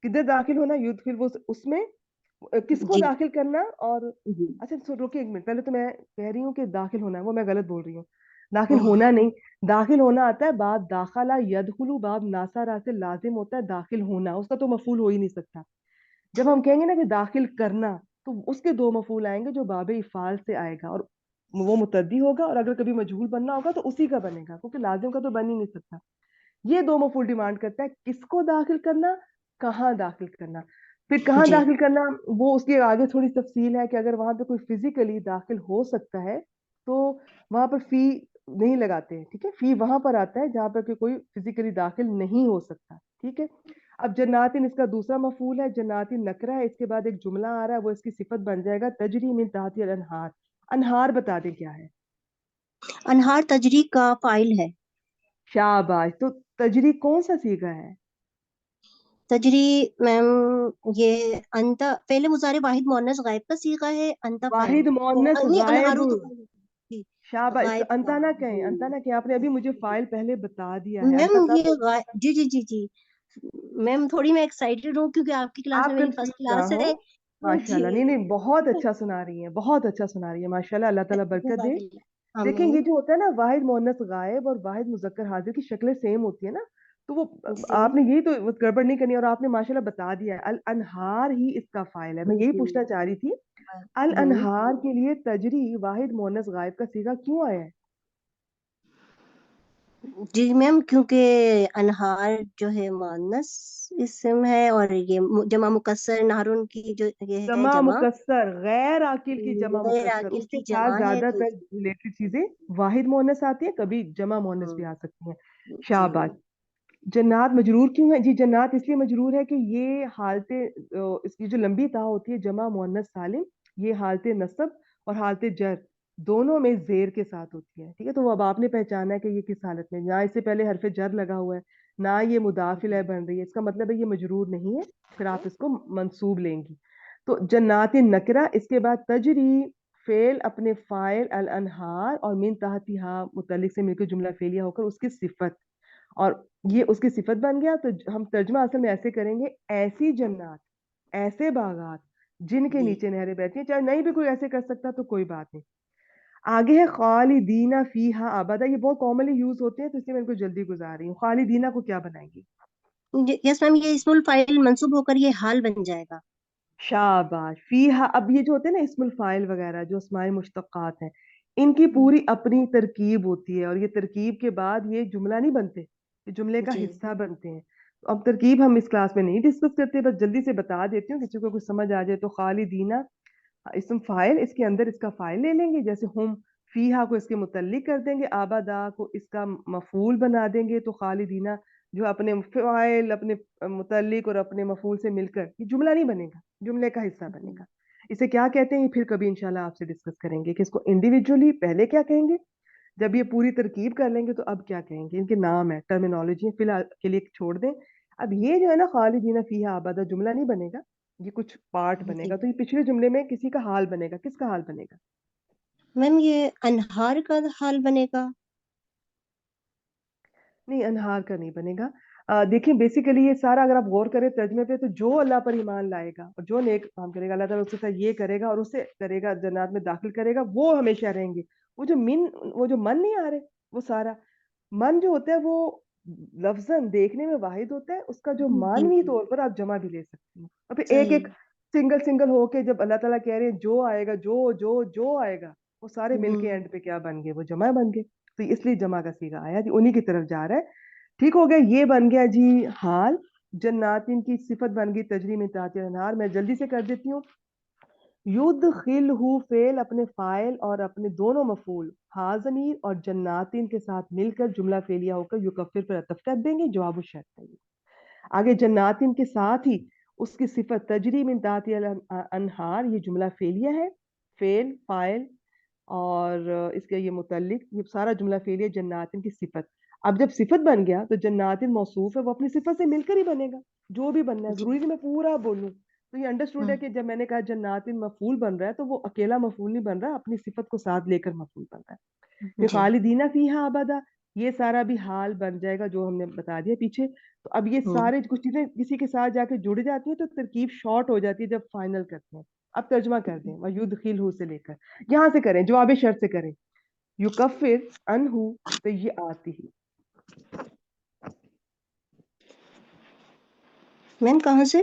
کدھر داخل ہونا. یدخل وہ اس میں کس کو جی داخل کرنا. اور جی اچھا روکیے ایک منٹ, پہلے تو میں کہہ رہی ہوں کہ داخل ہونا ہے, وہ میں غلط بول رہی ہوں. داخل ہونا نہیں, داخل ہونا آتا ہے باب داخلہ یدخلو, باب ناصرہ سے لازم ہوتا ہے داخل ہونا, اس کا تو مفعول ہو ہی نہیں سکتا. جب ہم کہیں گے نا کہ داخل کرنا, تو اس کے دو مفعول آئیں گے جو باب افعال سے آئے گا, اور وہ متعدی ہوگا, اور اگر کبھی مجہول بننا ہوگا تو اسی کا بنے گا, کیونکہ لازم کا تو بن ہی نہیں سکتا. یہ دو مفعول ڈیمانڈ کرتا ہے, کس کو داخل کرنا, کہاں داخل کرنا. پھر کہاں جی داخل کرنا, وہ اس کی آگے تھوڑی تفصیل ہے کہ اگر وہاں پہ کوئی فزیکلی داخل ہو سکتا ہے تو وہاں پر فی نہیں لگاتے ہیں. ٹھیک ہے, فی وہاں پر آتا ہے جہاں پر کہ کوئی فزیکلی داخل نہیں ہو سکتا. ٹھیک ہے. اب جناتن اس کا دوسرا مفعول ہے, جناتن نکرہ ہے, اس کے بعد ایک جملہ آ رہا ہے, وہ اس کی صفت بن جائے گا تجری من تحتها الانہار. انہار بتا دیں کیا ہے. انہار تجری کا فاعل ہے. شاباش. تو تجری کون سا صیغہ ہے؟ تجری میم یہ انت فعل مضارع واحد مؤنث غائب کا صیغہ ہے, انت فاعل. واحد مؤنث نہیں, غائب. انہارو تو فاعل ہے. جی شاباش. اس غائب کا انتا کا. نہ کہیں, انتا جی نہ کہیں, آپ نے ابھی مجھے فائل پہلے بتا دیا ہے. میم انتا تھا یہ تو جی جی جی جی میم تھوڑی میں ایکسائٹیڈ ہوں کیونکہ آپ کی کلاس آپ میں میری کنفیوز فرسٹ نہ کلاس ہو، ہے. ماشاءاللہ. نہیں نہیں، بہت اچھا سنا رہی ہیں، بہت اچھا سنا رہی ہیں ماشاءاللہ. اللہ تعالیٰ برکت دے. دیکھیں آمین. یہ جو ہوتا ہے نا واحد مؤنث غائب اور واحد مذکر حاضر کی شکلیں سیم ہوتی ہیں نا، تو وہ آپ نے یہی تو گڑبڑ نہیں کرنی، اور آپ نے ماشاءاللہ بتا دیا ہے الانہار ہی اس کا فاعل ہے. میں یہی پوچھنا چاہ رہی تھی الانہار کے لیے تجری واحد مؤنث غائب کا صیغہ کیوں آیا ہے؟ جی میم کیونکہ انہار جو ہے مؤنث اسم ہے اور یہ جمع مکسر نہرن کی جو یہ ہے جمع جمع مکسر، غیر عاقل کی جمع غیر مکسر، عاقل اس کے کی ساتھ جمع ہے زیادہ تو تر ریلیٹڈ چیزیں واحد مؤنث آتی ہیں، کبھی جمع مؤنث بھی آ سکتی ہیں. جی شاباش. جنات مجرور کیوں ہے؟ جی جنات اس لیے مجرور ہے کہ یہ حالت اس کی جو لمبی تا ہوتی ہے جمع مؤنث سالم، یہ حالت نصب اور حالت جر دونوں میں زیر کے ساتھ ہوتی ہے. ٹھیک ہے، تو اب آپ نے پہچانا ہے کہ یہ کس حالت میں، نہ اس سے پہلے حرف جر لگا ہوا ہے، نہ یہ مضاف الیہ بن رہی ہے، اس کا مطلب ہے یہ مجرور نہیں ہے، پھر آپ اس کو منصوب لیں گی. تو جنات نکرہ، اس کے بعد تجری فعل اپنے فاعل الانہار اور من تحتہا متعلق سے مل کے جملہ فعلیہ ہو کر اس کی صفت، اور یہ اس کی صفت بن گیا. تو ہم ترجمہ اصل میں ایسے کریں گے، ایسی جنات، ایسے باغات جن کے نیچے نہریں بہتی ہیں. چاہے نہیں بھی کوئی ایسے کر سکتا تو کوئی بات نہیں. آگے ہے خالدین فیہا ابدا. یہ بہت کامنلی یوز ہوتے ہیں تو اس لیے میں ان کو جلدی گزار رہی ہوں. خالدین کو کیا بنائیں گی؟ یس میم یہ اسم الفاعل منصوب ہو کر یہ حال بن جائے گا. شاباش. فیہا، اب یہ جو ہوتے ہیں نا اسم الفاعل وغیرہ جو اسماء مشتقات ہیں، ان کی پوری اپنی ترکیب ہوتی ہے، اور یہ ترکیب کے بعد یہ جملہ نہیں بنتے، یہ جملے کا جی حصہ بنتے ہیں. تو اب ترکیب ہم اس کلاس میں نہیں ڈسکس کرتے، بس جلدی سے بتا دیتی ہوں کسی کو کچھ سمجھ آ جائے. تو خالدینہ اسم فاعل، اس کے اندر اس کا فاعل لے لیں گے، جیسے ہم فیہا کو اس کے متعلق کر دیں گے، آبادا کو اس کا مفعول بنا دیں گے. تو خالدینہ جو اپنے فاعل، اپنے متعلق اور اپنے مفعول سے مل کر یہ جملہ نہیں بنے گا، جملے کا حصہ بنے گا. اسے کیا کہتے ہیں یہ پھر کبھی انشاءاللہ آپ سے ڈسکس کریں گے کہ اس کو انڈیویجولی پہلے کیا کہیں گے، جب یہ پوری ترکیب کر لیں گے تو اب کیا کہیں گے. ان کے نام ہے، ٹرمینالوجی فی الحال کے لیے چھوڑ دیں. اب یہ جو ہے نا خالدین فیہا ابدا جملہ نہیں بنے گا، یہ کچھ پارٹ بنے گا. تو یہ پچھلے جملے میں کسی کا حال بنے گا. کس کا حال بنے گا؟ میم یہ انہار کا حال بنے گا. نہیں، انہار کا نہیں بنے گا. دیکھیں بیسیکلی یہ سارا اگر آپ غور کریں ترجمے پہ، تو جو اللہ پر ایمان لائے گا اور جو نیک کام کرے گا، اللہ تعالیٰ اس کے ساتھ یہ کرے گا اور اسے کرے گا جنات میں داخل کرے گا، وہ ہمیشہ رہیں گے. وہ جو من نہیں آ رہے، وہ سارا من جو ہوتا ہے وہ لفظاً دیکھنے میں واحد ہوتا ہے، اس کا جو معنوی طور پر آپ جمع بھی لے سکتی ہیں. اور پھر ایک ایک سنگل ہو کے جب اللہ تعالیٰ کہہ رہے ہیں جو آئے گا، جو آئے گا، وہ سارے مل کے اینڈ پہ کیا بن گئے؟ وہ جمع بن گئے. تو اس لیے جمع کا صیغہ آیا جی، انہی کی طرف جا رہا ہے. ٹھیک ہو گیا. یہ بن گیا جی حال. جناتن کی صفت بن گئی تجری من تحتہا الانہار. میں جلدی سے کر دیتی ہوں. یدخلہ فعل اپنے فاعل اور اپنے دونوں مفعول ہا ضمیر اور جناتن کے ساتھ مل کر جملہ فعلیہ ہو کر یکفر پر عطف کر دیں گے، جواب الشرط ہے. آگے جناتن کے ساتھ ہی اس کی صفت تجری من تحتہا الانہار، یہ جملہ فعلیہ ہے، فعل فاعل اور اس کا یہ متعلق، یہ سارا جملہ فعلیہ جناتن کی صفت. اب جب صفت بن گیا تو جناتن موصوف ہے، وہ اپنی صفت سے مل کر ہی بنے گا، جو بھی بننا ہے. ضروری نہیں میں پورا بولوں. تو یہ انڈرسٹوڈ ہے کہ جب میں نے کہا جناتن مفعول بن رہا ہے تو وہ اکیلا مفعول نہیں بن رہا، اپنی صفت کو ساتھ لے کر مفعول بن رہا ہے. پھر خالدین فیہا ابدا، یہ سارا بھی حال بن جائے گا جو ہم نے بتا دیا پیچھے. تو اب یہ سارے کچھ چیزیں کسی کے ساتھ جا کے جڑ جاتی ہیں تو ترکیب شارٹ ہو جاتی ہے جب فائنل کرتے ہیں. اب ترجمہ کر دیں، وَيُدْخِلْهُ سے لے کر یہاں سے کریں، جواب شرط سے کریں. یکفر عنہ سیئاتہ. میم کہاں سے؟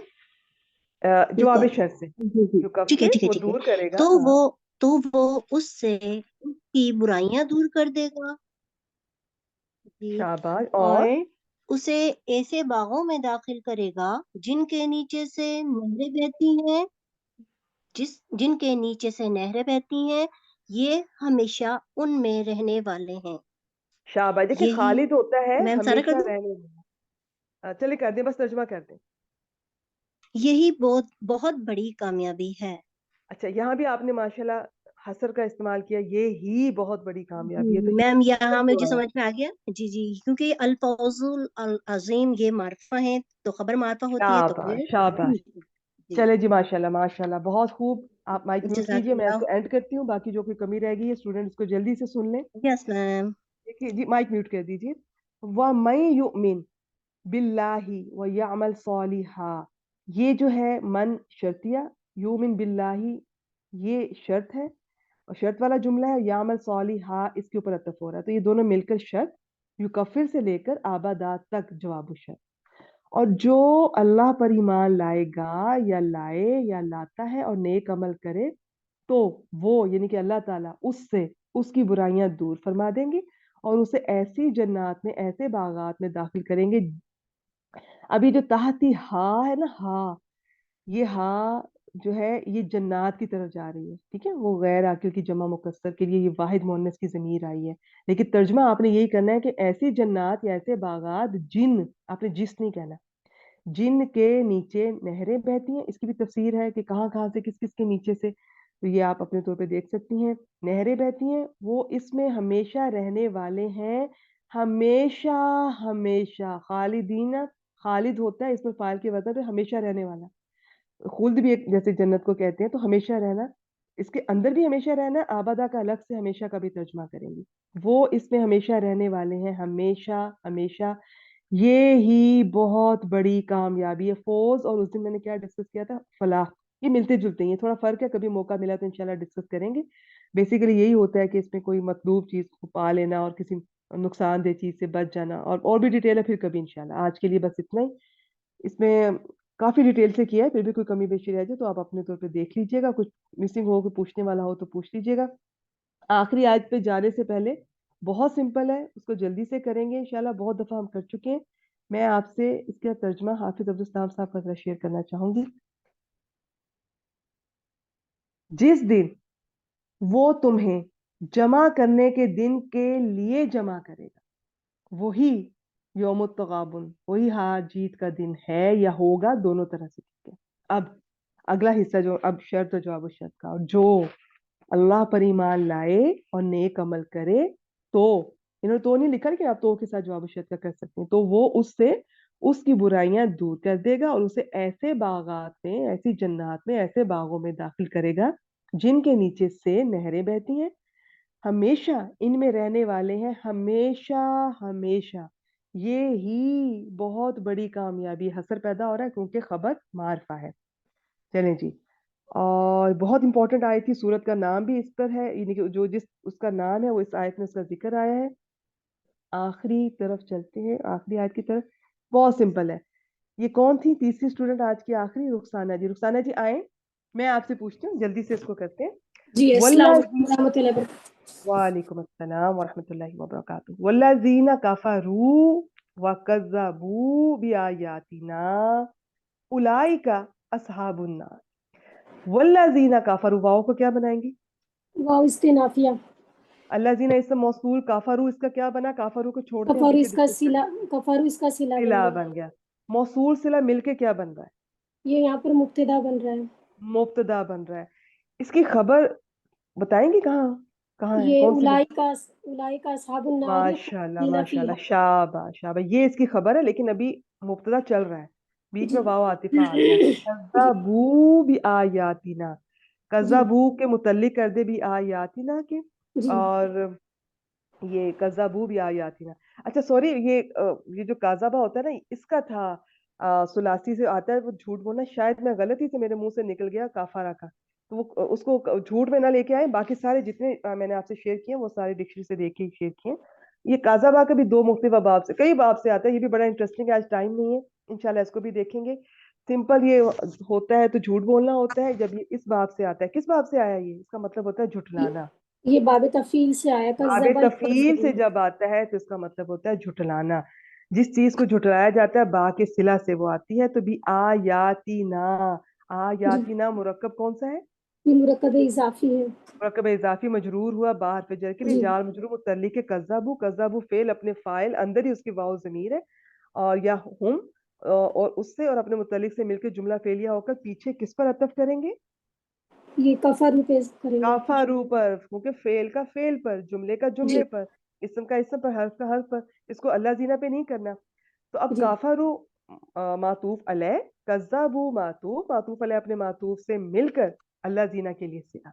جواب شرط سے. ٹھیک ہے یکفر ٹھیک ہے وہ ٹھیک ہے. دور کرے گا. تو ہاں وہ اس سے اس کی برائیاں دور کر دے گا جی، شاباش. اور اور اسے ایسے باغوں میں داخل کرے گا جن کے نیچے سے نہریں بہتی ہیں، جن کے نیچے سے نہریں بہتی ہیں، یہ ہمیشہ ان میں رہنے والے ہیں. شاباش. دیکھیں یہی خالد ہوتا ہے میم سارا کر ہمیشہ دوں، رہنے والا. چلے کر دیں، بس ترجمہ کر دیں. یہی بہت بڑی کامیابی ہے. اچھا، یہاں بھی آپ نے ماشاءاللہ حسر کا استعمال کیا. یہ ہی بہت بڑی کامیابی ہے. تو میم یہ یہاں جو مجھے ہے سمجھ میں آ گیا. جی جی، کیونکہ الفوز العظیم یہ معرفہ ہیں تو خبر معرفہ ہوتی ہے تو شاباش شاباش. جی. چلے جی ماشاءاللہ ماشاءاللہ، بہت خوب. آپ مائک میوٹ جزاک کیجئے، میں اس اللہ. کو اینڈ کرتی ہوں. باقی جو کوئی کمی رہ گئی ہے اسٹوڈنٹس کو جلدی سے سن لیں. یس میم. دیکھیے جی، مائک میوٹ کر دیجیے. وَمَن یُؤْمِن، बिल्लाहि व यअमल सालिहा, ये जो है मन शर्तिया, युमिन बिल्लाहि ये शर्त है और शर्त वाला जुमला है, यामल सालिहा इसके ऊपर अतफ हो रहा है, तो ये दोनों मिलकर शर्त, युकफिर से लेकर आबादात तक जवाब शर्त। और जो अल्लाह पर ईमान लाएगा या लाए या लाता है और नेक अमल करे तो वो यानी कि अल्लाह ताला उससे उसकी बुराइयां दूर फरमा देंगे और उसे ऐसी जन्नात में, ऐसे बागात में दाखिल करेंगे। अभी जो ताहती हा है ना, हा, ये हा जो है ये जन्नात की तरफ जा रही है, ठीक है, वो गैर आकिल की जमा मुकस्सर के लिए ये वाहिद मुअन्नस की ज़मीर आई है, लेकिन तर्जमा आपने यही करना है कि ऐसी जन्नात या ऐसे बागात, जिन, आपने जिस नहीं कहना, जिन के नीचे नहरें बहती हैं। इसकी भी तफसीर है कि कहाँ कहाँ से, किस किस के नीचे से, तो ये आप अपने तौर पे देख सकती हैं। नहरें बहती हैं, वो इसमें हमेशा रहने वाले हैं, हमेशा हमेशा, खालिदीना, खालिद होता है इसमें फाइल के वजह पे, हमेशा रहने वाला। खुल्द भी एक जैसे जन्नत को कहते हैं, तो हमेशा रहना, इसके अंदर भी हमेशा रहना, आबादा का अलग से हमेशा का भी तर्जमा करेंगे। वो इसमें हमेशा रहने वाले हैं, हमेशा हमेशा। ये ही बहुत बड़ी कामयाबी है, फौज और उस दिन मैंने क्या डिस्कस किया था, फलाह, ये मिलते जुलते हैं, ये थोड़ा फर्क है, कभी मौका मिला तो इंशाल्लाह डिस्कस करेंगे। बेसिकली यही होता है कि इसमें कोई मतलूब चीज को पा लेना और किसी नुकसानदेह चीज से बच जाना, और भी डिटेल है फिर कभी इंशाल्लाह। आज के लिए बस इतना ही। इसमें काफी डिटेल से किया है, फिर भी कोई कमी बेशी रह जाए तो आप अपने तौर पे देख लीजिएगा, कुछ मिसिंग हो, कोई पूछने वाला हो तो पूछ लीजिएगा। आखिरी आयत पे जाने से पहले, बहुत सिंपल है, उसको जल्दी से करेंगे इंशाल्लाह, बहुत दफा हम कर चुके हैं। मैं आपसे इसका तर्जमा हाफिज अब्दुल सलाम साहब का जरा शेयर करना चाहूंगी। जिस दिन वो तुम्हें जमा करने के दिन के लिए जमा करेगा, वही यौम तगाबुन, वही हार जीत का दिन है या होगा, दोनों तरह से, ठीक है। अब अगला हिस्सा जो, अब शर्त और जवाब शर्त का, और जो अल्लाह पर ईमान लाए और नेक अमल करे तो, इन्होंने तो नहीं लिखा कि आप तो के साथ जवाब शर्त का कर सकते हैं, तो वो उससे उसकी बुराइयां दूर कर देगा और उसे ऐसे बागात में, ऐसी जन्नात में, ऐसे बागों में दाखिल करेगा जिनके नीचे से नहरें बहती हैं, हमेशा इनमें रहने वाले हैं, हमेशा हमेशा। ये ही बहुत बड़ी कामयाबी, हसर पैदा हो रहा है क्योंकि खबर मारफा है। चलें जी, और बहुत इंपॉर्टेंट आयत थी, सूरत का नाम भी इस पर है, यानी कि जो जिस उसका नाम है वो इस आयत में उसका जिक्र आया है। आखिरी तरफ चलते हैं, आखिरी आयत की तरफ। बहुत सिंपल है। ये कौन थी तीसरी स्टूडेंट आज की आखिरी? रुखसाना जी। रुखसाना जी आए, मैं आपसे पूछती हूँ, जल्दी से इसको करते हैं। जी अस्सलाम वल्लाजी, वालेकुम। वालेकुम अस्सलाम वरहमतुल्लाहि वबरकातुहू। वल्लाजीना कफरू व कज़्ज़बू बिआयातिना उलाइका अस्हाबुन नार। वल्लाजीना कफरू, वाव को क्या बनाएंगे? वाव इस्तिनाफिया। अल्लाजीना इसम मौसूल, काफरू इसका क्या बना? काफरू को छोड़ते हैं, कफर पीछे इसका डिस्कस कर, सिला, कफर इसका सिला बन सिला गया। बन गया। मौसूल सिला मिलके क्या बन रहा है? ये यहाँ पर मुब्तदा बन रहा है। मुब्तदा बन रहा है। इसकी खबर बताएंगे कहाँ कहाँ है, ये कौन सी उलाई का अस्हाबुन नार, ये माशाल्लाह खीना माशाल्लाह, फीहा। शाबाश शाबाश, ये इसकी खबर है, लेकिन अभी मुब्तदा चल रहा है, बीच जी में वाव आतिफा आ गया। जी कज़्ज़बू भी आयातिना, जी कज़्ज़बू के मुतल्लिक कर दे भी आयातिना के, जी और ये कज़्ज़बू भी आयातिना। अच्छा सॉरी, ये जो काज़ाबा होता है ना, इसका था सुलासी से आता है, वो झूठ बोलना, शायद मैं गलती से मेरे मुंह से निकल गया काफारा का, तो वो उसको झूठ में ना लेके आए। बाकी सारे जितने मैंने आपसे शेयर किए वो सारे डिक्शनरी से देख के शेयर किए। ये काज़ाबा का भी दो मुख्तलिफ बाब से, कई बाब से आता है, ये भी बड़ा इंटरेस्टिंग है, आज टाइम नहीं है, इंशाल्लाह इसको भी देखेंगे। सिंपल ये होता है तो झूठ बोलना होता है, जब ये इस बाब से आता है, किस बाब से आया ये? इसका मतलब होता है झुठलाना। ये बाब तफील से आया, बाबे कज़्ज़बा तफील से युकज़्ज़िबू। जब आता है तो इसका मतलब होता है झुठलाना। जिस चीज को झुठलाया जाता है बा के सिला से वो आती है, तो भी आयाती ना, जी, आयाती ना मुरक्कब कौन सा है? ये मुरक्कब इजाफी है। मुरक्कब इजाफी मजरूर हुआ, बाहर पे जर के लिए, जी जार मजरूर मुतल्लिक के कज़्ज़बू, कज़्ज़बू फेल अपने फाइल अंदर ही उसकी वाव जमीर है, और या हुम, और उससे और अपने मुतल्लिक से मिलकर जुमला फेलिया होकर पीछे किस पर अतफ करेंगे? ये कफर पे करेंगे। काफारू पर, क्योंकि फेल का फेल पर, जुमले का जुमले जी पर, इसम का इसम पर, हर्फ का हर्फ पर, इसको अल्लाह जीना पे नहीं करना। तो अब जी काफारू मातूफ अलैह, कज़्ज़बू मातूफ अलैह अपने मातूफ से मिलकर अल्लाह जीना के लिए सिला,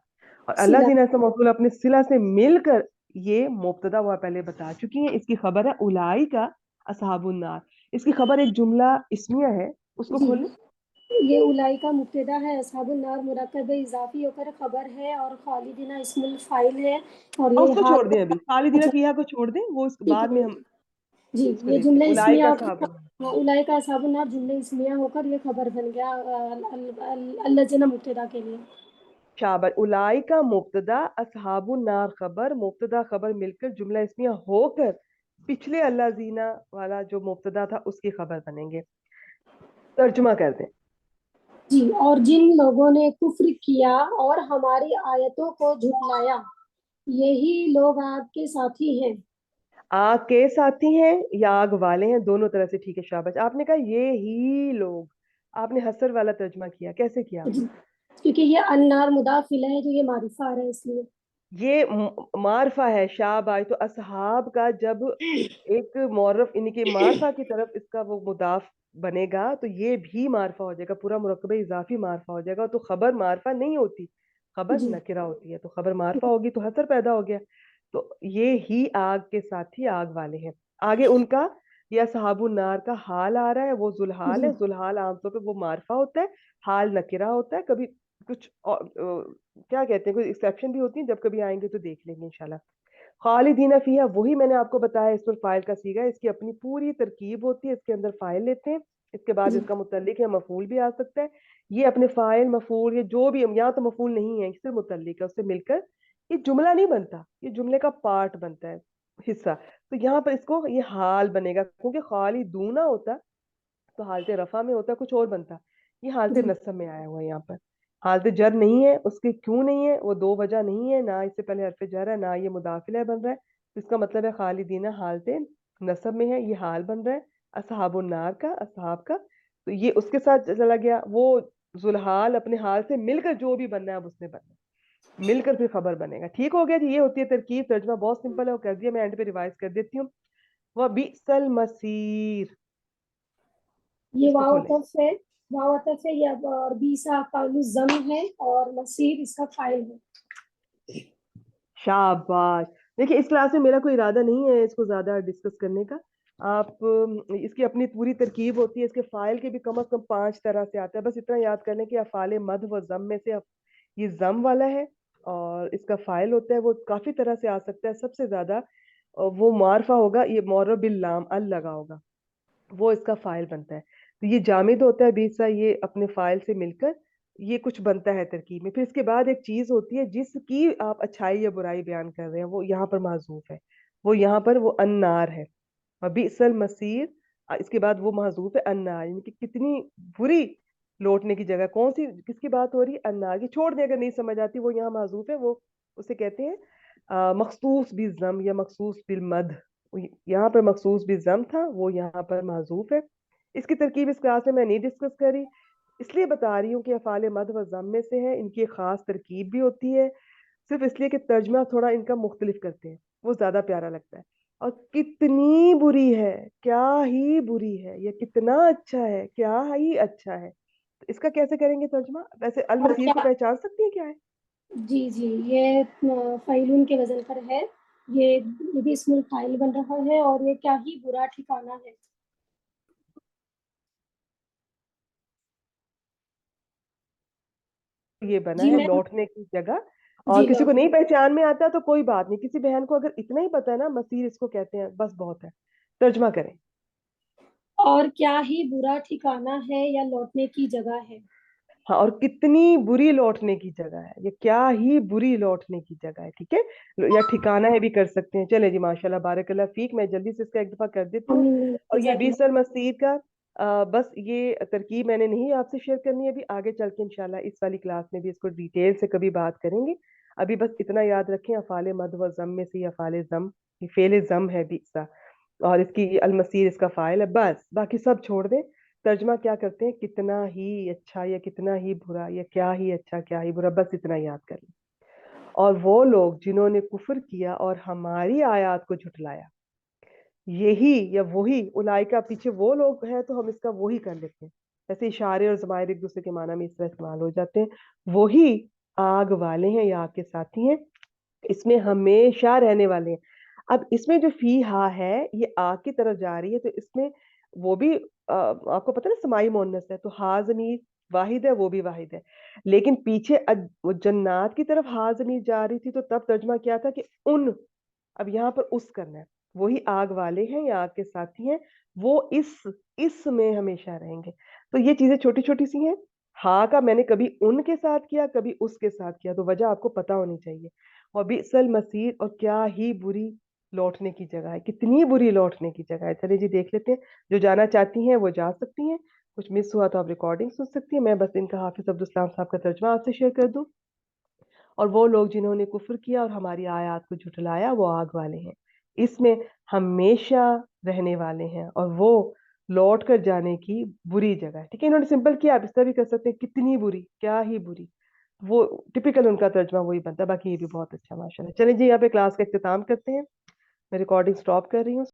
और अल्लाह सिला। जीना से मौसूल अपने सिला से मिलकर, ये मुब्तदा हुआ, पहले बता चुकी हैं, इसकी खबर है उलाई का असहाबुन नार। اس کی خبر ایک جملہ اسمیہ ہے, اس کو جی کھولیں. یہ اولئکا مبتدا ہے, اصحاب النار مرکب اضافی ہو کر خبر ہے, اور خالدین اسم الفاعل ہے, اور اور اس یہ کو چھوڑ دیں, ابھی خالدین اچھا فیہا کو چھوڑ دیں, وہ اس ٹھیک بعد ہے. میں ہم جی اس کو یہ دیکھتے جملہ ہیں. اسمیہ اولئک ہو اصحاب النار. اولئک اصحاب النار جملہ اسمیہ ہو کر یہ خبر بن گیا الذین مبتدا کے لیے. شابر. اولئک مبتدا, اصحاب النار خبر, مبتدا خبر مل کر جملہ اسمیہ ہو کر پچھلے اللہ زینہ والا جو مبتدا تھا اس کی خبر بنیں گے. ترجمہ کر دیں. جی, اور جن لوگوں نے کفر کیا اور ہماری آیتوں کو جھٹلایا یہی لوگ آگ کے ساتھی ہیں. آگ کے ساتھی ہیں یا آگ والے ہیں, دونوں طرح سے ٹھیک ہے. شاباش. آپ نے کہا یہ ہی لوگ, آپ نے حسر والا ترجمہ کیا, کیسے کیا آپ جی نے؟ کیونکہ یہ انار مضاف الیہ ہے, جو یہ معرفہ آ رہا ہے اس لیے. یہ معرفہ ہے. شاباش. تو اصحاب کا جب ایک معرف یعنی کہ معرفہ کی طرف اس کا وہ مضاف بنے گا تو یہ بھی معرفہ ہو جائے گا, پورا مرکب اضافی معرفہ ہو جائے گا. تو خبر معرفہ نہیں ہوتی, خبر جی نکرہ ہوتی ہے. تو خبر معرفہ ہوگی تو حسر پیدا ہو گیا. تو یہ ہی آگ کے ساتھی آگ والے ہیں. آگے ان کا یا صحاب النار کا حال آ رہا ہے, وہ ذوالحال ہے. جی ذوالحال عام طور پہ وہ معرفہ ہوتا ہے, حال نکرہ ہوتا ہے. کبھی کچھ کیا کہتے ہیں, کوئی ایکسیپشن بھی ہوتی ہیں, جب کبھی آئیں گے تو دیکھ لیں گے انشاءاللہ. خالدین فیہا, وہی میں نے آپ کو بتایا اس پر فاعل کا صیغہ ہے. اس کی اپنی پوری ترکیب ہوتی ہے, اس کے اندر فاعل لیتے ہیں, اس کے بعد جی اس کا متعلق یا مفعول بھی آ سکتا ہے. یہ اپنے فاعل مفعول یا جو بھی, یہاں تو مفعول نہیں ہے, صرف متعلق ہے, اس سے مل کر یہ جملہ نہیں بنتا, یہ جملے کا پارٹ بنتا ہے, حصہ. تو یہاں پر اس کو یہ حال بنے گا, کیونکہ خالدون ہوتا تو حالت رفع میں ہوتا کچھ اور بنتا. یہ حالت جی نصب میں آیا ہوا ہے. یہاں پر حالت جر نہیں ہے, اس کی کیوں نہیں ہے, وہ دو وجہ نہیں ہے, نہ اس سے پہلے حرف جر ہے, نہ یہ مضاف الیہ بن رہا ہے. اس کا مطلب ہے خالدین حالت نصب میں ہے, یہ حال بن رہا ہے اصحاب النار کا, اصحاب کا. تو یہ اس کے ساتھ چلا گیا. وہ ذوالحال اپنے حال سے مل کر جو بھی بننا ہے اب اس نے بننا ہے, مل کر پھر خبر بنے گا. ٹھیک ہو گیا جی. یہ ہوتی ہے ترکیب. ترجمہ بہت سمپل ہے, وہ کر دیا, میں اینڈ پہ ریوائز کر دیتی ہوں. وَبِئْسَ الْمَصِيرُ, یہ اس کو واو کھولیں. عطف ہے, واو عطف ہے, یا اور بیسا فاعل الضم ہے, اور مسیر اس کا فاعل ہے. شاباش. دیکھیں اس کلاس میں میرا کوئی ارادہ نہیں ہے اس کو زیادہ ڈسکس کرنے کا. آپ اس کی اپنی پوری ترکیب ہوتی ہے, اس کے فائل کے بھی کم از کم 5 طرح سے آتا ہے. بس اتنا یاد کر لیں کہ افعال مد و ضم میں سے یہ ضم والا ہے, اور اس کا فائل ہوتا ہے وہ کافی طرح سے آ سکتا ہے. سب سے زیادہ وہ معرفہ ہوگا, یہ معرب باللام ال لگا ہوگا, وہ اس کا فائل بنتا ہے. تو یہ جامد ہوتا ہے بیسا, یہ اپنے فائل سے مل کر یہ کچھ بنتا ہے ترکیب میں. پھر اس کے بعد ایک چیز ہوتی ہے جس کی آپ اچھائی یا برائی بیان کر رہے ہیں, وہ یہاں پر محذوف ہے, وہ یہاں پر وہ النار ہے. وبئس المصیر, اس کے بعد وہ محذوف ہے النار, یعنی کہ کتنی بری لوٹنے کی جگہ. کون سی, کس کی بات ہو رہی ہے؟ النار کی. چھوڑ دیں اگر نہیں سمجھ آتی, وہ یہاں محذوف ہے, وہ اسے کہتے ہیں مخصوص بالضم یا مخصوص بالمد. یہاں پر مخصوص بالضم تھا, وہ یہاں پر محذوف ہے. اس کی ترکیب اس کلاس میں میں نہیں ڈسکس کری, اس لیے بتا رہی ہوں کہ افعال مد و ضم میں سے ہے. ان کی ایک خاص ترکیب بھی ہوتی ہے, صرف اس لیے کہ ترجمہ تھوڑا ان کا مختلف کرتے ہیں, وہ زیادہ پیارا لگتا ہے. اور کتنی بری ہے, کیا ہی بری ہے, یہ کتنا اچھا ہے, کیا ہی اچھا ہے. اس کا کیسے کریں گے ترجمہ؟ ویسے اور المسیر کو کیا, پہچان سکتی ہیں کیا ہے؟ جی جی یہ فعیلون کے وزن پر ہے. یہ بھی اسم الفاعل بن رہا ہے, اور یہ کیا ہی برا ٹھکانہ ہے. یہ بنا جی ہے میم. لوٹنے کی جگہ. اور جی کسی کو لوٹ نہیں پہچان میں آتا تو کوئی بات نہیں, کسی بہن کو اگر اتنا ہی پتا ہے نا مسیر اس کو کہتے ہیں, بس بہت ہے. ترجمہ کریں. اور کیا ہی برا ٹھکانہ ہے یا لوٹنے کی جگہ ہے. ہاں, اور کتنی بری لوٹنے کی جگہ ہے, یہ کیا ہی بری لوٹنے کی جگہ ہے. ٹھیک ہے, یا ٹھکانہ ہے بھی کر سکتے ہیں. چلے جی, ماشاءاللہ بارک اللہ فیک. میں جلدی سے اس کا ایک دفعہ کر دیتی ہوں. اور یہ جزاک اللہ. بیس المسیر کا بس یہ ترکیب میں نے نہیں آپ سے شیئر کرنی ہے, ابھی آگے چل کے انشاءاللہ اس والی کلاس میں بھی اس کو ڈیٹیل سے کبھی بات کریں گے. ابھی بس اتنا یاد رکھیں, افعال مد و ضم میں سے یہ افعال ضم, یہ فعل ضم ہے بیسا, اور اس کی المسیر اس کا فاعل ہے. بس باقی سب چھوڑ دیں. ترجمہ کیا کرتے ہیں, کتنا ہی اچھا یا کتنا ہی برا, یا کیا ہی اچھا کیا ہی برا, بس اتنا یاد کر لیں. اور وہ لوگ جنہوں نے کفر کیا اور ہماری آیات کو جھٹلایا, یہی یا وہی, اولئکا پیچھے وہ لوگ ہیں تو ہم اس کا وہی کر لیتے ہیں. ایسے اشارے اور ضمائر ایک دوسرے کے معنی میں اس طرح استعمال ہو جاتے ہیں. وہی آگ والے ہیں یا آگ کے ساتھی ہیں, اس میں ہمیشہ رہنے والے ہیں. اب اس میں جو فی ہا ہے یہ آگ کی طرف جا رہی ہے, تو اس میں वो भी आपको पता है ना समाई मोनस है, तो हा ज़मीर वाहिद है, वो भी वाहिद है। लेकिन पीछे वो जन्नात की तरफ हा ज़मीर जा रही थी, तो तब तर्जमा क्या था कि उन, अब यहाँ पर उस करना है, वही आग वाले हैं या आग के साथी हैं, वो इस में हमेशा रहेंगे। तो ये चीजें छोटी छोटी सी हैं। हा का मैंने कभी उनके साथ किया, कभी उसके साथ किया, तो वजह आपको पता होनी चाहिए। और बिसल मसीर, और क्या ही बुरी लौटने की जगह है, कितनी बुरी लौटने की जगह है। चलिए जी देख लेते हैं, जो जाना चाहती हैं वो जा सकती हैं, कुछ मिस हुआ तो आप रिकॉर्डिंग सुन सकती हैं। मैं बस इनका हाफिज अब्दुल सलाम साहब का तर्जुमा आपसे शेयर कर दूं। और वो लोग जिन्होंने कुफ्र किया और हमारी आयत को झुठलाया, वो आग वाले हैं, इसमें हमेशा रहने वाले हैं, और वो लौट कर जाने की बुरी जगह है। ठीक है, इन्होंने सिंपल किया, आप इस तरह भी कर सकते हैं, कितनी बुरी, क्या ही बुरी। वो टिपिकल उनका तर्जमा वही बनता है। बाकी ये भी बहुत अच्छा माशाल्लाह। चलिए जी, यहाँ पे क्लास का इख्तिताम करते हैं, मैं रिकॉर्डिंग स्टॉप कर रही हूँ।